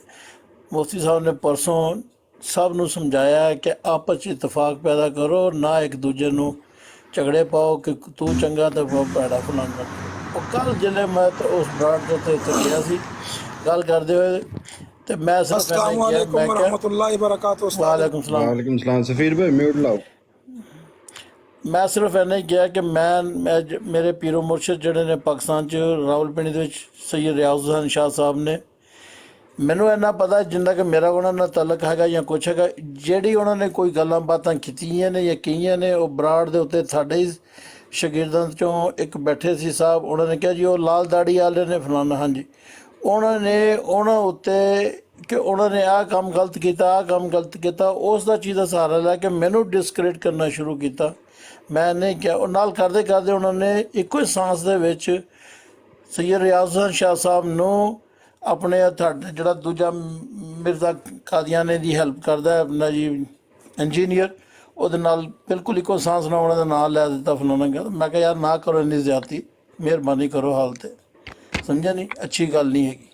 ਮੁਫਤੀ ਸਾਹਿਬ ਨੇ ਪਰਸੋਂ ਸਭ ਨੂੰ ਸਮਝਾਇਆ ਕਿ ਆਪਸ 'ਚ ਇਤਫਾਕ ਪੈਦਾ ਕਰੋ, ਨਾ ਇੱਕ ਦੂਜੇ ਨੂੰ ਝਗੜੇ ਪਾਓ ਕਿ ਤੂੰ ਚੰਗਾ ਤੇ ਭੈੜਾ ਫਲਾਣਾ। ਉਹ ਕੱਲ ਜਿਹੜੇ ਮੈਂ ਤਾਂ ਉਸ ਬਰਾੜ ਦੇ ਉੱਤੇ ਗਿਆ ਸੀ ਗੱਲ ਕਰਦੇ ਹੋਏ ਤੇ ਮੈਂ ਸਿਰਫ ਵਾਲੇਕੁਮ ਸਲਾਮ। ਸਫੀਰ ਭਾਈ ਮਿਊਟ ਲਾਓ। ਮੈਂ ਸਿਰਫ ਇੰਨਾ ਹੀ ਕਿਹਾ ਕਿ ਮੈਂ ਮੇਰੇ ਪੀਰੋ ਮੁਰਸ਼ਿਦ ਜਿਹੜੇ ਨੇ ਪਾਕਿਸਤਾਨ 'ਚ ਰਾਵਲਪਿੰਡੀ ਦੇ ਵਿੱਚ ਸੈਯਦ ਰਿਆਜ਼ ਸ਼ਾਹ ਸਾਹਿਬ ਨੇ, ਮੈਨੂੰ ਇੰਨਾ ਪਤਾ ਜਿੰਨਾ ਕਿ ਮੇਰਾ ਉਹਨਾਂ ਨਾਲ ਤਾਲੁਕ ਹੈਗਾ ਜਾਂ ਕੁਛ ਹੈਗਾ। ਜਿਹੜੀ ਉਹਨਾਂ ਨੇ ਕੋਈ ਗੱਲਾਂ ਬਾਤਾਂ ਕੀਤੀਆਂ ਨੇ ਜਾਂ ਕਹੀਆਂ ਨੇ, ਉਹ ਬਰਾੜ ਦੇ ਉੱਤੇ ਸਾਡੇ ਹੀ ਸ਼ਾਗਿਰਦਾਂ 'ਚੋਂ ਇੱਕ ਬੈਠੇ ਸੀ ਸਾਹਿਬ। ਉਹਨਾਂ ਨੇ ਕਿਹਾ ਜੀ ਉਹ ਲਾਲ ਦਾੜੀ ਵਾਲੇ ਨੇ ਫਲਾਣਾ। ਹਾਂਜੀ, ਉਹਨਾਂ ਉੱਤੇ ਕਿ ਉਹਨਾਂ ਨੇ ਆਹ ਕੰਮ ਗਲਤ ਕੀਤਾ, ਉਸ ਦਾ ਚੀਜ਼ ਦਾ ਸਹਾਰਾ ਲੈ ਕੇ ਮੈਨੂੰ ਡਿਸਕ੍ਰੈਡਿਟ ਕਰਨਾ ਸ਼ੁਰੂ ਕੀਤਾ। ਮੈਂ ਨਹੀਂ ਕਿਹਾ। ਉਹ ਨਾਲ ਕਰਦੇ ਉਹਨਾਂ ਨੇ ਇੱਕੋ ਹੀ ਸਾਂਸ ਦੇ ਵਿੱਚ ਸੈਯਦ ਰਿਆਜ਼ ਸ਼ਾਹ ਸਾਹਿਬ ਨੂੰ ਆਪਣੇ ਤੁਹਾਡੇ ਜਿਹੜਾ ਦੂਜਾ ਮਿਰਜ਼ਾ ਕਾਦੀਆਨੇ ਦੀ ਹੈਲਪ ਕਰਦਾ ਹੈ ਆਪਣਾ ਜੀ ਇੰਜੀਨੀਅਰ, ਉਹਦੇ ਨਾਲ ਬਿਲਕੁਲ ਇੱਕੋ ਸਾਂਸ ਨਾਲ ਉਹਨਾਂ ਦਾ ਨਾਂ ਲੈ ਦਿੱਤਾ ਫਲਾਣਾ ਗੱਲ। ਮੈਂ ਕਿਹਾ ਯਾਰ ਨਾ ਕਰੋ ਇੰਨੀ ਜ਼ਿਆਦਤੀ, ਮਿਹਰਬਾਨੀ ਕਰੋ ਹਾਲ ਤੇ, ਸਮਝਿਆ ਨਹੀਂ, ਅੱਛੀ ਗੱਲ ਨਹੀਂ ਹੈਗੀ।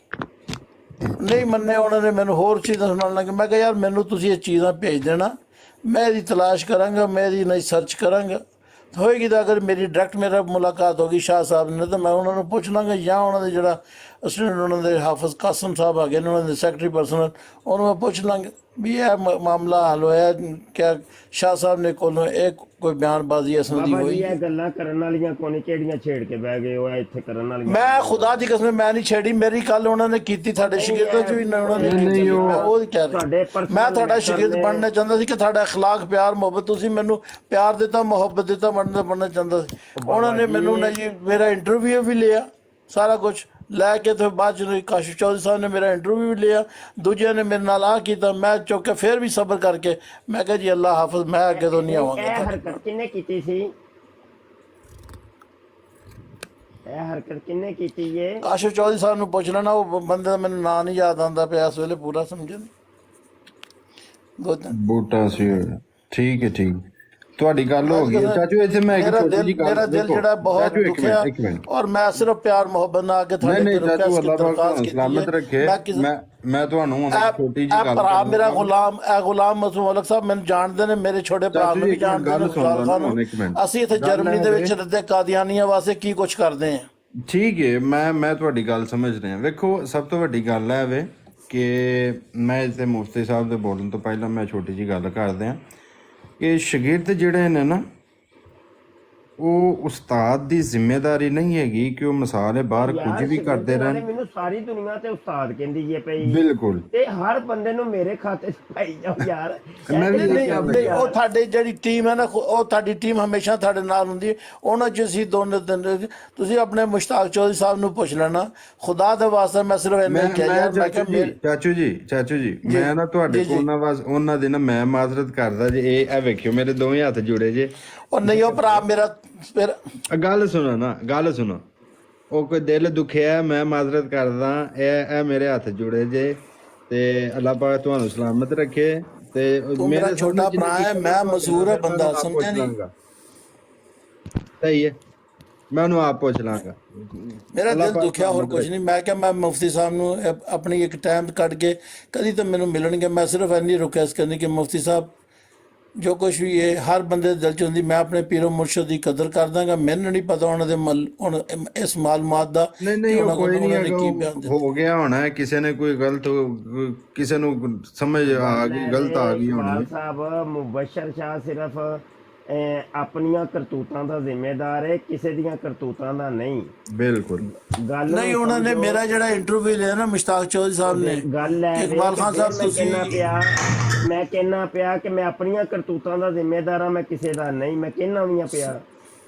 ਨਹੀਂ ਮੰਨੇ ਉਹਨਾਂ ਨੇ, ਮੈਨੂੰ ਹੋਰ ਚੀਜ਼ਾਂ ਸੁਣਾਉਣ ਲੱਗੇ। ਮੈਂ ਕਿਹਾ ਯਾਰ ਮੈਨੂੰ ਤੁਸੀਂ ਇਹ ਚੀਜ਼ਾਂ ਭੇਜ ਦੇਣਾ, ਮੈਂ ਇਹਦੀ ਤਲਾਸ਼ ਕਰਾਂਗਾ, ਮੈਂ ਇਹਦੀ ਨਹੀਂ ਸਰਚ ਕਰਾਂਗਾ, ਹੋਏਗੀ ਤਾਂ ਅਗਰ ਮੇਰੀ ਡਾਇਰੈਕਟ ਮੇਰਾ ਮੁਲਾਕਾਤ ਹੋਗੀ ਸ਼ਾਹ ਸਾਹਿਬ ਨੇ ਤਾਂ ਮੈਂ ਉਹਨਾਂ ਨੂੰ ਪੁੱਛ ਲਾਂਗਾ, ਜਾਂ ਉਹਨਾਂ ਦੇ ਜਿਹੜਾ ਅਸਿਸਟੈਂਟ ਉਹਨਾਂ ਦੇ ਹਾਫਿਜ਼ ਕਾਸਮ ਸਾਹਿਬ ਹੈਗੇ ਨੇ, ਉਹਨਾਂ ਦੇ ਸੈਕਟਰੀ ਪਰਸਨਲ, ਉਹਨੂੰ ਮੈਂ ਪੁੱਛ ਲਾਂਗਾ ਵੀ ਇਹ ਮਾਮਲਾ ਹੱਲ ਹੋਇਆ ਕਿਆ ਸ਼ਾਹ ਸਾਹਿਬ ਨੇ ਕੋਲੋਂ ਇਹ ਕੋਈ ਬਿਆਨਬਾਜ਼ੀ ਇਸ ਦੀ ਬਾਬਾ ਜੀ ਹੋਈ। ਇਹ ਗੱਲਾਂ ਕਰਨ ਵਾਲੀਆਂ ਕੋਨੇ ਕਿਹੜੀਆਂ ਛੇੜ ਕੇ ਬਹਿ ਗਏ ਹੋ, ਇਹ ਇੱਥੇ ਕਰਨ ਵਾਲੀਆਂ। ਮੈਂ ਖੁਦਾ ਦੀ ਕਸਮ ਮੈਂ ਨਹੀਂ ਛੇੜੀ, ਮੇਰੀ ਕੱਲ ਉਹਨਾਂ ਨੇ ਕੀਤੀ, ਤੁਹਾਡੇ ਸ਼ਾਗਿਰਦਾਂ ਚ ਵੀ ਉਹਨਾਂ ਨੇ ਕੀਤੀ। ਮੈਂ ਉਹ ਕਹਿ ਰਿਹਾ ਮੈਂ ਤੁਹਾਡਾ ਸ਼ਾਗਿਰਦ ਬਣਨਾ ਚਾਹੁੰਦਾ ਸੀ ਕਿ ਤੁਹਾਡਾ ਅਖਲਾਕ ਪਿਆਰ ਮੁਹੱਬਤ, ਤੁਸੀਂ ਮੈਨੂੰ ਪਿਆਰ ਦਿੱਤਾ ਮੁਹੱਬਤ ਦਿੱਤਾ, ਬਣਨਾ ਚਾਹੁੰਦਾ ਸੀ। ਉਹਨਾਂ ਨੇ ਮੈਨੂੰ ਨਾ ਜੀ ਮੇਰਾ ਇੰਟਰਵਿਊ ਵੀ ਲਿਆ, ਸਾਰਾ ਕੁਝ ਲੈ ਕੇ ਤੇ ਬਾਅਦ ਚ ਕਾਸ਼ਿਫ ਚੌਧਰੀ ਸਾਹਿਬ ਨੇ ਮੇਰਾ ਇੰਟਰਵਿਊ ਵੀ ਲਿਆ, ਦੂਜਿਆਂ ਨੇ ਮੇਰੇ ਨਾਲ ਆ ਕੀਤਾ, ਮੈਂ ਚੁੱਕ ਕੇ ਫਿਰ ਵੀ ਸਬਰ ਕਰਕੇ ਮੈਂ ਕਿਹਾ ਜੀ ਅੱਲਾ ਹਾਫਿਜ਼, ਮੈਂ ਅੱਗੇ ਤੋਂ ਨਹੀਂ ਆਵਾਂਗਾ। ਇਹ ਹਰਕਤ ਕਿਹਨੇ ਕੀਤੀ ਸੀ? ਇਹ ਹਰਕਤ ਕਿਹਨੇ ਕੀਤੀ ਏ? ਕਾਸ਼ਿਫ ਚੌਧਰੀ ਸਾਹਿਬ ਨੂੰ ਪੁੱਛ ਲੈਣਾ, ਉਹ ਬੰਦੇ ਦਾ ਮੈਨੂੰ ਨਾਂ ਨਹੀਂ ਯਾਦ ਆਉਂਦਾ ਪਿਆ ਇਸ ਵੇਲੇ ਪੂਰਾ, ਸਮਝੇ ਬੂਟਾ ਸੀ। ਠੀਕ ਹੈ, ਠੀਕ, ਤੁਹਾਡੀ ਗੱਲ ਹੋ ਗਈ ਚਾਚੂ। ਇੱਥੇ ਮੈਂ ਇੱਕ ਛੋਟੀ ਜਿਹੀ ਗੱਲ, ਮੇਰਾ ਦਿਲ ਜਿਹੜਾ ਬਹੁਤ ਦੁਖਿਆ ਔਰ ਮੈਂ ਸਿਰਫ ਪਿਆਰ ਮੁਹੱਬਤ ਨਾਲ ਅੱਗੇ ਤੁਹਾਡੇ ਨਹੀਂ ਕੋਲ ਚਾਚੂ, ਅੱਲਾਹ ਪਾਕ ਦਰਖਾਸਤ ਤੁਹਾਨੂੰ ਕੀਤੀ ਸਲਾਮਤ ਰੱਖੇ। ਮੈਂ ਤੁਹਾਨੂੰ ਹੁਣ ਇੱਕ ਛੋਟੀ ਜਿਹੀ ਗੱਲ ਭਰਾ ਮੇਰਾ ਗੁਲਾਮ ਮਸੂਮ ਮਲਕ ਸਾਹਿਬ ਮੈਨੂੰ ਜਾਣਦੇ ਨੇ, ਮੇਰੇ ਛੋਟੇ ਭਰਾ ਨੂੰ ਵੀ ਜਾਣਦੇ ਨੇ। ਅਸੀਂ ਇੱਥੇ ਜਰਮਨੀ ਦੇ ਵਿੱਚ ਰੱਦੇ ਕਾਦੀਆਨੀਆਂ ਵਾਸਤੇ ਕੀ ਕੁਝ ਕਰਦੇ ਹਾਂ। ਠੀਕ ਹੈ, ਮੈਂ ਤੁਹਾਡੀ ਗੱਲ ਸਮਝ ਰਿਹਾ। ਵੇਖੋ ਸਭ ਤੋਂ ਵੱਡੀ ਗੱਲ ਹੈ ਵੇ ਕਿ ਮੈਂ ਇੱਥੇ ਮੁਫਤੀ ਸਾਹਿਬ ਦੇ ਬੋਲਣ ਤੋਂ ਪਹਿਲਾਂ ਮੈਂ ਛੋਟੀ ਜਿਹੀ ਗੱਲ ਕਰਦੇ ਹਾਂ ਕਿ ਸ਼ਾਗਿਰਦ ਜਿਹੜੇ ਨੇ ਨਾ, ਉਹ ਉਸਤਾਦ ਦੀ ਜ਼ਿੰਮੇਵਾਰੀ ਨਹੀਂ ਹੈਗੀ ਕਿ ਉਹ ਮਿਸਾਲ ਹੈ ਬਾਹਰ ਕੁਝ ਵੀ ਕਰਦੇ ਰਹਿਣ। ਮੈਨੂੰ ਸਾਰੀ ਦੁਨੀਆ ਤੇ ਉਸਤਾਦ ਕਹਿੰਦੀ ਜੇ ਪਈ, ਬਿਲਕੁਲ, ਤੇ ਹਰ ਬੰਦੇ ਨੂੰ ਮੇਰੇ ਖਾਤੇ 'ਚ ਪਾਈ ਜਾਓ ਯਾਰ। ਉਹ ਤੁਹਾਡੀ ਜਿਹੜੀ ਟੀਮ ਹੈ ਨਾ, ਉਹ ਤੁਹਾਡੀ ਟੀਮ ਹਮੇਸ਼ਾ ਤੁਹਾਡੇ ਨਾਲ ਹੁੰਦੀ ਹੈ। ਉਹਨਾਂ 'ਚ ਅਸੀਂ ਦੋਨੋਂ ਦਿਨ ਤੁਸੀਂ ਆਪਣੇ ਮੁਸ਼ਤਾਕ ਚੌਧਰੀ ਸਾਹਿਬ ਨੂੰ ਪੁੱਛ ਲੈਣਾ, ਖੁਦਾ ਦੇ ਵਾਸਤੇ ਮੈਂ ਸਿਰਫ ਇੰਨਾ ਹੀ ਕਿਹਾ ਯਾਰ। ਮੈਂ ਕਿਹਾ ਚਾਚੂ ਜੀ ਮੈਂ ਨਾ ਤੁਹਾਡੇ ਕੋਲ ਉਹਨਾਂ ਦੇ ਨਾ ਮੈਂ ਮਾਜ਼ਰਤ ਕਰਦਾ ਜੇ, ਇਹ ਵੇਖਿਓ ਮੇਰੇ ਦੋਵੇਂ ਹੱਥ ਜੁੜੇ ਜੇ। ਉਹ ਨਹੀਂ ਉਹ ਭਰਾ ਮੇਰਾ ਫਿਰ ਗੱਲ ਸੁਣੋ, ਉਹ ਕੋਈ ਦਿਲ ਦੁਖਿਆ, ਮੈਂ ਮਾਜ਼ਰਤ ਕਰਦਾ, ਇਹ ਮੇਰੇ ਹੱਥ ਜੁੜੇ ਜੇ ਤੇ ਅੱਲਾਹ ਪਾਕ ਤੁਹਾਨੂੰ ਸਲਾਮਤ ਰੱਖੇ। ਤੇ ਮੇਰਾ ਛੋਟਾ ਭਰਾ ਹੈ, ਮੈਂ ਮਜ਼ਦੂਰ ਹੈ ਬੰਦਾ, ਸਮਝਿਆ ਨਹੀਂ? ਸਹੀ ਹੈ, ਮੈਂ ਉਹਨੂੰ ਆਪ ਪੁੱਛ ਲਾਂਗਾ। ਮੇਰਾ ਦਿਲ ਦੁਖਿਆ ਹੋਰ ਕੁਝ ਨਹੀਂ। ਮੈਂ ਕਿਹਾ ਮੈਂ ਮੁਫਤੀ ਸਾਹਿਬ ਨੂੰ ਆਪਣੀ ਇੱਕ ਟਾਈਮ ਕੱਢ ਕੇ ਕਦੀ ਤਾਂ ਮੈਨੂੰ ਮਿਲਣਗੇ, ਮੈਂ ਸਿਰਫ ਇੰਨੀ ਰਿਕੁਐਸਟ ਕਰਨੀ ਕਿ ਮੁਫਤੀ ਸਾਹਿਬ ਜੋ ਕੁਛ ਵੀ ਹੈ ਹਰ ਬੰਦੇ ਦੇ ਦਿਲ 'ਚ ਹੁੰਦੀ, ਮੈਂ ਆਪਣੇ ਪੀਰੋ ਮੁਰਸ਼ਦ ਦੀ ਕਦਰ ਕਰ ਦਾਂਗਾ। ਮੈਨੂੰ ਨਹੀਂ ਪਤਾ ਉਹਨਾਂ ਦੇ ਹੁਣ ਇਸ ਮਾਲੂਮਾਤ ਦਾ ਨਹੀਂ ਉਹ ਕੋਈ ਨਹੀਂ ਹੋ ਗਿਆ ਹੋਣਾ, ਕਿਸੇ ਨੇ ਕੋਈ ਗਲਤ, ਕਿਸੇ ਨੂੰ ਸਮਝ ਆ ਗਈ, ਗਲਤ ਆ ਗਈ ਹੋਣੀ। ਸਾਹਿਬ ਮੁਬਸ਼ਰ ਸ਼ਾਹ ਸਿਰਫ ਆਪਣੀਆਂ ਕਰਤੂਤਾਂ ਦਾ ਜ਼ਿੰਮੇਦਾਰ ਹੈ, ਕਿਸੇ ਦੀਆਂ ਕਰਤੂਤਾਂ ਦਾ ਨਹੀਂ। ਬਿਲਕੁਲ ਗੱਲ ਨਹੀਂ, ਉਹਨਾਂ ਨੇ ਮੇਰਾ ਜਿਹੜਾ ਇੰਟਰਵਿਊ ਲਿਆ ਨਾ ਮੁਸ਼ਤਾਕ ਚੌਧਰੀ ਸਾਹਿਬ ਨੇ, ਗੱਲ ਹੈ ਇਕਬਾਲ ਖਾਨ ਸਾਹਿਬ ਤੁਸੀਂ ਮੈਂ ਕਹਿਣਾ ਪਿਆ ਕਿ ਮੈਂ ਆਪਣੀਆਂ ਕਰਤੂਤਾਂ ਦਾ ਜ਼ਿੰਮੇਦਾਰ ਹਾਂ, ਮੈਂ ਕਿਸੇ ਦਾ ਨਹੀਂ। ਮੈਂ ਕਹਿਣਾ ਵੀ ਪਿਆ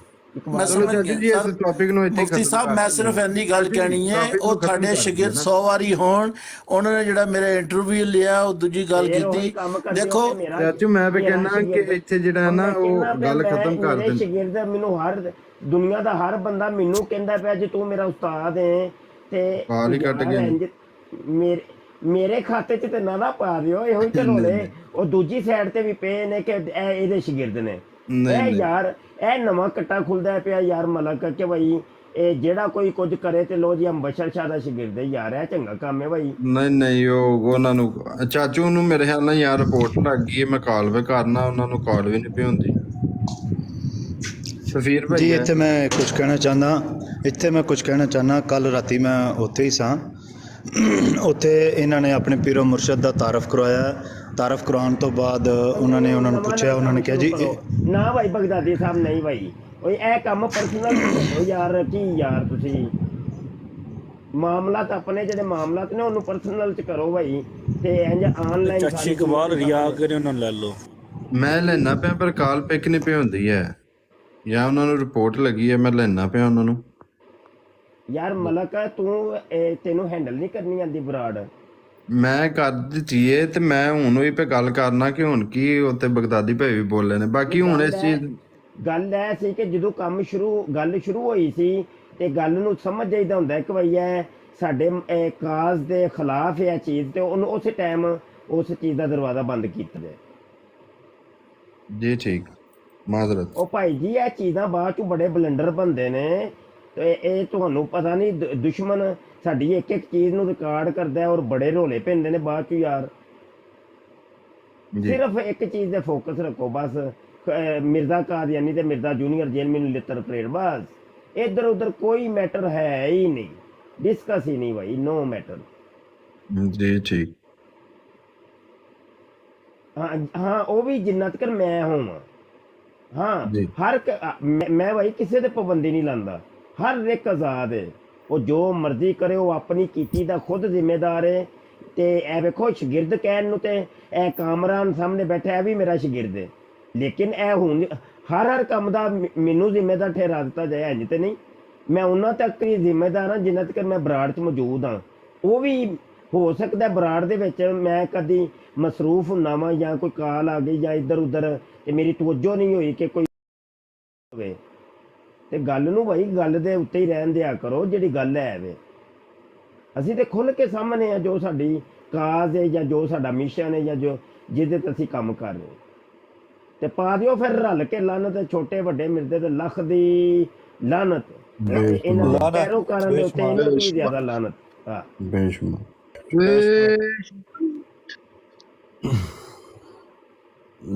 ਮੈਂ ਸਮਝ ਗਿਆ ਮੁਫਤੀ ਸਾਹਿਬ, ਮੈਂ ਸਿਰਫ ਇੰਨੀ ਗੱਲ ਕਹਿਣੀ ਹੈ, ਉਹ ਤੁਹਾਡੇ ਸ਼ਾਗਿਰਦ 100 ਵਾਰੀ ਹੋਣ, ਉਹਨਾਂ ਨੇ ਜਿਹੜਾ ਮੇਰਾ ਇੰਟਰਵਿਊ ਲਿਆ ਉਹ ਦੂਜੀ ਗੱਲ ਕੀਤੀ। ਦੇਖੋ ਚਾਚੂ ਮੈਂ ਵੀ ਕਹਿਣਾ ਕਿ ਇੱਥੇ ਜਿਹੜਾ ਨਾ ਉਹ ਗੱਲ ਖਤਮ ਕਰ ਦੇਣ। ਸ਼ਾਗਿਰਦ ਮੈਨੂੰ ਹਰ ਦੁਨੀਆ ਦਾ ਹਰ ਬੰਦਾ ਮੈਨੂੰ ਕਹਿੰਦਾ ਪਿਆ ਜੇ ਤੂੰ ਮੇਰਾ ਉਸਤਾਦ ਹੈ ਤੇ ਮੇਰੇ ਖਾਤੇ 'ਚ ਤੇ ਨਾ ਪਾ ਦਿਓ। ਇਹੋ ਹੀ ਰੋਲੇ ਉਹ ਦੂਜੀ ਸਾਈਡ ਤੇ ਵੀ ਪਏ ਨੇ ਕਿ ਇਹਦੇ ਸ਼ਾਗਿਰਦ ਨੇ। ਇਹ ਯਾਰ ਇਹ ਨਵਾਂ ਕੱਟਾ ਖੁੱਲਦਾ ਪਿਆ ਯਾਰ ਮਲਕ ਕਿ ਬਈ ਇਹ ਜਿਹੜਾ ਕੋਈ ਕੁਝ ਕਰੇ ਤੇ ਲੋ ਜੀ ਮੁਬਸ਼ਰ ਸ਼ਾਹ ਦਾ ਸ਼ਾਗਿਰਦ ਯਾਰ, ਇਹ ਚੰਗਾ ਕੰਮ ਹੈ ਬਈ। ਨਹੀਂ ਉਹ ਉਹਨਾਂ ਨੂੰ ਚਾਚੂ ਨੂੰ ਮੇਰੇ ਖਿਆਲ ਨਾਲ ਯਾਰ ਰਿਪੋਰਟ ਲੱਗ ਗਈ ਹੈ, ਮੈਂ ਕਾਲ ਵੀ ਕਰਨਾ, ਉਹਨਾਂ ਨੂੰ ਕਾਲ ਵੀ ਨਹੀਂ ਪਈ ਹੁੰਦੀ। ਸ਼ਫੀਰ ਭਾਈ ਜੀ ਇੱਥੇ ਮੈਂ ਕੁਝ ਕਹਿਣਾ ਚਾਹੁੰਦਾ। ਕੱਲ ਰਾਤੀ ਮੈਂ ਉੱਥੇ ਹੀ ਸਾਂ, ਉੱਥੇ ਇਹਨਾਂ ਨੇ ਆਪਣੇ ਪੀਰੋ ਮੁਰਸ਼ਦ ਦਾ ਤਾਰਫ ਕਰਵਾਇਆ। ਤਾਰਫ ਕਰਵਾਉਣ ਤੋਂ ਬਾਅਦ ਉਹਨਾਂ ਨੂੰ ਪੁੱਛਿਆ, ਉਹਨਾਂ ਨੇ ਕਿਹਾ ਜੀ ਨਾ ਭਾਈ ਬਗਦਾਦੀ ਸਾਹਿਬ ਨਹੀਂ ਭਾਈ, ਓਏ ਇਹ ਕੰਮ ਪਰਸਨਲ ਯਾਰ, ਕੀ ਯਾਰ ਤੁਸੀਂ ਮਾਮਲਾਤ ਆਪਣੇ ਜਿਹੜੇ ਮਾਮਲਾਤ ਨੇ ਉਹਨੂੰ ਪਰਸਨਲ ਚ ਕਰੋ ਭਾਈ, ਤੇ ਇੰਜ ਆਨਲਾਈਨ ਚਾਚੀ ਕਬਾਰ ਰਿਆ ਕਰੇ ਉਹਨਾਂ ਨੂੰ ਲੈ ਲਓ। ਮੈਂ ਲੈਣਾ ਪਿਆ ਪਰ ਕਾਲ ਪਿਕ ਨਹੀਂ ਪਈ ਹੁੰਦੀ ਹੈ, ਜਾਂ ਉਹਨਾਂ ਨੂੰ ਰਿਪੋਰਟ ਲੱਗੀ ਹੈ, ਮੈਂ ਲੈਣਾ ਪਿਆ ਉਹਨਾਂ ਨੂੰ। ਯਾਰ ਮਲਕ ਤੂੰ ਤੈਨੂੰ ਹੈਂਡਲ ਨਹੀਂ ਕਰਨੀ ਆਂਦੀ ਬਰਾੜ? ਮੈਂ ਕਰ ਦਿੱਤੀ ਏ ਤੇ ਮੈਂ ਹੁਣ ਵੀ ਪੇ ਗੱਲ ਕਰਨਾ ਕਿ ਹੁਣ ਕੀ ਉੱਤੇ ਬਗਦਾਦੀ ਭਾਈ ਵੀ ਬੋਲੇ ਨੇ। ਬਾਕੀ ਹੁਣ ਇਸ ਚੀਜ਼ ਗੱਲ ਇਹ ਸੀ ਕਿ ਜਦੋਂ ਕੰਮ ਗੱਲ ਸ਼ੁਰੂ ਹੋਈ ਸੀ ਤੇ ਗੱਲ ਨੂੰ ਸਮਝ ਜਾਈਦਾ ਹੁੰਦਾ ਕਿ ਭਈ ਇਹ ਸਾਡੇ ਕਾਜ਼ ਦੇ ਖਿਲਾਫ ਇਹ ਚੀਜ਼, ਤੇ ਉਹਨੂੰ ਉਸੇ ਟਾਈਮ ਉਸ ਚੀਜ਼ ਦਾ ਦਰਵਾਜ਼ਾ ਬੰਦ ਕੀਤਾ ਜਾਏ। ਜੀ ਠੀਕ, ਮਾਜ਼ਰਤ। ਉਹ ਭਾਈ ਜੀ ਇਹ ਚੀਜ਼ਾਂ ਬਾਅਦ ਚ ਬੜੇ ਬਲੰਡਰ ਬਣਦੇ ਨੇ, ਤੇ ਇਹ ਤੁਹਾਨੂੰ ਪਤਾ ਨਹੀਂ ਦੁਸ਼ਮਣ ਸਾਡੀ ਇੱਕ ਇੱਕ ਚੀਜ਼ ਨੂੰ ਰਿਕਾਰਡ ਕਰਦਾ ਹੈ ਔਰ ਬੜੇ ਰੋਲੇ ਪੈਂਦੇ ਨੇ ਬਾਅਦ ਚ ਯਾਰ। ਜੀ ਸਿਰਫ ਇੱਕ ਚੀਜ਼ ਤੇ ਫੋਕਸ ਰੱਖੋ ਬਸ, ਮਿਰਜ਼ਾ ਕਾਦੀਆਨੀ ਤੇ ਮਿਰਜ਼ਾ ਜੂਨੀਅਰ ਜੇਲ ਮੈਨੂੰ ਲਿੱਤਰ ਪਰੇਡ, ਬਸ ਇੱਧਰ ਉੱਧਰ ਕੋਈ ਮੈਟਰ ਹੈ ਹੀ ਨਹੀਂ, ਡਿਸਕਸ ਹੀ ਨਹੀਂ ਭਾਈ, ਨੋ ਮੈਟਰ। ਜੀ ਠੀਕ। ਹਾਂ ਉਹ ਵੀ ਜਿੰਨਾ ਤੱਕ ਮੈਂ ਹੋਵਾਂ। ਹਾਂ ਜੀ ਹਰ ਮੈਂ ਭਾਈ ਕਿਸੇ ਤੇ ਪਾਬੰਦੀ ਨਹੀਂ ਲਾਉਂਦਾ, ਹਰ ਇੱਕ ਆਜ਼ਾਦ ਹੈ, ਉਹ ਜੋ ਮਰਜ਼ੀ ਕਰੇ, ਉਹ ਆਪਣੀ ਕੀਤੀ ਦਾ ਖੁਦ ਜ਼ਿੰਮੇਦਾਰ ਹੈ। ਤੇ ਇਹ ਵੇਖੋ ਸ਼ਾਗਿਰਦ ਕਹਿਣ ਨੂੰ ਤੇ ਇਹ ਕਾਮਰਾਨ ਸਾਹਮਣੇ ਬੈਠਾ ਇਹ ਵੀ ਮੇਰਾ ਸ਼ਾਗਿਰਦ ਹੈ, ਲੇਕਿਨ ਇਹ ਹੁਣ ਹਰ ਕੰਮ ਦਾ ਮੈਨੂੰ ਜ਼ਿੰਮੇਦਾਰ ਠਹਿਰਾ ਦਿੱਤਾ ਜਾਏ, ਇੰਜ ਤੇ ਨਹੀਂ। ਮੈਂ ਉਹਨਾਂ ਤੱਕ ਹੀ ਜ਼ਿੰਮੇਦਾਰ ਹਾਂ ਜਿੰਨਾ ਤੱਕ ਮੈਂ ਬਰਾੜ 'ਚ ਮੌਜੂਦ ਹਾਂ। ਉਹ ਵੀ ਹੋ ਸਕਦਾ ਬਰਾੜ ਦੇ ਵਿੱਚ ਮੈਂ ਕਦੀ ਮਸਰੂਫ ਹੁੰਦਾ ਵਾਂ ਜਾਂ ਕੋਈ ਕਾਲ ਆ ਗਈ ਜਾਂ ਇੱਧਰ ਉੱਧਰ ਤੇ ਮੇਰੀ ਤਵੱਜੋ ਨਹੀਂ ਹੋਈ ਕਿ ਕੋਈ ਹੋਵੇ, ਤੇ ਗੱਲ ਨੂੰ ਭਾਈ ਗੱਲ ਦੇ ਉੱਤੇ ਹੀ ਰਹਿਣ ਦਿਆ ਕਰੋ ਜਿਹੜੀ ਗੱਲ ਹੈ ਵੇ। ਅਸੀਂ ਤੇ ਖੁੱਲ੍ਹ ਕੇ ਸਾਹਮਣੇ ਆ ਜੋ ਸਾਡੀ ਕਾਜ਼ ਹੈ ਜਾਂ ਜੋ ਸਾਡਾ ਮਿਸ਼ਨ ਹੈ ਜਾਂ ਜੋ ਜਿਹਦੇ ਤੇ ਅਸੀਂ ਕੰਮ ਕਰ ਰਹੇ, ਤੇ ਪਾ ਦਿਓ ਫਿਰ ਰਲ ਕੇ ਲਾਨਤ, ਛੋਟੇ ਵੱਡੇ ਮਿਰਦੇ ਤੇ ਲੱਖ ਦੀ ਲਾਨਤ, ਇਹਨਾਂ ਦੇ ਪੈਰੋਕਾਰਾਂ ਦੇ ਉੱਤੇ ਇਹਨਾਂ ਤੋਂ ਵੀ ਜ਼ਿਆਦਾ ਲਾਨਤ। ਹਾਂ ਬੇਸ਼ੁਮਾਰ।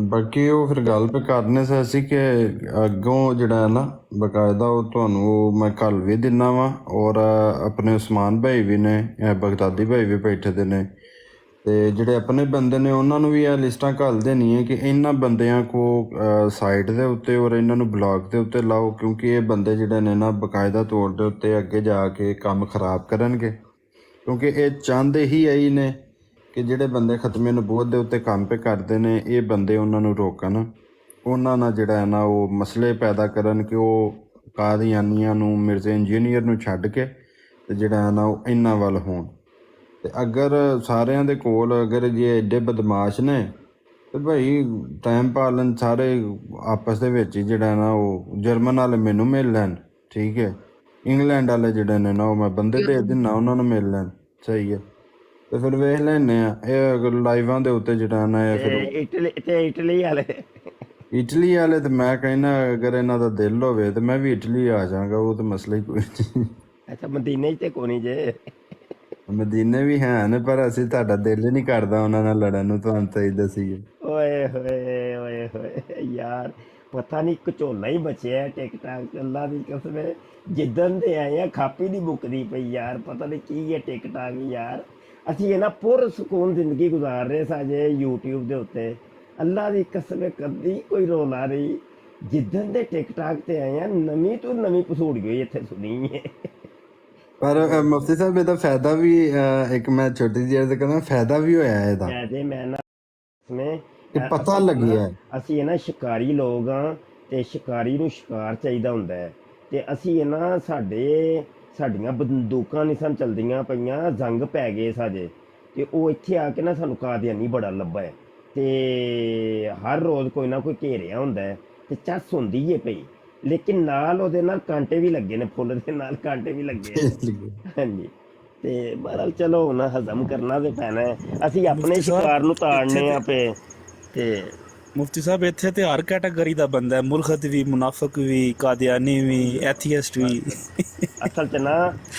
ਬਾਕੀ ਉਹ ਫਿਰ ਗੱਲ ਤੇ ਕਰਨੇ ਸੀ ਕਿ ਅੱਗੋਂ ਜਿਹੜਾ ਹੈ ਨਾ ਬਕਾਇਦਾ ਉਹ ਤੁਹਾਨੂੰ ਉਹ ਮੈਂ ਕੱਲ ਵੀ ਦਿੰਦਾ ਵਾਂ, ਔਰ ਆਪਣੇ ਉਸਮਾਨ ਭਾਈ ਵੀ ਨੇ, ਬਗਦਾਦੀ ਭਾਈ ਵੀ ਬੈਠੇ ਦੇ ਨੇ, ਤੇ ਜਿਹੜੇ ਆਪਣੇ ਬੰਦੇ ਨੇ ਉਹਨਾਂ ਨੂੰ ਵੀ ਇਹ ਲਿਸਟਾਂ ਘੱਲ ਦੇਣੀਆਂ ਕਿ ਇਹਨਾਂ ਬੰਦਿਆਂ ਕੋ ਸਾਈਟ ਦੇ ਉੱਤੇ ਔਰ ਇਹਨਾਂ ਨੂੰ ਬਲੌਗ ਦੇ ਉੱਤੇ ਲਾਓ, ਕਿਉਂਕਿ ਇਹ ਬੰਦੇ ਜਿਹੜੇ ਨੇ ਨਾ ਬਕਾਇਦਾ ਤੌਰ ਦੇ ਉੱਤੇ ਅੱਗੇ ਜਾ ਕੇ ਕੰਮ ਖਰਾਬ ਕਰਨਗੇ, ਕਿਉਂਕਿ ਇਹ ਚਾਹੁੰਦੇ ਹੀ ਇਹੀ ਨੇ ਕਿ ਜਿਹੜੇ ਬੰਦੇ ਖਤਮੇ ਨਬੂਵਤ ਦੇ ਉੱਤੇ ਕੰਮ ਪੇ ਕਰਦੇ ਨੇ ਇਹ ਬੰਦੇ ਉਹਨਾਂ ਨੂੰ ਰੋਕਣ, ਉਹਨਾਂ ਨਾਲ ਜਿਹੜਾ ਹੈ ਨਾ ਉਹ ਮਸਲੇ ਪੈਦਾ ਕਰਨ ਕਿ ਉਹ ਕਾਦੀਆਨੀਆਂ ਨੂੰ, ਮਿਰਜ਼ੇ ਇੰਜੀਨੀਅਰ ਨੂੰ ਛੱਡ ਕੇ ਤੇ ਜਿਹੜਾ ਹੈ ਨਾ ਉਹ ਇਹਨਾਂ ਵੱਲ ਹੋਣ। ਤੇ ਅਗਰ ਸਾਰਿਆਂ ਦੇ ਕੋਲ ਅਗਰ ਜੇ ਐਡੇ ਬਦਮਾਸ਼ ਨੇ ਤੇ ਭਾਈ ਟਾਈਮ ਪਾਲਣ ਸਾਰੇ ਆਪਸ ਦੇ ਵਿੱਚ ਹੀ ਜਿਹੜਾ ਨਾ ਉਹ ਜਰਮਨ ਵਾਲੇ ਮੈਨੂੰ ਮਿਲ ਲੈਣ, ਠੀਕ ਹੈ, ਇੰਗਲੈਂਡ ਵਾਲੇ ਜਿਹੜੇ ਨੇ ਨਾ ਉਹ ਮੈਂ ਬੰਦੇ ਭੇਜ ਦਿੰਦਾ ਉਹਨਾਂ ਨੂੰ ਮਿਲ ਲੈਣ, ਸਹੀ ਹੈ। ਤੇ ਫਿਰ ਵੇਖ ਲੈਂਦੇ ਆ ਇਹ ਲਾਈਵਾਂ ਦੇ ਉੱਤੇ ਜਿਹੜਾ ਨਾ ਇਹ ਫਿਰ ਇਟਲੀ ਵਾਲੇ ਤੇ ਮੈਂ ਕਹਿੰਦਾ ਅਗਰ ਇਹਨਾਂ ਦਾ ਦਿਲ ਹੋਵੇ ਤੇ ਮੈਂ ਵੀ ਇਟਲੀ ਆ ਜਾਵਾਂਗਾ, ਉਹ ਤਾਂ ਮਸਲਾ ਹੀ ਕੋਈ ਨਹੀਂ। ਅੱਛਾ ਮਦੀਨੇ 'ਚ ਤੇ ਕੋਈ ਨਹੀਂ ਜੇ, ਮਦੀਨੇ ਵੀ ਹਨ ਪਰ ਅਸੀਂ ਤੁਹਾਡਾ ਦਿਲ ਨਹੀਂ ਕਰਦਾ ਉਹਨਾਂ ਨਾਲ ਲੜਨ ਨੂੰ, ਤੁਹਾਨੂੰ ਸਹੀ ਦੱਸੀਏ। ਓਏ ਹੋਏ ਓਏ ਹੋਏ ਯਾਰ, ਪਤਾ ਨਹੀਂ ਕਚੋਲਾ ਹੀ ਬਚਿਆ ਟਿਕਟਾਕ, ਅੱਲਾ ਦੀ ਕਸਮ ਹੈ ਜਿੱਦਣ ਦੇ ਆਏ ਆ ਖਾਪੀ ਦੀ ਮੁੱਕਦੀ ਪਈ ਯਾਰ, ਪਤਾ ਨਹੀਂ ਕੀ ਹੈ ਟਿਕਟਾਕ ਯਾਰ। ਅਸੀਂ ਇਹ ਨਾ ਪੁਰ ਸਕੂਨ ਜ਼ਿੰਦਗੀ ਗੁਜ਼ਾਰ ਰਹੇ ਸਾਜੇ YouTube ਦੇ ਉੱਤੇ, ਅੱਲਾ ਦੀ ਕਸਮ ਕਦੀ ਕੋਈ ਰੋਲਾ ਨਹੀਂ। ਜਿੱਦਣ ਦੇ ਟਿਕਟਾਕ ਤੇ ਆਏ ਆ ਨਵੀਂ ਤੋਂ ਨਵੀਂ ਪਸੂੜੀ ਹੋਈ ਇੱਥੇ ਸੁਣੀ ਹੈ। ਪਰ ਮੁਫਤੀ ਸਾਹਿਬ ਇਹਦਾ ਫਾਇਦਾ ਵੀ ਇੱਕ ਮੈਂ ਛੋਟੀ ਜਿਹੀ ਅਰਜ਼ ਕਰਾਂ, ਫਾਇਦਾ ਵੀ ਹੋਇਆ ਇਹਦਾ, ਮੈਂ ਨਾ ਇਹ ਪਤਾ ਲੱਗਿਆ। ਅਸੀਂ ਇਹ ਨਾ ਸ਼ਿਕਾਰੀ ਲੋਕ ਹਾਂ ਤੇ ਸ਼ਿਕਾਰੀ ਨੂੰ ਸ਼ਿਕਾਰ ਚਾਹੀਦਾ ਹੁੰਦਾ ਹੈ, ਤੇ ਅਸੀਂ ਇਹ ਨਾ ਸਾਡੀਆਂ ਬੰਦੂਕਾਂ ਨਹੀਂ ਸਨ ਚਲਦੀਆਂ ਪਈਆਂ, ਜ਼ੰਗ ਪੈ ਗਏ ਸਾਜੇ, ਤੇ ਉਹ ਇੱਥੇ ਆ ਕੇ ਨਾ ਸਾਨੂੰ ਕਾਦੀਆਨੀ ਬੜਾ ਲੱਭਾ ਹੈ, ਤੇ ਹਰ ਰੋਜ਼ ਕੋਈ ਨਾ ਕੋਈ ਘੇਰਿਆ ਹੁੰਦਾ ਹੈ ਤੇ ਚੱਸ ਹੁੰਦੀ ਹੈ ਪਈ, ਲੇਕਿਨ ਨਾਲ ਉਹਦੇ ਨਾਲ ਕਾਂਟੇ ਵੀ ਲੱਗੇ ਨੇ, ਫੁੱਲ ਦੇ ਨਾਲ ਕਾਂਟੇ ਵੀ ਲੱਗੇ ਹਾਂਜੀ। ਤੇ ਬਹਰਹਾਲ ਚਲੋ ਹੁਣ ਹਜ਼ਮ ਕਰਨਾ ਤੇ ਪੈਣਾ ਹੈ, ਅਸੀਂ ਆਪਣੇ ਸ਼ਿਕਾਰ ਨੂੰ ਤਾੜਨੇ ਆ ਪਏ। ਤੇ ਮੁਫਤੀ ਸਾਹਿਬ ਇੱਥੇ ਤੇ ਹਰ ਕੈਟਾਗਰੀ ਦਾ ਬੰਦਾ ਹੈ, ਮੁਲਖਤ ਵੀ, ਮੁਨਾਫਿਕ ਵੀ, ਕਾਦੀਆਨੀ ਵੀ, ਐਥੀਇਸਟ ਵੀ। ਅਸਲ 'ਚ ਨਾ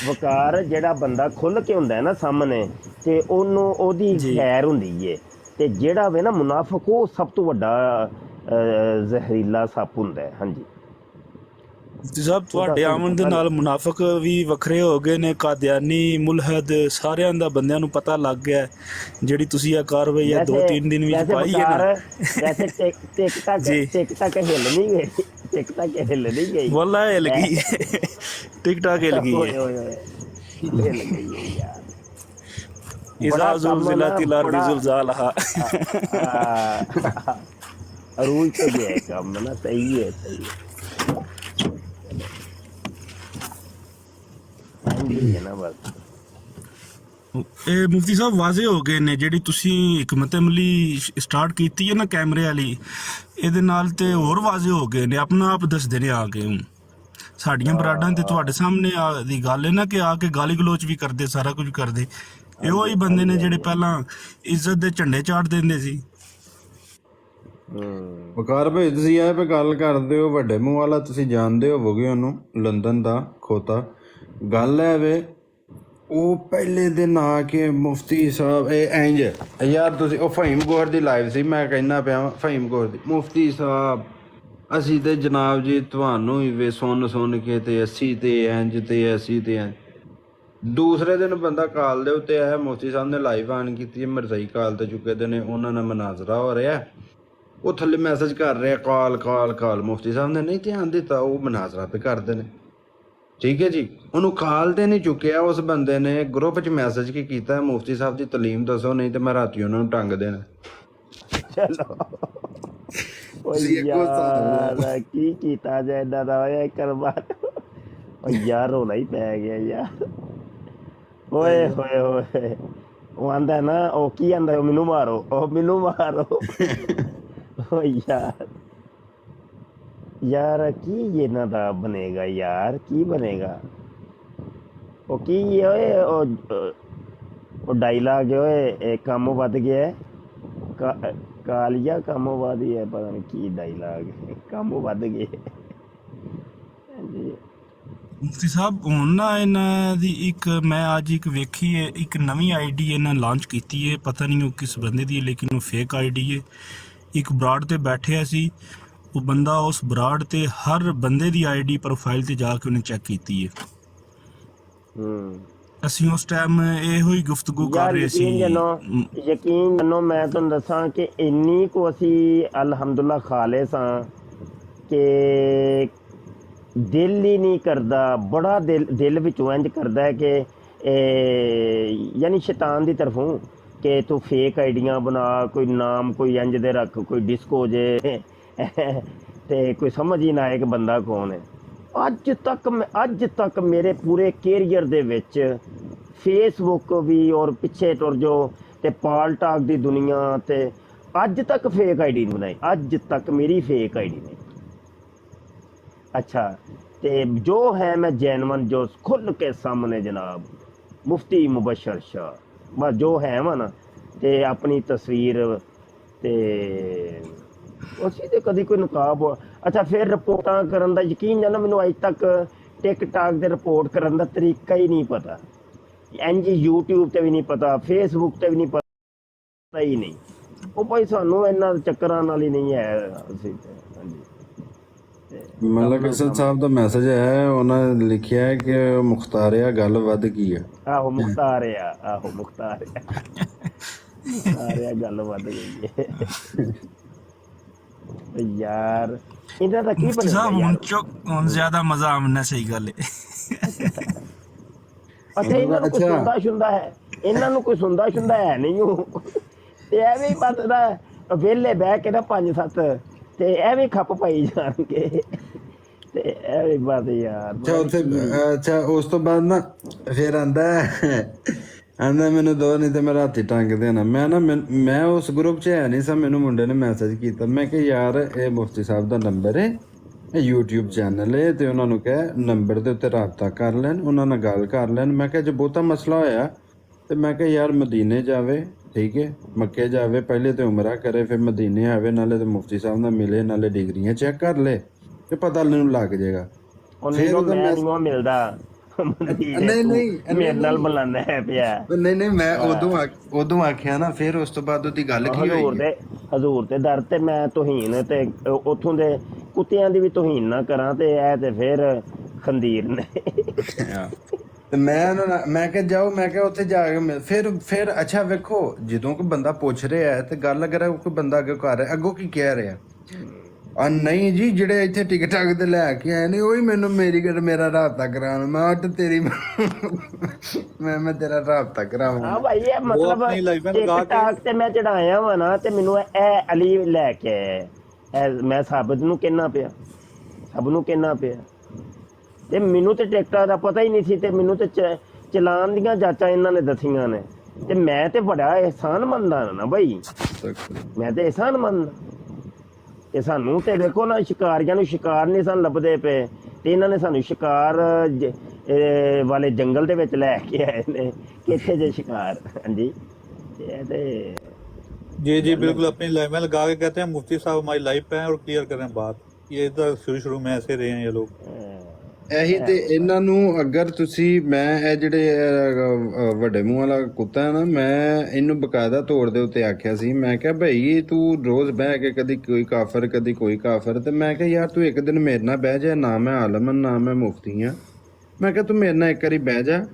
ਵਕਾਰ ਜਿਹੜਾ ਬੰਦਾ ਖੁੱਲ੍ਹ ਕੇ ਹੁੰਦਾ ਹੈ ਨਾ ਸਾਹਮਣੇ, ਤੇ ਉਹਨੂੰ ਉਹਦੀ ਖੈਰ ਹੁੰਦੀ ਏ, ਤੇ ਜਿਹੜਾ ਵੇ ਨਾ ਮੁਨਾਫਿਕ ਉਹ ਸਭ ਤੋਂ ਵੱਡਾ ਜ਼ਹਿਰੀਲਾ ਸੱਪ ਹੁੰਦਾ ਹੈ। ਹਾਂਜੀ ਮੁਫਤੀ ਸਾਹਿਬ ਤੁਹਾਡੇ ਆਮਣ ਦੇ ਨਾਲ ਮੁਨਾਫਿਕ ਵੀ ਵੱਖਰੇ ਹੋ ਗਏ ਨੇ, ਕਾਦੀਆਨੀ, ਮੁਲਹਦ, ਸਾਰਿਆਂ ਦਾ ਬੰਦਿਆਂ ਨੂੰ ਪਤਾ ਲੱਗ ਗਿਆ, ਜਿਹੜੀ ਤੁਸੀਂ ਇਹ ਕਾਰਵਾਈ ਆ 2-3 ਦਿਨ ਵਿੱਚ ਪਾਈ ਹੈ ਨਾ। ਵੈਸੇ ਟਿਕਟਾਕ ਹਿੱਲ ਨਹੀਂ ਗਈ, ਟਿਕਟਾਕ ਹਿੱਲ ਨਹੀਂ ਗਈ, ਵੱਲਾ ਹਿੱਲ ਗਈ, ਟਿਕਟਾਕ ਹਿੱਲ ਗਈ ਹੈ। ਹਿੱਲ ਗਈ ਯਾਰ, ਇਜ਼ਾ ਜ਼ੁਲਜ਼ਿਲਤਿਲ ਅਰض ਜ਼ੁਲਜ਼ਾਲਹਾ, ਅਰੂਜ ਤੇ ਗਿਆ ਕੰਮ ਨਾ, ਸਹੀ ਹੈ ਸਹੀ ਹੈ। ਇਹ ਮੁਫਤੀ ਸਾਹਿਬ ਵਾਜ਼ੇ ਹੋ ਗਏ ਨੇ, ਜਿਹੜੀ ਤੁਸੀਂ ਹਕਮਤ ਅਮਲੀ ਸਟਾਰਟ ਕੀਤੀ ਹੈ ਨਾ ਕੈਮਰੇ ਵਾਲੀ, ਇਹਦੇ ਨਾਲ ਤੇ ਹੋਰ ਵਾਜ਼ੇ ਹੋ ਗਏ ਨੇ, ਆਪਣਾ ਆਪ ਦੱਸਦੇ ਨੇ ਆ ਕੇ ਹੁਣ। ਸਾਡੀਆਂ ਬਰਾਡਾਂ ਤੇ ਤੁਹਾਡੇ ਸਾਹਮਣੇ ਦੀ ਗੱਲ ਹੈ ਨਾ ਕਿ ਆ ਕੇ ਗਾਲੀ ਗਲੋਚ ਵੀ ਕਰਦੇ, ਸਾਰਾ ਕੁਝ ਕਰਦੇ। ਇਹੋ ਹੀ ਬੰਦੇ ਨੇ ਜਿਹੜੇ ਪਹਿਲਾਂ ਇੱਜ਼ਤ ਦੇ ਝੰਡੇ ਚਾੜ ਦਿੰਦੇ ਸੀ। ਵਕਾਰ ਭਾਈ ਤੁਸੀਂ ਇਹ ਪੇ ਗੱਲ ਕਰਦੇ ਹੋ, ਵੱਡੇ ਮੂੰਹ ਵਾਲਾ ਤੁਸੀਂ ਜਾਣਦੇ ਹੋਵੋਗੇ ਉਹਨੂੰ, ਲੰਦਨ ਦਾ ਖੋਤਾ। ਗੱਲ ਹੈ ਵੇ ਉਹ ਪਹਿਲੇ ਦਿਨ ਆ ਕੇ ਮੁਫਤੀ ਸਾਹਿਬ ਇਹ ਇੰਜ ਯਾਰ ਤੁਸੀਂ ਉਹ ਫਹੀਮ ਗੌਰ ਦੀ ਲਾਈਵ ਸੀ, ਮੈਂ ਕਹਿੰਦਾ ਪਿਆ ਫਹੀਮ ਗੌਰ ਦੀ, ਮੁਫਤੀ ਸਾਹਿਬ ਅਸੀਂ ਤੇ ਜਨਾਬ ਜੀ ਤੁਹਾਨੂੰ ਹੀ ਵੇ ਸੁਣ ਕੇ ਤੇ ਅਸੀਂ ਤੇ ਇੰਜ ਤੇ ਅਸੀਂ ਤੇ ਇੰਜ। ਦੂਸਰੇ ਦਿਨ ਬੰਦਾ ਕਾਲ ਦੇ ਉੱਤੇ ਆਇਆ, ਮੁਫਤੀ ਸਾਹਿਬ ਨੇ ਲਾਈਵ ਆਨ ਕੀਤੀ, ਮਰਜ਼ਈ ਕਾਲ ਤੇ ਚੁੱਕੇ ਦੇ ਨੇ, ਉਹਨਾਂ ਨਾਲ ਮਨਾਜ਼ਰਾ ਹੋ ਰਿਹਾ, ਉਹ ਥੱਲੇ ਮੈਸੇਜ ਕਰ ਰਿਹਾ ਕਾਲ। ਮੁਫਤੀ ਸਾਹਿਬ ਨੇ ਨਹੀਂ ਧਿਆਨ ਦਿੱਤਾ, ਉਹ ਮਨਾਜ਼ਰਾ ਤੇ ਕਰਦੇ ਨੇ, ਠੀਕ ਹੈ ਜੀ। ਉਹਨੂੰ ਕਾਲ ਤੇ ਨਹੀਂ ਚੁੱਕਿਆ, ਉਸ ਬੰਦੇ ਨੇ ਗਰੁੱਪ 'ਚ ਮੈਸੇਜ ਕੀ ਕੀਤਾ, ਮੁਫਤੀ ਸਾਹਿਬ ਦੀ ਤਲੀਮ ਦੱਸੋ ਨਹੀਂ ਤੇ ਮੈਂ ਰਾਤੀ ਉਹਨਾਂ ਨੂੰ ਟੰਗ ਦੇਣਾ। ਚਲੋ ਯਾਰ ਕੀ ਕੀਤਾ ਜਾਏ, ਏਦਾਂ ਦਾ ਹੋਇਆ ਕਰਵਾ। ਯਾਰ ਰੋਣਾ ਹੀ ਪੈ ਗਿਆ ਯਾਰ। ਓਏ ਹੋਏ ਹੋਏ, ਉਹ ਆਂਦਾ ਨਾ, ਉਹ ਕੀ ਆਂਦਾ, ਉਹ ਮੈਨੂੰ ਮਾਰੋ। ਓ ਯਾਰ ਕੀ ਇਹਨਾਂ ਦਾ ਬਣੇਗਾ ਯਾਰ, ਕੀ ਬਣੇਗਾ? ਉਹ ਕੀ ਓਏ ਉਹ ਡਾਇਲਾਗ ਓਏ, ਇਹ ਕੰਮ ਵੱਧ ਗਿਆ ਕਾਲੀਆ, ਕੰਮ ਵੱਧ ਗਿਆ, ਪਤਾ ਨਹੀਂ ਕੀ ਡਾਇਲਾਗ, ਕੰਮ ਵੱਧ ਗਏ। ਮੁਫਤੀ ਸਾਹਿਬ ਹੁਣ ਨਾ ਇਹਨਾਂ ਦੀ ਇੱਕ ਮੈਂ ਅੱਜ ਇੱਕ ਵੇਖੀ ਹੈ, ਇੱਕ ਨਵੀਂ ਆਈਡੀ ਇਹਨਾਂ ਲਾਂਚ ਕੀਤੀ ਹੈ, ਪਤਾ ਨਹੀਂ ਉਹ ਕਿਸ ਬੰਦੇ ਦੀ ਹੈ, ਲੇਕਿਨ ਉਹ ਫੇਕ ਆਈਡੀ ਹੈ। ਇੱਕ ਬਰਾੜ ਤੇ ਬੈਠਿਆ ਸੀ ਉਹ ਬੰਦਾ, ਉਸ ਬਰਾੜ ਤੇ ਹਰ ਬੰਦੇ ਦੀ ਆਈਡੀ ਪ੍ਰੋਫਾਈਲ ਤੇ ਜਾ ਕੇ ਉਹਨੇ ਚੈੱਕ ਕੀਤੀ ਹੈ। ਅਸੀਂ ਉਸ ਟਾਈਮ ਇਹੋ ਹੀ ਗੁਫ਼ਤਗੂ ਕਰ ਰਹੇ ਸੀ। ਯਕੀਨ ਮੰਨੋ, ਮੈਂ ਤੁਹਾਨੂੰ ਦੱਸਾਂ ਕਿ ਇੰਨੀ ਕੁ ਅਸੀਂ ਅਲਹਮਦੁਲਿਲਾ ਖਾਲਿਸ ਹਾਂ ਕਿ ਦਿਲ ਹੀ ਨਹੀਂ ਕਰਦਾ, ਬੜਾ ਦਿਲ ਵਿੱਚੋਂ ਇੰਝ ਕਰਦਾ ਹੈ ਕਿ ਯਾਨੀ ਸ਼ੈਤਾਨ ਦੀ ਤਰਫੋਂ ਕਿ ਤੂੰ ਫੇਕ ਆਈਡੀਆਂ ਬਣਾ, ਕੋਈ ਨਾਮ ਕੋਈ ਇੰਝ ਦੇ ਰੱਖ, ਕੋਈ ਡਿਸਕੋ ਜੇ ਤੇ ਕੋਈ ਸਮਝ ਹੀ ਨਾ ਆਏ ਕਿ ਬੰਦਾ ਕੌਣ ਹੈ। ਅੱਜ ਤੱਕ ਮੇਰੇ ਪੂਰੇ ਕੈਰੀਅਰ ਦੇ ਵਿੱਚ ਫੇਸਬੁੱਕ ਵੀ ਔਰ ਪਿੱਛੇ ਟੁਰ ਜਾਓ ਤੇ ਪਾਲ ਟਾਕ ਦੀ ਦੁਨੀਆ ਤੇ ਅੱਜ ਤੱਕ ਫੇਕ ਆਈਡੀ ਨਹੀਂ ਬਣਾਈ, ਅੱਜ ਤੱਕ ਮੇਰੀ ਫੇਕ ਆਈਡੀ ਨਹੀਂ। ਅੱਛਾ, ਤੇ ਜੋ ਹੈ ਮੈਂ ਜੈਨਵਨ, ਜੋ ਖੁੱਲ ਕੇ ਸਾਹਮਣੇ ਜਨਾਬ ਮੁਫਤੀ ਮੁਬਸ਼ਰ ਸ਼ਾਹ, ਬਸ ਜੋ ਹੈ ਵਾ ਨਾ, ਤੇ ਆਪਣੀ ਤਸਵੀਰ ਤੇ ਅਸੀਂ ਤੇ ਕਦੀ ਕੋਈ ਨਕਾਬ। ਅੱਛਾ, ਫਿਰ ਰਿਪੋਰਟਾਂ ਕਰਨ ਦਾ ਯਕੀਨ ਜਾਣਾ, ਮੈਨੂੰ ਅੱਜ ਤੱਕ ਟਿਕਟਾਕ ਦੇ ਰਿਪੋਰਟ ਕਰਨ ਦਾ ਤਰੀਕਾ ਹੀ ਨਹੀਂ ਪਤਾ, ਇੰਝ ਯੂਟਿਊਬ ਤੇ ਵੀ ਨਹੀਂ ਪਤਾ, ਫੇਸਬੁੱਕ ਤੇ ਵੀ ਨਹੀਂ ਪਤਾ ਹੀ ਨਹੀਂ। ਉਹ ਭਾਈ ਸਾਨੂੰ ਇਹਨਾਂ ਚੱਕਰਾਂ ਨਾਲ ਹੀ ਨਹੀਂ ਹੈ। ਅਸੀਂ ਹਾਂਜੀ ਮਲਕ ਹਸਨ ਸਾਹਿਬ ਦਾ ਮੈਸੇਜ ਹੈ, ਉਹਨਾਂ ਨੇ ਲਿਖਿਆ ਹੈ ਕਿ ਮੁਖਤਾਰਿਆ ਗੱਲ ਵੱਧ ਗਈ ਹੈ। ਆਹੋ ਮੁਖਤਾਰਿਆ ਗੱਲ ਵੱਧ ਗਈ ਹੈ ਯਾਰ। ਇਹਨਾਂ ਦਾ ਕੀ ਬਣਿਆ ਹੁਣ ਜ਼ਿਆਦਾ ਮਜ਼ਾ ਆਉਣਾ, ਸਹੀ ਗੱਲ ਹੈ। ਅੱਛਾ, ਇਹਨਾਂ ਨੂੰ ਕੋਈ ਸੁਣਦਾ ਹੈ, ਇਹਨਾਂ ਨੂੰ ਕੋਈ ਸੁਣਦਾ ਹੈ ਨਹੀਂ ਉਹ, ਤੇ ਐਵੇਂ ਹੀ ਬਸ ਵਿਹਲੇ ਬਹਿ ਕੇ ਨਾ 5-7 ਤੇ ਐਵੇਂ ਖੱਪ ਪਾਈ ਜਾਣਗੇ ਤੇ ਐਵੇਂ ਬਸ ਯਾਰ। ਅੱਛਾ, ਉਸ ਤੋਂ ਬਾਅਦ ਨਾ ਫਿਰ ਆਂਦਾ ਮੈਨੂੰ ਦੋ ਨਹੀਂ ਤੇ ਮੈਂ ਰਾਤੀ ਟੰਗ ਦੇਣਾ। ਮੈਂ ਉਸ ਗਰੁੱਪ 'ਚ ਹੈ ਨਹੀਂ ਸਾਂ, ਮੈਨੂੰ ਮੁੰਡੇ ਨੇ ਮੈਸੇਜ ਕੀਤਾ, ਮੈਂ ਕਿਹਾ ਯਾਰ ਇਹ ਮੁਫਤੀ ਸਾਹਿਬ ਦਾ ਨੰਬਰ ਹੈ, ਇਹ YouTube ਚੈਨਲ ਹੈ, ਤੇ ਉਹਨਾਂ ਨੂੰ ਕਹਿ ਨੰਬਰ ਦੇ ਉੱਤੇ ਰਾਬਤਾ ਕਰ ਲੈਣ, ਉਹਨਾਂ ਨਾਲ ਗੱਲ ਕਰ ਲੈਣ। ਮੈਂ ਕਿਹਾ ਜੇ ਬਹੁਤਾ ਮਸਲਾ ਹੋਇਆ ਤੇ ਮੈਂ ਕਿਹਾ ਯਾਰ ਮਦੀਨੇ ਜਾਵੇ, ਠੀਕ ਹੈ, ਮੱਕੇ ਜਾਵੇ, ਪਹਿਲੇ ਤੇ ਉਮਰਾ ਕਰੇ, ਫਿਰ ਮਦੀਨੇ ਆਵੇ, ਨਾਲੇ ਤੇ ਮੁਫਤੀ ਸਾਹਿਬ ਨਾਲ ਮਿਲੇ, ਨਾਲੇ ਡਿਗਰੀਆਂ ਚੈੱਕ ਕਰ ਲੈ ਤੇ ਪਤਾ ਨੂੰ ਲੱਗ ਜਾਏਗਾ। ਮਿਲਦਾ ਮੇਰੇ ਨਾਲ ਬੁਲਾਉਂਦਾ ਹੈ ਪਿਆ। ਨਹੀਂ ਮੈਂ ਉਦੋਂ ਆਖਿਆ ਨਾ, ਫਿਰ ਉਸ ਤੋਂ ਬਾਅਦ ਉਹਦੀ ਗੱਲ ਕੀ ਹੋਈ? ਹਜ਼ੂਰ ਤੇ ਦਰ ਤੇ ਮੈਂ ਤੋਹੀਨ ਤੇ ਉੱਥੋਂ ਦੇ ਕੁੱਤਿਆਂ ਦੀ ਵੀ ਤੋਹੀਨ ਨਾ ਕਰਾਂ, ਤੇ ਇਹ ਤੇ ਫਿਰ ਖੰਦੀਰ ਨੇ। ਤੇ ਮੈਂ ਕਿਹਾ ਜਾਓ, ਮੈਂ ਕਿਹਾ ਉੱਥੇ ਜਾ ਕੇ ਫਿਰ ਅੱਛਾ ਵੇਖੋ, ਜਦੋਂ ਕੋਈ ਬੰਦਾ ਪੁੱਛ ਰਿਹਾ ਤੇ ਗੱਲ ਅਗਰ ਕੋਈ ਬੰਦਾ ਅੱਗੇ ਕਰ ਰਿਹਾ, ਅੱਗੋਂ ਕੀ ਕਹਿ ਰਿਹਾ? ਨਹੀਂ ਜੀ, ਜਿਹੜੇ ਇੱਥੇ ਟਿਕਟਾਕ ਤੇ ਲੈ ਕੇ ਆਏ ਨੇ ਉਹੀ ਮੈਨੂੰ ਮੇਰਾ ਰਾਬਤਾ ਕਰਾਉਣ। ਮੈਂ ਉੱਠ ਤੇਰੀ ਮੈਂ ਤੇਰਾ ਰਾਬਤਾ ਕਰਾਵਾਂ। ਹਾਂ ਭਾਈ, ਇਹ ਮਤਲਬ ਟਿਕਟਾਕ ਤੇ ਮੈਂ ਚੜਾਇਆ ਵਾ ਨਾ, ਤੇ ਮੈਨੂੰ ਇਹ ਅਲੀ ਲੈ ਕੇ ਆਇਆ, ਮੈਂ ਸਾਬਤ ਨੂੰ ਕਹਿਣਾ ਪਿਆ, ਸਭ ਨੂੰ ਕਹਿਣਾ ਪਿਆ, ਤੇ ਮੈਨੂੰ ਤੇ ਟਿਕਟਾਂ ਦਾ ਪਤਾ ਹੀ ਨਹੀਂ ਸੀ, ਤੇ ਮੈਨੂੰ ਤੇ ਚਲਾਨ ਦੀਆਂ ਜਾਂਚਾਂ ਇਹਨਾਂ ਨੇ ਦੱਸੀਆਂ ਨੇ, ਤੇ ਮੈਂ ਤੇ ਬੜਾ ਇਹਸਾਨ ਮੰਨਦਾ ਨਾ ਬਾਈ, ਮੈਂ ਤੇ ਇਹਸਾਨ ਮੰਨਦਾ। ਤੇ ਸਾਨੂੰ ਤੇ ਵੇਖੋ ਨਾ, ਸ਼ਿਕਾਰੀਆਂ ਨੂੰ ਸ਼ਿਕਾਰ ਨਹੀਂ ਸਨ ਲੱਭਦੇ ਪਏ, ਤੇ ਇਹਨਾਂ ਨੇ ਸਾਨੂੰ ਸ਼ਿਕਾਰ ਵਾਲੇ ਜੰਗਲ ਦੇ ਵਿੱਚ ਲੈ ਕੇ ਆਏ ਨੇ, ਕਿੱਥੇ ਜੇ ਸ਼ਿਕਾਰ। ਹਾਂਜੀ ਤੇ ਇਹ ਤੇ जी जी बिल्कुल अपनी लाइफ में लगा के कहते हैं मुफ्ती साहब हमारी लाइफ पे हैं और क्लियर करें बात। ये तो शुरू में ऐसे रहे हैं ये लोग। ਇਹੀ ਤੇ ਇਹਨਾਂ ਨੂੰ ਅਗਰ ਤੁਸੀਂ ਮੈਂ ਇਹ ਜਿਹੜੇ ਵੱਡੇ ਮੂੰਹ ਵਾਲਾ ਕੁੱਤਾ ਹੈ ਨਾ, ਮੈਂ ਇਹਨੂੰ ਬਕਾਇਦਾ ਤੌਰ ਦੇ ਉੱਤੇ ਆਖਿਆ ਸੀ। ਮੈਂ ਕਿਹਾ ਭਾਈ ਤੂੰ ਰੋਜ਼ ਬਹਿ ਕੇ ਕਦੀ ਕੋਈ ਕਾਫਰ ਕਦੀ ਕੋਈ ਕਾਫਰ, ਤੇ ਮੈਂ ਕਿਹਾ ਯਾਰ ਤੂੰ ਇੱਕ ਦਿਨ ਮੇਰੇ ਨਾਲ ਬਹਿ ਜਾ, ਨਾ ਮੈਂ ਆਲਮ ਹਾਂ ਨਾ ਮੈਂ ਮੁਫਤੀ ਹਾਂ, ਮੈਂ ਕਿਹਾ ਤੂੰ ਮੇਰੇ ਨਾਲ ਇੱਕ ਵਾਰੀ ਬਹਿ ਜਾ।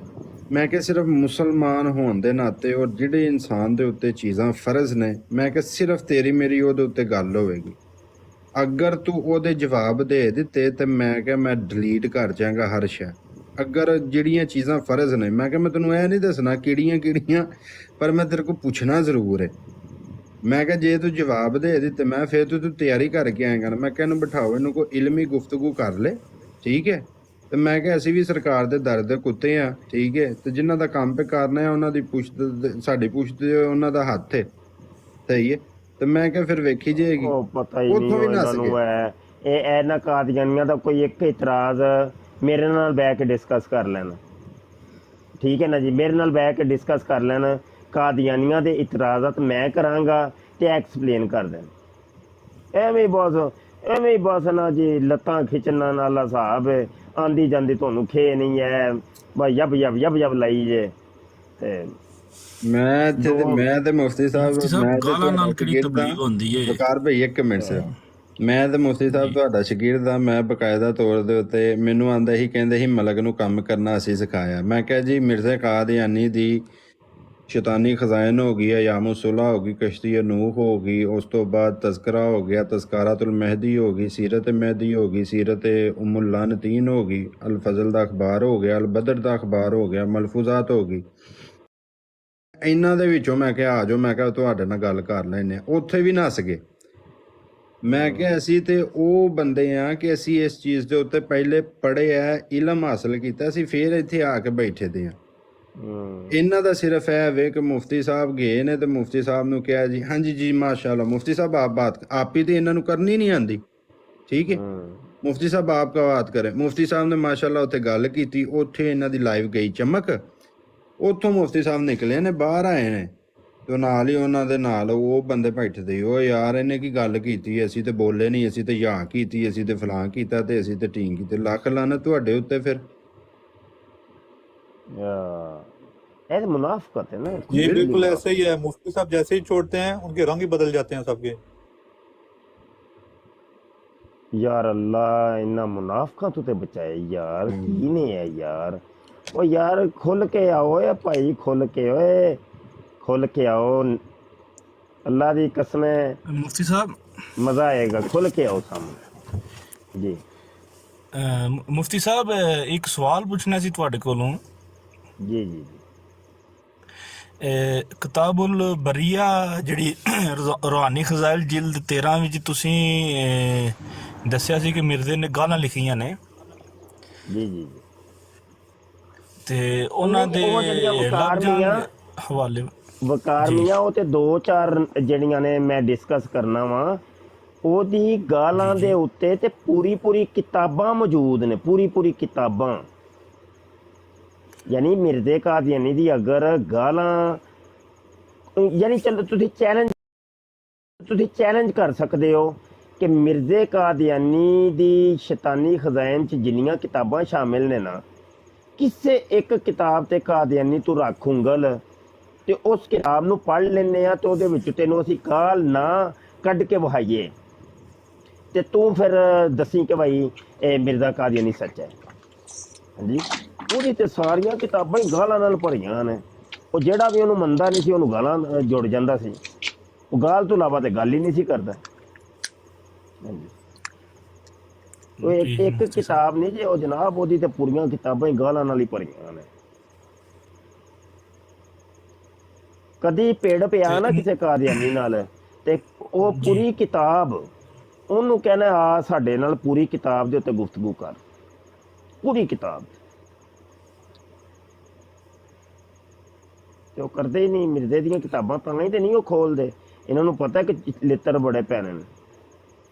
ਮੈਂ ਕਿਹਾ ਸਿਰਫ ਮੁਸਲਮਾਨ ਹੋਣ ਦੇ ਨਾਤੇ ਔਰ ਜਿਹੜੇ ਇਨਸਾਨ ਦੇ ਉੱਤੇ ਚੀਜ਼ਾਂ ਫਰਜ਼ ਨੇ, ਮੈਂ ਕਿਹਾ ਸਿਰਫ ਤੇਰੀ ਮੇਰੀ ਉਹਦੇ ਉੱਤੇ ਗੱਲ ਹੋਵੇਗੀ। ਅਗਰ ਤੂੰ ਉਹਦੇ ਜਵਾਬ ਦੇ ਦਿੱਤੇ ਤੇ ਮੈਂ ਕਿਹਾ ਮੈਂ ਡਿਲੀਟ ਕਰ ਜਾਵਾਂਗਾ ਹਰ ਸ਼ੈ। ਅਗਰ ਜਿਹੜੀਆਂ ਚੀਜ਼ਾਂ ਫਰਜ਼ ਨੇ, ਮੈਂ ਕਿਹਾ ਮੈਂ ਤੈਨੂੰ ਇਹ ਨਹੀਂ ਦੱਸਣਾ ਕਿਹੜੀਆਂ ਕਿਹੜੀਆਂ, ਪਰ ਮੈਂ ਤੇਰੇ ਕੋਲ ਪੁੱਛਣਾ ਜ਼ਰੂਰ ਹੈ। ਮੈਂ ਕਿਹਾ ਜੇ ਤੂੰ ਜਵਾਬ ਦੇ ਦਿੱਤੇ ਮੈਂ ਫਿਰ ਤੂੰ ਤਿਆਰੀ ਕਰਕੇ ਆਏਗਾ ਨਾ। ਮੈਂ ਕਿਹਾ ਇਹਨੂੰ ਬਿਠਾਓ, ਇਹਨੂੰ ਕੋਈ ਇਲਮੀ ਗੁਫ਼ਤਗੂ ਕਰ ਲੈ, ਠੀਕ ਹੈ। ਤੇ ਮੈਂ ਕਿਹਾ ਅਸੀਂ ਵੀ ਸਰਕਾਰ ਦੇ ਦਰ ਦੇ ਕੁੱਤੇ ਆ, ਠੀਕ ਹੈ, ਤੇ ਜਿਨ੍ਹਾਂ ਦਾ ਕੰਮ ਪੇ ਕਰਨਾ ਹੈ ਉਹਨਾਂ ਦੀ ਪੁੱਛ ਸਾਡੀ ਪੁੱਛ ਤੇ ਉਹਨਾਂ ਦਾ ਹੱਥ ਹੈ, ਸਹੀ ਹੈ। ਤੇ ਮੈਂ ਕਿਹਾ ਫਿਰ ਵੇਖੀ ਜਾਏਗੀ। ਉਹ ਪਤਾ ਹੀ ਨਹੀਂ ਉੱਥੋਂ ਵੀ ਇਹਨਾਂ ਨੱਸ ਨੂੰ ਗਏ। ਇਹ ਇਹਨਾਂ ਕਾਦੀਆਨੀਆਂ ਦਾ ਕੋਈ ਇੱਕ ਇਤਰਾਜ਼ ਮੇਰੇ ਨਾਲ ਬਹਿ ਕੇ ਡਿਸਕਸ ਕਰ ਲੈਣ, ਠੀਕ ਹੈ ਨਾ ਜੀ। ਮੇਰੇ ਨਾਲ ਬਹਿ ਕੇ ਡਿਸਕਸ ਕਰ ਲੈਣ, ਕਾਦੀਆਨੀਆਂ ਦੇ ਇਤਰਾਜ਼ਾਤ ਮੈਂ ਕਰਾਂਗਾ ਤੇ ਐਕਸਪਲੇਨ ਕਰ ਦੇਣ। ਐਵੇਂ ਹੀ ਬਸ ਨਾ ਜੀ ਲੱਤਾਂ ਖਿੱਚਣ ਨਾਲ ਹਿਸਾਬ ਹੈ, ਆਂਦੀ ਜਾਂਦੀ ਤੁਹਾਨੂੰ ਖੇ ਨਹੀਂ ਹੈ, ਬਸ ਯਬ ਲਾਈ ਜੇ। ਤੇ ਮੈਂ ਤੇ ਮੁਫਤੀ ਸਾਹਿਬ ਗਾਲਾਂ ਨਾਲ ਕਿਹੜੀ ਤਬਲੀਗ ਹੁੰਦੀ ਏ? ਬਕਾਰ ਭਾਈ ਇੱਕ ਮਿੰਟ ਸਿਰ, ਮੈਂ ਤੇ ਮੁਫਤੀ ਸਾਹਿਬ ਤੁਹਾਡਾ ਸ਼ਾਗਿਰਦ ਆ। ਮੈਂ ਬਕਾਇਦਾ ਤੌਰ ਦੇ ਉੱਤੇ ਮੈਨੂੰ ਆਂਦਾ ਹੀ ਕਹਿੰਦੇ ਸੀ ਮਲਕ ਨੂੰ ਕੰਮ ਕਰਨਾ ਅਸੀਂ ਸਿਖਾਇਆ। ਮੈਂ ਕਿਹਾ ਜੀ ਮਿਰਜ਼ਾ ਕਾਦੀਆਨੀ ਦੀ ਸ਼ੈਤਾਨੀ ਖਜ਼ਾਇਨ ਹੋ ਗਈ, ਅਯਾਮੁ ਸੁਲ੍ਹਾ ਹੋ ਗਈ, ਕਸ਼ਤੀ ਨੂਹ ਹੋ ਗਈ, ਉਸ ਤੋਂ ਬਾਅਦ ਤਜ਼ਕਰਾ ਹੋ ਗਿਆ, ਤਜ਼ਕਾਰਾਤੁਲ ਮਹਿਦੀ ਹੋ ਗਈ, ਸੀਰਤ ਮਹਿਦੀ ਹੋ ਗਈ, ਸੀਰਤ ਉਮੁਲ ਲਾਨਤੀਨ ਹੋ ਗਈ, ਅਲ ਫਜ਼ਲ ਦਾ ਅਖਬਾਰ ਹੋ ਗਿਆ, ਅਲ ਬਦਰ ਦਾ ਅਖਬਾਰ ਹੋ ਗਿਆ, ਮਲਫੂਜ਼ਾਤ ਹੋ ਗਈ। ਇਹਨਾਂ ਦੇ ਵਿੱਚੋਂ ਮੈਂ ਕਿਹਾ ਆ ਜਾਓ, ਮੈਂ ਕਿਹਾ ਤੁਹਾਡੇ ਨਾਲ ਗੱਲ ਕਰ ਲੈਂਦੇ ਹਾਂ। ਉੱਥੇ ਵੀ ਨੱਸ ਗਏ। ਮੈਂ ਕਿਹਾ ਅਸੀਂ ਤੇ ਉਹ ਬੰਦੇ ਆ ਕਿ ਅਸੀਂ ਇਸ ਚੀਜ਼ ਦੇ ਉੱਤੇ ਪਹਿਲੇ ਪੜ੍ਹੇ ਆ, ਇਲਮ ਹਾਸਲ ਕੀਤਾ, ਅਸੀਂ ਫਿਰ ਇੱਥੇ ਆ ਕੇ ਬੈਠੇ ਦੇ ਆ। ਇਹਨਾਂ ਦਾ ਸਿਰਫ ਇਹ ਵੇ ਕਿ ਮੁਫਤੀ ਸਾਹਿਬ ਗਏ ਨੇ ਤੇ ਮੁਫਤੀ ਸਾਹਿਬ ਨੂੰ ਕਿਹਾ ਜੀ ਹਾਂਜੀ ਜੀ ਮਾਸ਼ਾਅੱਲਾ ਮੁਫਤੀ ਸਾਹਿਬ ਆਪ ਬਾਤ, ਆਪ ਹੀ ਤੇ ਇਹਨਾਂ ਨੂੰ ਕਰਨੀ ਨਹੀਂ ਆਂਦੀ, ਠੀਕ ਹੈ। ਮੁਫਤੀ ਸਾਹਿਬ ਆਪ ਕਾ ਬਾਤ ਕਰੇ। ਮੁਫਤੀ ਸਾਹਿਬ ਨੇ ਮਾਸ਼ਾਅੱਲਾ ਉੱਥੇ ਗੱਲ ਕੀਤੀ, ਉੱਥੇ ਇਹਨਾਂ ਦੀ ਲਾਈਵ ਗਈ ਚਮਕ। ਉੱਥੋਂ ਮੁਫਤੀ ਸਾਹਿਬ ਨਿਕਲੇ ਨੇ, ਬਾਹਰ ਆਏ ਨੇ, ਤੇ ਨਾਲ ਹੀ ਉਹਨਾਂ ਦੇ ਨਾਲ ਉਹ ਬੰਦੇ ਬੈਠਦੇ, ਉਹ ਯਾਰ ਇਹਨੇ ਕੀ ਗੱਲ ਕੀਤੀ, ਅਸੀਂ ਤੇ ਬੋਲੇ ਨਹੀਂ, ਅਸੀਂ ਤੇ ਯਾਂ ਕੀਤੀ, ਅਸੀਂ ਤੇ ਫਲਾਂ ਕੀਤਾ, ਤੇ ਅਸੀਂ ਤੇ ਟੀਂ ਕੀਤੀ। ਲੱਖ ਲਾਨਤ ਤੁਹਾਡੇ ਉੱਤੇ। फिर ऐसे मुनाफिकत है ना। ये बिल्कुल ऐसे ही है, मुफ्ती साहब जैसे ही छोड़ते हैं उनके रंग ही बदल जाते हैं सबके। यार अल्लाह इन्ना मुनाफिका तो ते बचाए यार, की ने है यार। ओ यार खुल के आओ या भाई, खुल के ओए, खुल के आओ, अल्लाह दी कसम है मुफ्ती साहब मजा आएगा, खुल के आओ सामने जी। ਮੁਫਤੀ ਸਾਹਿਬ ਇੱਕ ਸਵਾਲ ਪੁੱਛਣਾ ਸੀ ਤੁਹਾਡੇ ਕੋਲੋਂ। ਜੀ ਜੀ ਕਿਤਾਬੁਲ ਬਰੀਆ ਜਿਹੜੀ ਰੂਹਾਨੀ ਖਜ਼ਾਇਲ ਜਿਲਦ 13 ਵਿੱਚ ਤੁਸੀਂ ਦੱਸਿਆ ਸੀ ਕਿ ਮਿਰਜ਼ੇ ਨੇ ਗਾਲਾਂ ਲਿਖੀਆਂ ਨੇ ਜੀ ਜੀ, ਤੇ ਉਹਨਾਂ ਦੇ ਹਵਾਲੇ ਵਕਾਰ ਮੀਆਂ ਉਹ ਤੇ 2-4 ਜਿਹੜੀਆਂ ਨੇ ਮੈਂ ਡਿਸਕਸ ਕਰਨਾ ਵਾ। ਉਹਦੀ ਗਾਲਾਂ ਦੇ ਉੱਤੇ ਤੇ ਪੂਰੀ ਕਿਤਾਬਾਂ ਮੌਜੂਦ ਨੇ, ਪੂਰੀ ਕਿਤਾਬਾਂ। ਯਾਨੀ ਮਿਰਜ਼ੇ ਕਾਦੀਆਨੀ ਦੀ ਅਗਰ ਗਾਲਾਂ, ਯਾਨੀ ਚਲੋ ਤੁਸੀਂ ਚੈਲੰਜ ਕਰ ਸਕਦੇ ਹੋ ਕਿ ਮਿਰਜ਼ੇ ਕਾਦੀਆਨੀ ਦੀ ਸ਼ੈਤਾਨੀ ਖਜ਼ਾਇਨ 'ਚ ਜਿੰਨੀਆਂ ਕਿਤਾਬਾਂ ਸ਼ਾਮਿਲ ਨੇ ਨਾ, ਕਿਸੇ ਇੱਕ ਕਿਤਾਬ ਤੇ ਕਾਦੀਆਨੀ ਤੂੰ ਰੱਖ ਉਂਗਲ ਤੇ ਉਸ ਕਿਤਾਬ ਨੂੰ ਪੜ੍ਹ ਲੈਂਦੇ ਆ, ਤੇ ਉਹਦੇ ਵਿੱਚ ਤੈਨੂੰ ਅਸੀਂ ਗਾਲ ਨਾ ਕੱਢ ਕੇ ਵਹਾਈਏ ਤੇ ਤੂੰ ਫਿਰ ਦੱਸੀ ਕਿ ਭਾਈ ਇਹ ਮਿਰਜ਼ਾ ਕਾਦੀਆਨੀ ਸੱਚ ਹੈ। ਹਾਂਜੀ, ਉਹਦੀ ਤੇ ਸਾਰੀਆਂ ਕਿਤਾਬਾਂ ਹੀ ਗਾਲਾਂ ਨਾਲ ਭਰੀਆਂ ਨੇ। ਉਹ ਜਿਹੜਾ ਵੀ ਉਹਨੂੰ ਮੰਨਦਾ ਨਹੀਂ ਸੀ ਉਹਨੂੰ ਗਾਲਾਂ ਜੁੜ ਜਾਂਦਾ ਸੀ। ਉਹ ਗਾਲ ਤੋਂ ਇਲਾਵਾ ਤੇ ਗੱਲ ਹੀ ਨਹੀਂ ਸੀ ਕਰਦਾ। ਹਾਂਜੀ, ਉਹ ਇੱਕ ਕਿਤਾਬ ਨਹੀਂ ਜੇ ਉਹ ਜਨਾਬ, ਉਹਦੀ ਤੇ ਪੂਰੀਆਂ ਕਿਤਾਬਾਂ ਹੀ ਗਾਲਾਂ ਨਾਲ ਹੀ ਭਰੀਆਂ ਨੇ। ਕਦੀ ਪੇੜ ਪਿਆ ਨਾ ਕਿਸੇ ਕਾਦੀਆਨੀ ਨਾਲ, ਤੇ ਉਹ ਪੂਰੀ ਕਿਤਾਬ ਉਹਨੂੰ ਕਹਿਣਾ ਆ ਸਾਡੇ ਨਾਲ ਪੂਰੀ ਕਿਤਾਬ ਦੇ ਉੱਤੇ ਗੁਫ਼ਤਗੂ ਕਰ, ਪੂਰੀ ਕਿਤਾਬ। ਤੇ ਉਹ ਕਰਦੇ ਹੀ ਨਹੀਂ। ਮਿਰਜ਼ੇ ਦੀਆਂ ਕਿਤਾਬਾਂ ਤਾਂ ਹੀ ਤੇ ਨਹੀਂ ਉਹ ਖੋਲਦੇ, ਇਹਨਾਂ ਨੂੰ ਪਤਾ ਕਿ ਲਿੱਤਰ ਬੜੇ ਪੈਣੇ ਨੇ।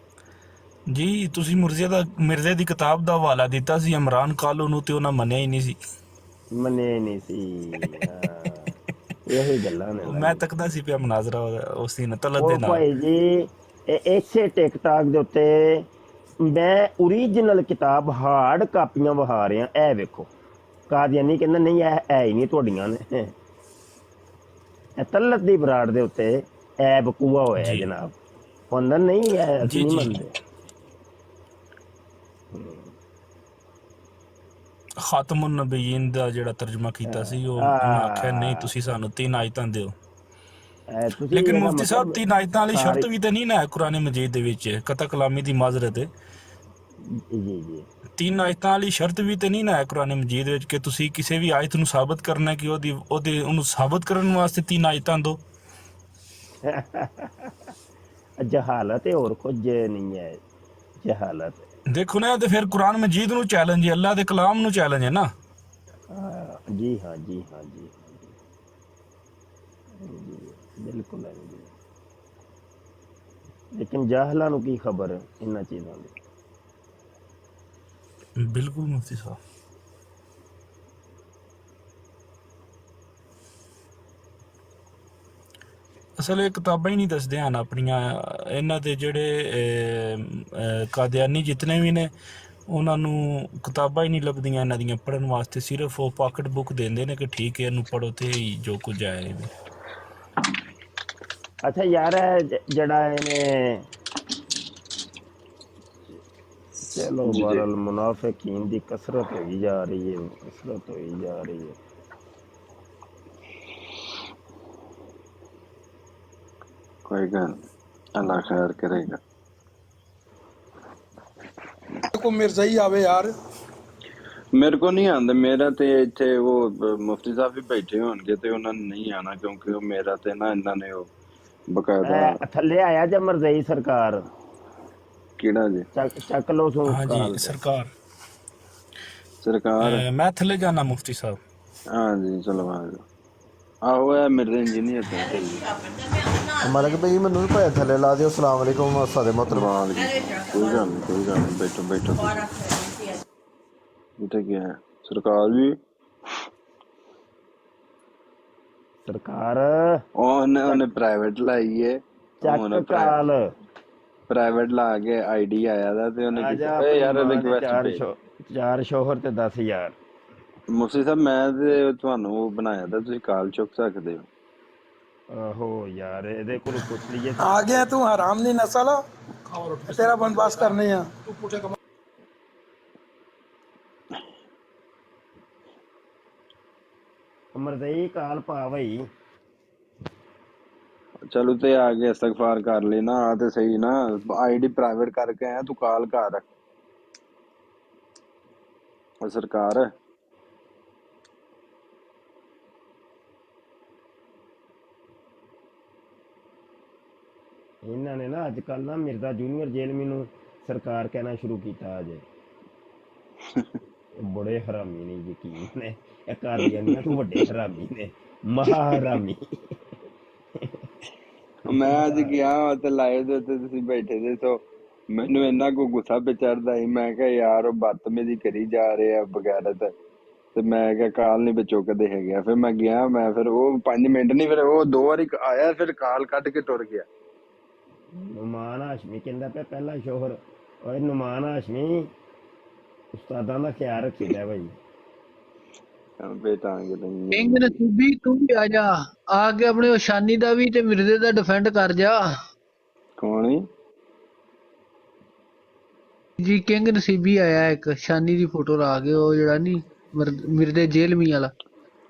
ਜੀ ਤੁਸੀਂ ਮਿਰਜ਼ੇ ਦੀ ਕਿਤਾਬ ਦਾ ਹਵਾਲਾ ਦਿੱਤਾ ਸੀ ਇਮਰਾਨ ਕਾਲੂ ਨੂੰ ਤੇ ਉਹਨਾਂ ਮੰਨਿਆ ਹੀ ਨਹੀਂ ਸੀ। ਮੰਨੇ ਨਹੀਂ ਸੀ। ਹਾਂ, ਇਹੋ ਹੀ ਗੱਲਾਂ ਨੇ ਉਹ ਨਾ ਮੈਂ ਜੀ। ਤੱਕਦਾ ਸੀ ਪਿਆ ਮਨਾਜ਼ਰਾ ਉਸ ਦਿਨ ਤਲਤ ਦੇ ਉਹ ਨਾਲ। ਭਾਈ ਜੀ ਇਸੇ ਟਿਕਟਾਕ ਦੇ ਉੱਤੇ ਮੈਂ ਓਰੀਜਨਲ ਕਿਤਾਬ ਹਾਰਡ ਕਾਪੀਆਂ ਵਹਾ ਰਿਹਾ। ਇਹ ਵੇਖੋ, ਕਾਦੀਆਨੀ ਕਹਿੰਦਾ ਨਹੀਂ ਇਹ ਹੈ ਹੀ ਨਹੀਂ ਤੁਹਾਡੀਆਂ ਨੇ। ਇਹ ਤਲਤ ਦੀ ਬਰਾੜ ਦੇ ਉੱਤੇ ਇਹ ਬਕੂਆ ਹੋਇਆ ਜੀ ਜਨਾਬ। ਹੁੰਦਾ ਨਹੀਂ, ਇਹ ਅਸੀਂ ਜੀ ਨਹੀਂ ਜੀ ਮੰਨਦੇ। ਖਾਤਮੁਨ ਨਬੀਨ ਦਾ ਜਿਹੜਾ ਤਰਜਮਾ ਕੀਤਾ ਸੀ ਉਹਨਾਂ ਆਖਿਆ ਨਹੀਂ ਆ ਤੁਸੀਂ ਸਾਨੂੰ 3 ਆਇਤਾਂ ਦਿਓ। ਤੁਸੀਂ ਲੇਕਿਨ ਇਹਦਾ ਮੁਫਤੀ ਸਾਹਿਬ ਮਤਲਬ 3 ਆਇਤਾਂ ਵਾਲੀ ਸਾਰੀ ਸ਼ਰਤ ਵੀ ਤੇ ਨਹੀਂ ਨਾ ਹੈ ਕੁਰਾਨ ਮਜੀਦ ਦੇ ਵਿੱਚ, ਕਤਾ ਕਲਾਮੀ ਦੀ ਮਾਜ਼ਰਤ ਹੈ। ਜੀ ਜੀ 3 ਆਇਤਾਂ ਵਾਲੀ ਸ਼ਰਤ ਵੀ ਤੇ ਨਹੀਂ ਨਾ ਹੈ ਕੁਰਾਨ ਮਜੀਦ ਵਿੱਚ ਕਿ ਤੁਸੀਂ ਕਿਸੇ ਵੀ ਆਇਤ ਨੂੰ ਸਾਬਤ ਕਰਨਾ ਕਿ ਉਹਨੂੰ ਸਾਬਤ ਕਰਨ ਵਾਸਤੇ 3 ਆਇਤਾਂ ਦੋ। ਜਹਾਲਤ ਹੈ, ਹੋਰ ਕੁਝ ਨਹੀਂ ਹੈ। ਜਹਾਲਤ ਦੇਖੋ ਨਾ, ਤੇ ਫਿਰ ਕੁਰਾਨ ਮਜੀਦ ਨੂੰ ਚੈਲੰਜ ਹੈ, ਅੱਲਾਹ ਦੇ ਕਲਾਮ ਨੂੰ ਚੈਲੰਜ ਹੈ ਨਾ। ਜੀ ਹਾਂ ਜੀ ਹਾਂ ਜੀ ਜੀ, ਬਿਲਕੁਲ ਹੈ ਜੀ। ਲੇਕਿਨ ਜਾਹਲਾਂ ਨੂੰ ਕੀ ਖਬਰ ਇਹਨਾਂ ਚੀਜ਼ਾਂ ਦੀ। ਬਿਲਕੁਲ ਮੁਫਤੀ ਸਾਹਿਬ। ਅਸਲ ਇਹ ਕਿਤਾਬਾਂ ਹੀ ਨਹੀਂ ਦੱਸਦੇ ਹਨ ਆਪਣੀਆਂ। ਇਹਨਾਂ ਦੇ ਜਿਹੜੇ ਕਾਦੀਆਨੀ ਜਿਤਨੇ ਵੀ ਨੇ ਉਹਨਾਂ ਨੂੰ ਕਿਤਾਬਾਂ ਹੀ ਨਹੀਂ ਲੱਭਦੀਆਂ ਇਹਨਾਂ ਦੀਆਂ ਪੜ੍ਹਨ ਵਾਸਤੇ। ਸਿਰਫ ਉਹ ਪਾਕਟ ਬੁੱਕ ਦਿੰਦੇ ਨੇ ਕਿ ਠੀਕ ਹੈ ਇਹਨੂੰ ਪੜ੍ਹੋ ਤੇ ਜੋ ਕੁਝ ਆਏ। ਅੱਛਾ ਯਾਰ, ਜਿਹੜਾ ਇਹਨੇ ਚਲੋ ਜੀ ਜੀ ਬਹਰਲ ਮੁਨਾਫਿਕੀਨ ਦੀ ਕਸਰਤ ਹੋਈ ਜਾ ਰਹੀ ਹੈ, ਕਸਰਤ ਹੋਈ ਜਾ ਰਹੀ ਹੈ। ਕੋਈ ਗੱਲ ਨੀ, ਅੱਲਾ ਖੈਰ ਕਰੇਗਾ। को मिर्जाई आवे यार। ਮੇਰੇ ਕੋ ਨਹੀਂ ਆਉਂਦੇ। ਮੇਰਾ ਤੇ ਇੱਥੇ ਉਹ ਮੁਫਤੀ ਸਾਹਿਬ ਵੀ ਬੈਠੇ ਹੋਣਗੇ ਤੇ ਉਹਨਾਂ ਨੇ ਨਹੀਂ ਆਣਾ, ਕਿਉਂਕਿ ਉਹ ਮੇਰਾ ਤੇ ਨਾ ਇਹਨਾਂ ਨੇ ਉਹ ਬਕਾਇਦਾ। ਥੱਲੇ ਆਇਆ ਜਾਂ ਮਰਜ਼ਈ ਸਰਕਾਰ ਕਿਹੜਾ ਜੀ? ਚੱਕ ਲੋ ਸੋ ਹਾਂਜੀ ਕਾਲ ਤੇ। ਸਰਕਾਰ। ਸਰਕਾਰ? ਮੈਂ ਥੱਲੇ ਜਾਣਾ ਮੁਫਤੀ ਸਾਹਿਬ। ਹਾਂਜੀ ਚਲੋ ਆ ਜਾਓ। ਆਹੋ ਇਹ ਮੇਰੇ ਇੰਜੀਨੀਅਰ ਤੇ ਮਲਕ ਭਾਈ ਮੈਨੂੰ ਵੀ ਭਾਵੇਂ ਥੱਲੇ ਲਾ ਦਿਓ। ਸਲਾਮ ਅਲੈਕੁਮ ਸਾਡੇ ਮੁਹਤਰਮ। ਕੋਈ ਗੱਲ ਨਹੀਂ, ਕੋਈ ਗੱਲ ਨਹੀਂ, ਬੈਠੋ ਬੈਠੋ। ਇੱਥੇ ਕੀ ਹੈ? ਸਰਕਾਰ ਵੀ ਸਰਕਾਰ ਉਹਨੇ ਪ੍ਰਾਈਵੇਟ ਲਾਈ ਹੈ। ਚੱਕ ਕਾਲ ਪ੍ਰਾਈਵੇਟ ਲਾ ਕੇ ਆਈਡੀ ਆਇਆ ਦਾ ਤੇ ਉਹਨੇ ਆਜਾ ਕੀਤਾ ਯਾਰ ਰਿਕਵੈਸਟ 4 ਸ਼ੋਹਰ ਤੇ 10,000। ਮੁਫਤੀ ਸਾਹਿਬ ਮੈਂ ਤੇ ਤੁਹਾਨੂੰ ਉਹ ਬਣਾਇਆ ਤਾਂ ਤੁਸੀਂ ਕਾਲ ਚੁੱਕ ਸਕਦੇ ਹੋ। ਆਹੋ ਯਾਰ, ਇਹਦੇ ਕੋਲ ਪੁੱਛ ਲਈਏ। आ गया तू हराम दी नस्ल तेरा बंदोबस्त करने हैं। ਮਰਜ਼ਈ ਕਾਲ ਪਾ ਬਈ। ਚਲੋ ਤੇ ਆ ਕੇ ਇਸਤਗਫਾਰ ਕਰ ਲੈਣਾ। ਆ ਤੇ ਸਹੀ ਨਾ, ਆਈਡੀ ਪ੍ਰਾਈਵੇਟ ਕਰਕੇ ਆਇਆ ਤੂੰ ਕਾਲ ਕਰ। ਸਰਕਾਰ ਇਹਨਾਂ ਨੇ ਨਾ ਅੱਜ ਕੱਲ ਨਾ ਮਿਰਜ਼ਾ ਜੂਨੀਅਰ ਜੇਲਮੀ ਨੂੰ ਸਰਕਾਰ ਕਹਿਣਾ ਸ਼ੁਰੂ ਕੀਤਾ। ਅਜੇ ਬੜੇ ਹਰਾਮੀ ਨੇ, ਯਕੀਨ ਨੇ। ਇਹ ਕਾਦੀਆਨੀਆਂ ਤੋਂ ਵੱਡੇ ਹਰਾਮੀ ਨੇ, ਮਹਾ ਹਰਾਮੀ। ਮੈਂ ਅੱਜ ਗਿਆ ਤੇ ਲਾਈਵ ਦੇ ਉੱਤੇ ਤੁਸੀਂ ਬੈਠੇ ਦੇ ਸੋ ਮੈਨੂੰ ਇੰਨਾ ਕੋ ਗੁੱਸਾ ਚੜਦਾ ਸੀ। ਮੈਂ ਕਿਹਾ ਯਾਰ ਉਹ ਬਦਤਮੀਜ਼ੀ ਕਰੀ ਜਾ ਰਹੇ ਆ ਬਗੈਰਤ। ਤੇ ਮੈਂ ਕਿਹਾ ਕਾਲ ਨਹੀਂ ਚੁੱਕਦੇ ਹੈਗੇ। ਫਿਰ ਮੈਂ ਗਿਆ, ਮੈਂ ਫਿਰ ਉਹ 5 ਮਿੰਟ ਨਹੀਂ, ਫਿਰ ਉਹ 2 ਵਾਰੀ ਆਇਆ, ਫਿਰ ਕਾਲ ਕੱਟ ਕੇ ਟੁਰ ਗਿਆ। ਨੁਮਾਨ ਹਾਸ਼ਮੀ ਕਹਿੰਦਾ ਪਿਆ ਪਹਿਲਾ ਸ਼ੋਹਰ। ਓਏ ਨੁਮਾਨ ਹਾਸ਼ਮੀ, ਉਸਤਾਦਾਂ ਦਾ ਖਿਆਲ ਰੱਖੀਦਾ ਭਾਈ। ਕਿੰਗ ਨਸੀਬੀ ਤੂੰ ਵੀ ਆ ਜਾ, ਆ ਕੇ ਆਪਣੇ ਸ਼ਾਨੀ ਦਾ ਵੀ ਤੇ ਮਿਰਜ਼ੇ ਦਾ ਡਿਫੈਂਡ ਕਰ ਜਾ। ਕੌਣ ਜੀ ਕਿੰਗ ਨਸੀਬੀ ਆਇਆ ਇੱਕ, ਸ਼ਾਨੀ ਦੀ ਫੋਟੋ ਲਾ ਕੇ, ਉਹ ਜਿਹੜਾ ਨਹੀਂ ਮਿਰਜ਼ੇ ਜੇਲਮੀ ਵਾਲਾ।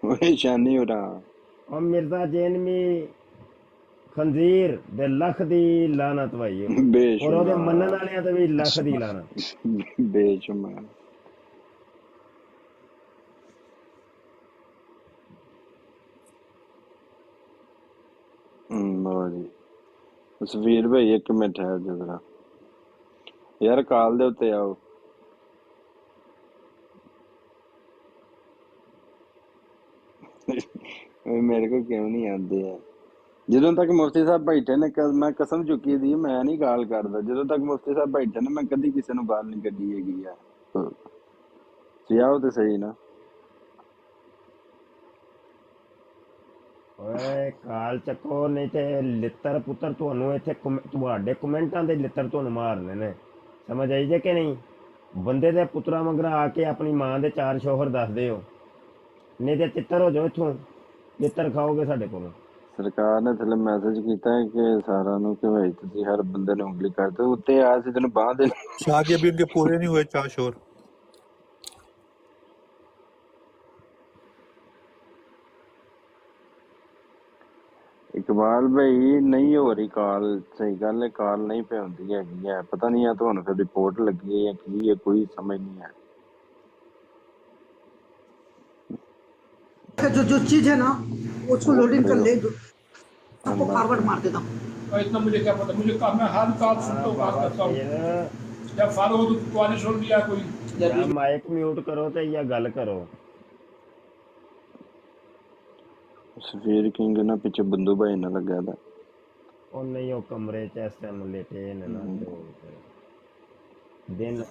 ਉਹ ਸ਼ਾਨੀ ਹੋ ਰਹਾ। ਉਹ ਮਿਰਜ਼ਾ ਜੇਲਮੀ ਖੰਜ਼ੀਰ ਦੇ ਲੱਖ ਦੀ ਲਾਨਤ ਭਾਈ। ਔਰ ਉਹਦੇ ਮੰਨਣ ਵਾਲਿਆਂ ਤੇ ਵੀ ਲੱਖ ਦੀ ਲਾਨਤ। ਬੇਸ਼ੁਮਾਰ। ਲਓ ਜੀ ਤਸਵੀਰ ਭਾਈ, 1 ਮਿੰਟ ਠਹਿਰ ਜਾਓ ਜਰਾ ਯਾਰ। ਕਾਲ ਦੇ ਉੱਤੇ ਆਓ। ਮੇਰੇ ਕੋਲ ਕਿਉਂ ਨਹੀਂ ਆਉਂਦੇ ਆ? ਜਦੋਂ ਤੱਕ ਮੁਫਤੀ ਸਾਹਿਬ ਬੈਠੇ ਨੇ ਮੈਂ ਕਸਮ ਚੁੱਕੀ ਦੀ ਮੈਂ ਨਹੀਂ ਗਾਲ ਕਰਦਾ। ਜਦੋਂ ਤੱਕ ਮੁਫਤੀ ਸਾਹਿਬ ਬੈਠੇ ਨੇ ਮੈਂ ਕਦੀ ਕਿਸੇ ਨੂੰ ਗਾਲ ਨਹੀਂ ਕੱਢੀ ਹੈਗੀ ਆ। ਸਿਆਓ ਤੇ ਸਹੀ ਨਾ। ਓਏ ਕਾਲ ਚੱਕੋ, ਨਹੀਂ ਤੇ ਲਿੱਤਰ ਪੁੱਤਰ ਤੁਹਾਨੂੰ ਇੱਥੇ ਤੁਹਾਡੇ ਕਮੈਂਟਾਂ ਦੇ ਲਿੱਤਰ ਤੁਹਾਨੂੰ ਮਾਰਨੇ ਨੇ, ਸਮਝ ਆਈ ਜੇ ਕਿ ਨਹੀਂ? ਬੰਦੇ ਦੇ ਪੁੱਤਰਾਂ ਮਗਰ ਆ ਕੇ ਆਪਣੀ ਮਾਂ ਦੇ 4 ਸ਼ੋਹਰ ਦੱਸਦੇ ਹੋ, ਨਹੀਂ ਤੇ ਤਿੱਤਰ ਹੋ ਜਾਓ ਇੱਥੋਂ, ਲਿੱਤਰ ਖਾਓਗੇ ਸਾਡੇ ਕੋਲੋਂ। ਸਰਕਾਰ ਨੇ ਥੱਲੇ ਮੈਸੇਜ ਕੀਤਾ ਹੈ ਕਿ ਸਾਰਿਆਂ ਨੂੰ ਕਿ ਭਾਈ ਤੁਸੀਂ ਹਰ ਬੰਦੇ ਨੂੰ ਉਂਗਲੀ ਕਰਦੇ ਹੋ। ਉੱਤੇ ਆਇਆ ਸੀ ਤੈਨੂੰ ਬਾਂਹ ਦੇ शाह के अभी उनके पूरे नहीं हुए 4 शोर। ਇਕਬਾਲ ਭਾਈ ਨਹੀਂ ਹੋ ਰਹੀ ਕਾਲ। ਸਹੀ ਗੱਲ ਹੈ, ਕਾਲ ਨਹੀਂ ਪਈ ਹੁੰਦੀ ਹੈਗੀ ਹੈ। ਪਤਾ ਨਹੀਂ ਆ ਤੁਹਾਨੂੰ ਫਿਰ ਰਿਪੋਰਟ ਲੱਗੀ ਹੈ ਜਾਂ ਕੀ ਹੈ, ਕੋਈ ਸਮਝ नहीं है। जो चीज है ना उसको लोडिंग कर ले, आपको फॉरवर्ड मार देता हूँ। इतना मुझे क्या पता, मुझे काम मैं हर काम सुनता हूँ, बात करता हूँ। जब फॉलो तो कॉलेज छोड़ दिया कोई। ਜਾਂ ਮਾਈਕ ਮਿਊਟ ਕਰੋ ਤੇ ਜਾਂ ਗੱਲ ਕਰੋ। ਸਫੀਰ ਕਿੰਗ ਨਾ ਪਿੱਛੇ ਬੰਦੂ ਭਾਈ ਨਾਲ ਲੱਗਾ ਦਾ। ਉਹ ਨਹੀਂ, ਉਹ ਕਮਰੇ 'ਚ ਇਸ ਟਾਈਮ ਲੇਟੇ ਨੇ ਨਾ, ਦਿਨ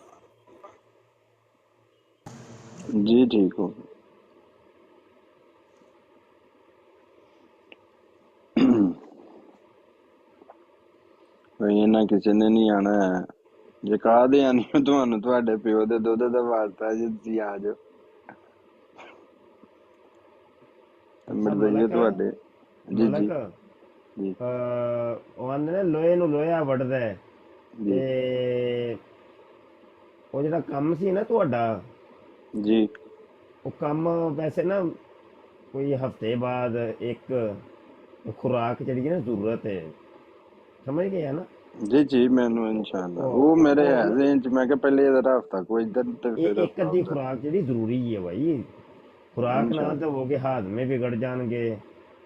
ਜੀ ਠੀਕ ਹੋ। ਇਹਨਾਂ ਕਿਸੇ ਨੇ ਨਹੀਂ ਆਣਾ ਹੈ। ਜੇ ਕਾਹਦੇ ਆਣੀ ਤੁਹਾਨੂੰ ਤੁਹਾਡੇ ਪਿਓ ਦੇ ਦੁੱਧ ਦਾ ਵਾਸਤਾ ਜੇ ਤੁਸੀਂ ਆ ਜਾਓ। ਮਿਲਦੇ ਤੁਹਾਡੇ ਜੀ ਜੀ ਜੀ। ਉਹ ਆਂਦੇ ਨੇ ਲੋਹੇ ਨੂੰ ਲੋਹਾ ਵੱਢਦਾ ਹੈ, ਤੇ ਉਹ ਜਿਹੜਾ ਕੰਮ ਸੀ ਨਾ ਤੁਹਾਡਾ ਜੀ, ਉਹ ਕੰਮ ਵੈਸੇ ਨਾ ਕੋਈ ਹਫਤੇ ਬਾਅਦ ਇੱਕ ਖੁਰਾਕ ਜਿਹੜੀ ਹੈ ਨਾ ਜ਼ਰੂਰਤ ਹੈ, ਸਮਝ ਗਏ ਨਾ? ਜੀ ਜੀ ਮੈਨੂੰ ਇਨਸ਼ਾਅੱਲਾ ਉਹ ਮੇਰੇ ਹੈ ਜ਼ੇਨ ਚ। ਮੈਂ ਕਿਹਾ ਪਹਿਲੇ ਇਹਦਾ ਹਫਤਾ ਕੋਈ ਇਧਰ ਤੇ ਫਿਰ ਇੱਕ ਅੱਧੀ ਖੁਰਾਕ ਜਿਹੜੀ ਜ਼ਰੂਰੀ ਹੈ ਭਾਈ। ਖੁਰਾਕ ਨਾ ਦੇਵੋਗੇ ਹਾਜ਼ਮੇ ਵਿਗੜ ਜਾਣਗੇ,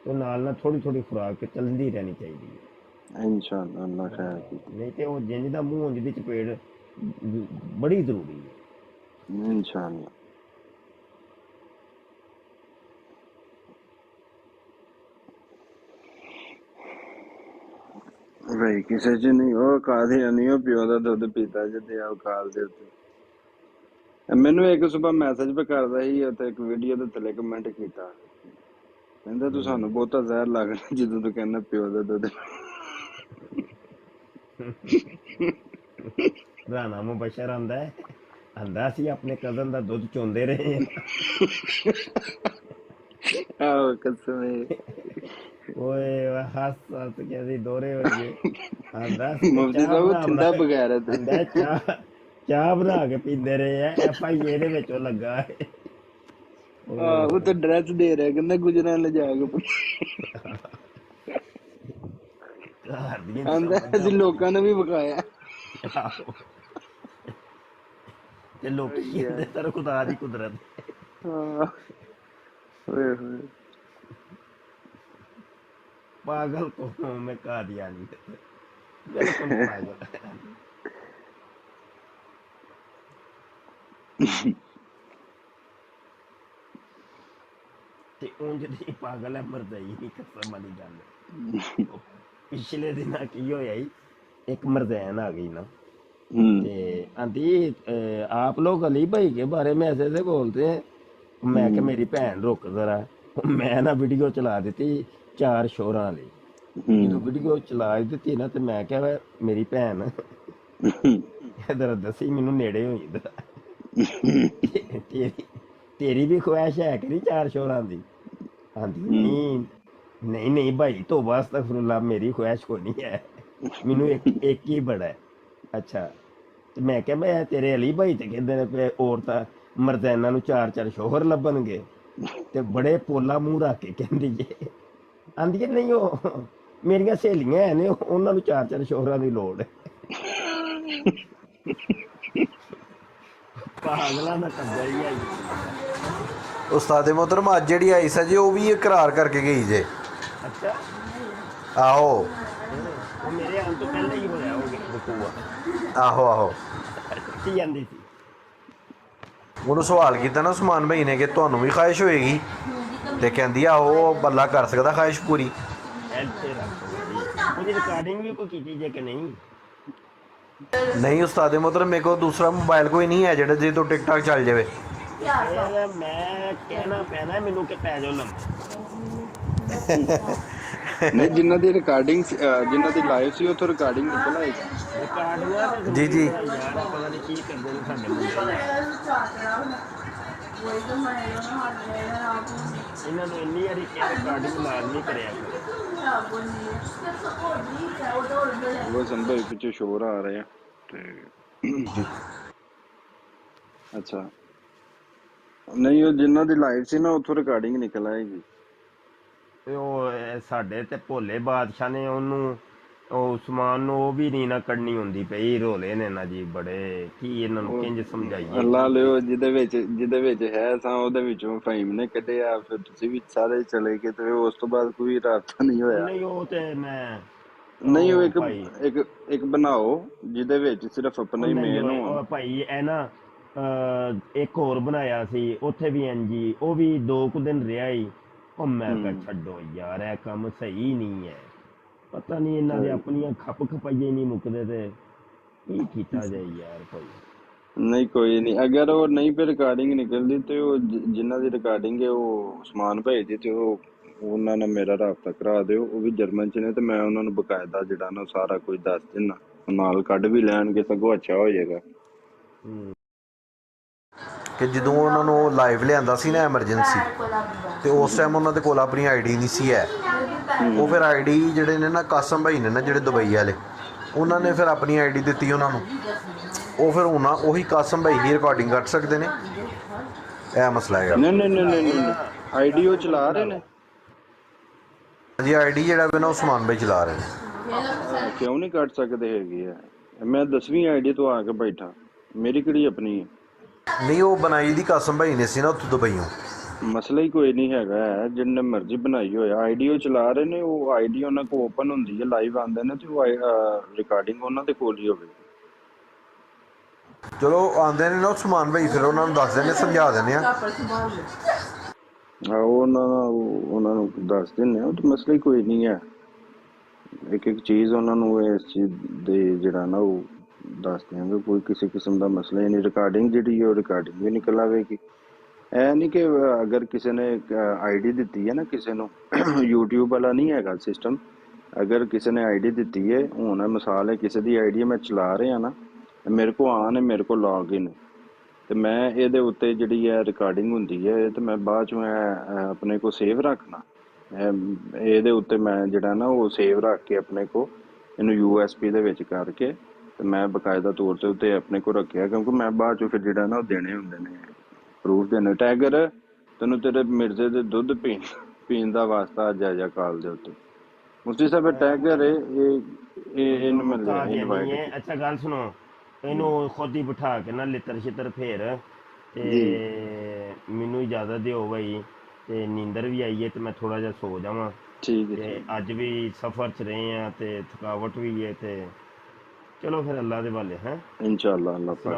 ਤੇ ਨਾਲ ਥੋੜੀ ਥੋੜੀ ਖੁਰਾਕ ਚੱਲਦੀ ਰਹਿਣੀ ਚਾਹੀਦੀ ਹੈ ਇਨਸ਼ਾਅੱਲਾ। ਅੱਲਾ ਖੈਰ ਕਰੇ। ਨਹੀਂ ਤੇ ਉਹ ਜਿੰਜ ਦਾ ਮੂੰਹ ਜਿਹਦੀ ਚਪੇੜ ਬੜੀ ਜ਼ਰੂਰੀ ਹੈ ਇਨਸ਼ਾਅੱਲਾ। ਭਾਈ ਕਿਸੇ ਚ ਨਹੀਂ ਉਹ ਕਾਦੇ ਨਹੀਂ, ਉਹ ਪਿਓ ਦਾ ਦੁੱਧ ਪੀਤਾ ਜਿੱਤੇ ਆ ਕਾਲ ਦੇ ਉੱਤੇ। ਮੈਨੂੰ ਇੱਕ ਸੁਬਾ ਮੈਸੇਜ ਪੇ ਕਰਦਾ ਸੀ, ਉੱਤੇ ਇੱਕ ਵੀਡੀਓ ਦੇ ਥੱਲੇ ਕਮੈਂਟ ਕੀਤਾ, ਕਹਿੰਦਾ ਤੂੰ ਸਾਨੂੰ ਬਹੁਤਾ ਜ਼ਹਿਰ ਲੱਗਦਾ ਜਦੋਂ ਤੂੰ ਕਹਿੰਦਾ ਪਿਓ ਦਾ ਦੁੱਧ। ਰਾਣਾ ਮੁਬਸ਼ਰ ਆਂਦਾ ਸੀ ਆਪਣੇ ਕਜ਼ਨ ਦਾ ਦੁੱਧ ਚੋਂਦੇ ਰਹੇ। ਆਹ ਕਸਮ ਓਏ ਹੱਸ ਹੱਸ ਕੇ ਅਸੀਂ ਦੋਰੇ ਹੋ ਗਏ। ਆਂਦਾ ਮੁਫਤੀ ਸਾਹਿਬ ਠੰਡਾ ਬਗੈਰ ਚਾਹ ਬਣਾ ਕੇ ਪੀਂਦੇ ਰਹੇ ਆ। FIA ਦੇ ਵਿੱਚੋਂ ਲੱਗਾ ਹੈ। ਉਹ ਤਾਂ ਡਰੈਸ ਦੇ ਰਿਹਾ, ਕਹਿੰਦਾ ਗੁਜਰਾਂ ਲਿਜਾ ਕੇ ਆਂਦਾ ਅਸੀਂ ਲੋਕਾਂ ਨੇ ਵੀ ਵਿਖਾਇਆ। ਤੇ ਲੋਕੀ ਕਹਿੰਦੇ ਤਰ ਖੁਦਾ ਦੀ ਕੁਦਰਤ। ਹਾਂ ਓਏ ਹੋਏ पागल को मैं कादियानी बिल्कुल पागल। ते ਉਂਝ ਦੀ ਪਾਗਲ ਹੈ, ਮਰਦਾਈ ਨਹੀਂ ਕਸਮ ਵਾਲੀ ਗੱਲ। ਪਿਛਲੇ ਦਿਨਾਂ ਕੀ ਹੋਇਆ ਸੀ, एक मर्दैन आ गई ना, आंटी आप लोग अली भाई के बारे में ऐसे ऐसे बोलते हैं। मैं कि मेरी भैन रुक जरा, मैं ना वीडियो चला दी 4 शोरां वाली। जो वीडियो चला दी ना, तो मैं क्या मेरी भैन इधर दसी मैनू नेड़े होई तेरी भी ख्वाहिश है कि नहीं 4 शोरां दी? आंदी नहीं नहीं भाई, तो अस्तगफिरुल्लाह, मेरी ख्वाहिश कोई नहीं है, मैनू एक ही बड़ा है। अच्छा, तो मैं क्या मैं तेरे अली भाई तो कहते ने औरतां मर्दाना 4 शोहर लभणगे, ते बड़े पोला मूँह रख के कहंदी जे। आंदी नहीं, वो मेरियां सहेलियां है ने, उन्हां नूं 4 शोहरां दी लोड़ है। पागलां दा कब्जा ही है। ਉਸਤਾਦ ਮੁਹਤਰਮ ਅੱਜ ਜਿਹੜੀ ਆਈ ਸੀ ਜੀ, ਉਹ ਵੀ ਇਕਰਾਰ ਕਰਕੇ ਗਈ ਜੇ। अच्छा, ਆਹੋ वो मेरे आने तो पहले ही होया हो गया बकूआ। ਆਹੋ ਆਹੋ की आंदी थी ਉਹਨੂੰ ਸਵਾਲ ਕੀਤਾ ਨਾ ਉਸਮਾਨ ਭਾਈ ਨੇ ਕਿ ਤੁਹਾਨੂੰ ਵੀ ਖਾਹਿਸ਼ ਹੋਏਗੀ, ਤੇ ਕਹਿੰਦੀ ਆਹੋ ਅੱਲਾ ਕਰ ਸਕਦਾ ਖਾਹਿਸ਼ ਪੂਰੀ। ਇੱਥੇ ਰੱਖੋ ਜੀ। ਉਹਦੀ ਰਿਕਾਰਡਿੰਗ ਵੀ ਕੋਈ ਕੀਤੀ ਜੇ ਕਿ ਨਹੀਂ? ਨਹੀਂ ਉਸਤਾਦ ਮੋਹਤਰਮ, ਮੇਰੇ ਕੋਲ ਦੂਸਰਾ ਮੋਬਾਈਲ ਕੋਈ ਨਹੀਂ ਹੈ ਜਿਹੜਾ ਜਿਹਦੇ ਤੋਂ ਟਿਕਟਾਕ ਚੱਲ ਜਾਵੇ। ਫਿਰ ਮੈਂ ਕਹਿਣਾ ਪੈਣਾ ਮੈਨੂੰ ਕਿ ਪੈ ਜਾਓ ਲੰਮੇ। ਨਹੀਂ, ਜਿਨ੍ਹਾਂ ਦੀ ਰਿਕਾਰਡਿੰਗ ਜਿਨ੍ਹਾਂ ਦੀ ਲਾਈਵ ਸੀ ਉੱਥੋਂ ਰਿਕਾਰਡਿੰਗ ਨਿਕਲ ਆਏਗੀ। ਰਿਕਾਰਡਿੰਗਾਂ ਜੀ ਜੀ ਯਾਰ ਪਤਾ ਨਹੀਂ ਕੀ ਕਰਦੇ ਨੇ ਸਾਡੇ ਮੁੰਡੇ। ਇਹਨਾਂ ਨੂੰ ਇੰਨੀ ਵਾਰੀ ਕਿ ਰਿਕਾਰਡਿੰਗ ਲਾਜ਼ਮੀ ਕਰਿਆ ਕਰੋ। ਉਹ ਸੰਭਵ ਪਿੱਛੇ ਸ਼ੋਰ ਆ ਰਹੇ ਆ ਤੇ ਅੱਛਾ ਨਹੀਂ, ਉਹ ਜਿਨ੍ਹਾਂ ਦੀ ਲਾਈਵ ਸੀ ਨਾ ਉੱਥੋਂ ਰਿਕਾਰਡਿੰਗ ਨਿਕਲ ਆਏਗੀ। ਤੇ ਉਹ ਸਾਡੇ ਤੇ ਭੋਲੇ ਬਾਦਸ਼ਾਹ ਨੇ ਉਹਨੂੰ ਉਹ ਉਸਮਾਨ ਨੂੰ ਉਹ ਵੀ ਨਹੀਂ ਨਾ ਕੱਢਣੀ ਹੁੰਦੀ ਪਈ। ਰੋਲੇ ਨੇ ਨਾ ਜੀ ਬੜੇ, ਕੀ ਇਹਨਾਂ ਨੂੰ ਕਿੰਜ ਸਮਝਾਈਏ। ਅੱਲਾ ਲਿਓ ਜਿਹਦੇ ਵਿੱਚ ਹੈ ਤਾਂ ਉਹਦੇ ਵਿੱਚੋਂ ਫਹੀਮ ਨੇ ਕੱਢਿਆ, ਫਿਰ ਤੁਸੀਂ ਵੀ ਸਾਰੇ ਚਲੇ ਗਏ ਤੇ ਉਸ ਤੋਂ ਬਾਅਦ ਕੋਈ ਰਾਬਤਾ ਨਹੀਂ ਹੋਇਆ। ਨਹੀਂ ਉਹ ਤੇ ਮੈਂ ਨਹੀਂ, ਉਹ ਭਾਈ ਇੱਕ ਬਣਾਓ ਜਿਹਦੇ ਵਿੱਚ ਸਿਰਫ ਆਪਣਾ ਹੀ ਮੇਨ ਹੋ। ਭਾਈ ਇਹ ਨਾ ਇੱਕ ਹੋਰ ਬਣਾਇਆ ਸੀ, ਉੱਥੇ ਵੀ ਇੰਜੀ, ਉਹ ਵੀ 2 ਕੁ ਦਿਨ ਰਿਹਾ ਹੀ। ਉਹ ਮੈਂ ਕਿਹਾ ਛੱਡੋ ਯਾਰ, ਇਹ ਕੰਮ ਸਹੀ ਨਹੀਂ ਹੈ। ਪਤਾ ਨਹੀਂ ਇਹਨਾਂ ਦੇ ਆਪਣੀਆਂ ਖੱਪ ਖਪਾਈਏ ਨਹੀਂ ਮੁੱਕਦੇ ਤੇ ਕੀ ਕੀਤਾ ਜਾਏ ਯਾਰ। ਕੋਈ ਨਹੀਂ, ਕੋਈ ਨਹੀਂ, ਅਗਰ ਉਹ ਨਹੀਂ ਫਿਰ ਰਿਕਾਰਡਿੰਗ ਨਿਕਲਦੀ ਤੇ ਉਹ ਜਿਨ੍ਹਾਂ ਦੀ ਰਿਕਾਰਡਿੰਗ ਹੈ ਉਹ ਉਸਮਾਨ ਭਾਈ ਦੀ, ਤੇ ਉਹ ਉਹਨਾਂ ਨਾਲ ਮੇਰਾ ਰਾਬਤਾ ਕਰਾ ਦਿਓ। ਉਹ ਵੀ ਜਰਮਨ ਚ ਨੇ ਤੇ ਮੈਂ ਉਹਨਾਂ ਨੂੰ ਬਕਾਇਦਾ ਜਿਹੜਾ ਨਾ ਸਾਰਾ ਕੁਝ ਦੱਸ ਦਿੰਦਾ, ਨਾਲ ਕੱਢ ਵੀ ਲੈਣਗੇ, ਸਗੋਂ ਅੱਛਾ ਹੋ ਜਾਏਗਾ। ਕਿ ਜਦੋਂ ਉਹਨਾਂ ਨੂੰ ਲਾਈਵ ਲਿਆਂਦਾ ਸੀ ਨਾ ਐਮਰਜੈਂਸੀ, ਤੇ ਉਸ ਟਾਈਮ ਉਹਨਾਂ ਦੇ ਕੋਲ ਆਪਣੀ ਆਈਡੀ ਨਹੀਂ ਸੀ ਹੈ। ਉਹ ਫਿਰ ਆਈਡੀ ਜਿਹੜੇ ਨੇ ਨਾ ਕਾਸਮ ਭਾਈ ਨੇ ਨਾ ਜਿਹੜੇ ਦੁਬਈ ਵਾਲੇ, ਉਹਨਾਂ ਨੇ ਫਿਰ ਆਪਣੀ ਆਈਡੀ ਦਿੱਤੀ ਉਹਨਾਂ ਨੂੰ। ਉਹ ਫਿਰ ਉਹਨਾਂ ਉਹੀ ਕਾਸਮ ਭਾਈ ਹੀ ਰਿਕਾਰਡਿੰਗ ਕੱਢ ਸਕਦੇ ਨੇ। ਇਹ ਮਸਲਾ ਹੈਗਾ। ਨਹੀਂ, ਆਈਡੀ ਉਹ ਚਲਾ ਰਹੇ ਨੇ ਜੀ। ਆਈਡੀ ਜਿਹੜਾ ਵੇ ਨਾ ਉਸਮਾਨ ਭਾਈ ਚਲਾ ਰਹੇ ਨੇ। ਕਿਉਂ ਨਹੀਂ ਕੱਢ ਸਕਦੇ ਹੈਗੇ ਆ? ਮੈਂ 10ਵੀਂ ਆਈਡੀ ਤੋਂ ਆ ਕੇ ਬੈਠਾ, ਮੇਰੀ ਕਿਹੜੀ ਆਪਣੀ ਹੈ? ਨਹੀਂ, ਉਹ ਬਣਾਈ ਦੀ ਕਾਸਮ ਭਾਈ ਨੇ ਸੀ ਨਾ ਉੱਥੋਂ ਦੁਬਈਓਂ। ਮਸਲਾ ਹੀ ਕੋਈ ਨਹੀਂ ਹੈਗਾ, ਜਿੰਨੇ ਮਰਜ਼ੀ ਬਣਾਈ ਹੋਇਆ। ਆਈਡੀ ਉਹ ਚਲਾ ਰਹੇ ਨੇ, ਉਹ ਆਈਡੀ ਉਹਨਾਂ ਕੋਲ ਓਪਨ ਹੁੰਦੀ ਹੈ, ਲਾਈਵ ਆਉਂਦੇ ਨੇ ਤੇ ਉਹ ਰਿਕਾਰਡਿੰਗ ਉਹਨਾਂ ਦੇ ਕੋਲ ਹੀ ਹੋਵੇ। ਚਲੋ ਆਉਂਦੇ ਨੇ ਨਾ ਉਸਮਾਨ ਭਾਈ, ਫਿਰ ਉਹਨਾਂ ਨੂੰ ਦੱਸ ਦਿੰਦੇ, ਸਮਝਾ ਦਿੰਦੇ ਆ। ਉਹਨਾਂ ਨੂੰ ਦੱਸ ਦਿੰਦੇ ਆ, ਉਹ ਤਾਂ ਮਸਲਾ ਹੀ ਕੋਈ ਨਹੀਂ ਹੈ। ਇੱਕ ਚੀਜ਼ ਉਹਨਾਂ ਨੂੰ ਇਸ ਚੀਜ਼ ਦੇ ਜਿਹੜਾ ਨਾ ਉਹ ਦੱਸ ਦਿਆਂਗੇ, ਕੋਈ ਕਿਸੇ ਕਿਸਮ ਦਾ ਮਸਲਾ ਹੀ ਨਹੀਂ। ਰਿਕਾਰਡਿੰਗ ਜਿਹੜੀ ਉਹ ਰਿਕਾਰਡਿੰਗ ਵੀ ਨਿਕਲ ਆਵੇਗੀ। ਇਹ ਨਹੀਂ ਕਿ ਅਗਰ ਕਿਸੇ ਨੇ ਆਈਡੀ ਦਿੱਤੀ ਹੈ ਨਾ ਕਿਸੇ ਨੂੰ, YouTube ਵਾਲਾ ਨਹੀਂ ਹੈਗਾ ਸਿਸਟਮ। ਅਗਰ ਕਿਸੇ ਨੇ ਆਈਡੀ ਦਿੱਤੀ ਹੈ, ਹੁਣ ਮਿਸਾਲ ਹੈ ਕਿਸੇ ਦੀ ਆਈਡੀ ਮੈਂ ਚਲਾ ਰਿਹਾ ਨਾ, ਮੇਰੇ ਕੋਲ ਆਨ ਹੈ, ਮੇਰੇ ਕੋਲ ਲੌਗ ਇਨ, ਤੇ ਮੈਂ ਇਹਦੇ ਉੱਤੇ ਜਿਹੜੀ ਹੈ ਰਿਕਾਰਡਿੰਗ ਹੁੰਦੀ ਹੈ ਤੇ ਮੈਂ ਬਾਅਦ 'ਚ ਆਪਣੇ ਕੋਲ ਸੇਵ ਰੱਖਣਾ। ਇਹਦੇ ਉੱਤੇ ਮੈਂ ਜਿਹੜਾ ਨਾ ਉਹ ਸੇਵ ਰੱਖ ਕੇ ਆਪਣੇ ਕੋਲ ਇਹਨੂੰ USB ਦੇ ਵਿੱਚ ਕਰਕੇ ਤੇ ਮੈਂ ਬਕਾਇਦਾ ਤੌਰ ਤੇ ਉੱਤੇ ਆਪਣੇ ਕੋਲ ਰੱਖਿਆ, ਕਿਉਂਕਿ ਮੈਂ ਬਾਅਦ 'ਚੋਂ ਫਿਰ ਜਿਹੜਾ ਨਾ ਉਹ ਦੇਣੇ ਹੁੰਦੇ ਨੇ ਪ੍ਰੂਫ ਦੇਣੇ। ਟੈਗਰ ਤੈਨੂੰ ਤੇਰੇ ਮਿਰਜ਼ੇ ਦੇ ਦੁੱਧ ਪੀਣ ਦਾ ਵਾਸਤਾ ਅੱਜ ਆ ਜਾ ਕਾਲ ਦੇ ਉੱਤੇ। ਮੁਫਤੀ ਸਾਹਿਬ ਟੈਗਰ ਇਹਨੂੰ ਮੈਂ ਇਨਵਾਈਟ। ਅੱਛਾ ਗੱਲ ਸੁਣੋ, ਇਹਨੂੰ ਖੁਦ ਹੀ ਬਿਠਾ ਕੇ ਨਾ ਲਿੱਤਰ ਛਿੱਤਰ ਫੇਰ ਤੇ ਮੈਨੂੰ ਇਜਾਜ਼ਤ ਦਿਓ ਬਾਈ, ਤੇ ਨੀਂਦਰ ਵੀ ਆਈ ਹੈ ਤੇ ਮੈਂ ਥੋੜਾ ਜਿਹਾ ਸੋ ਜਾਵਾਂ। ਠੀਕ ਹੈ। ਤੇ ਅੱਜ ਵੀ ਸਫ਼ਰ 'ਚ ਰਹੇ ਆ ਤੇ ਥਕਾਵਟ ਵੀ ਹੈ, ਤੇ ਚਲੋ ਫਿਰ ਅੱਲਾ ਦੇ ਵਾਲੇ ਹੈ ਇਨਸ਼ਾਅੱਲਾ। ਅੱਲਾਹ ਪਾਕ।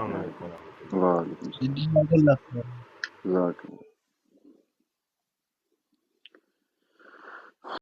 ਵਾਲੇਕੁਮ ਸਲਾਮ।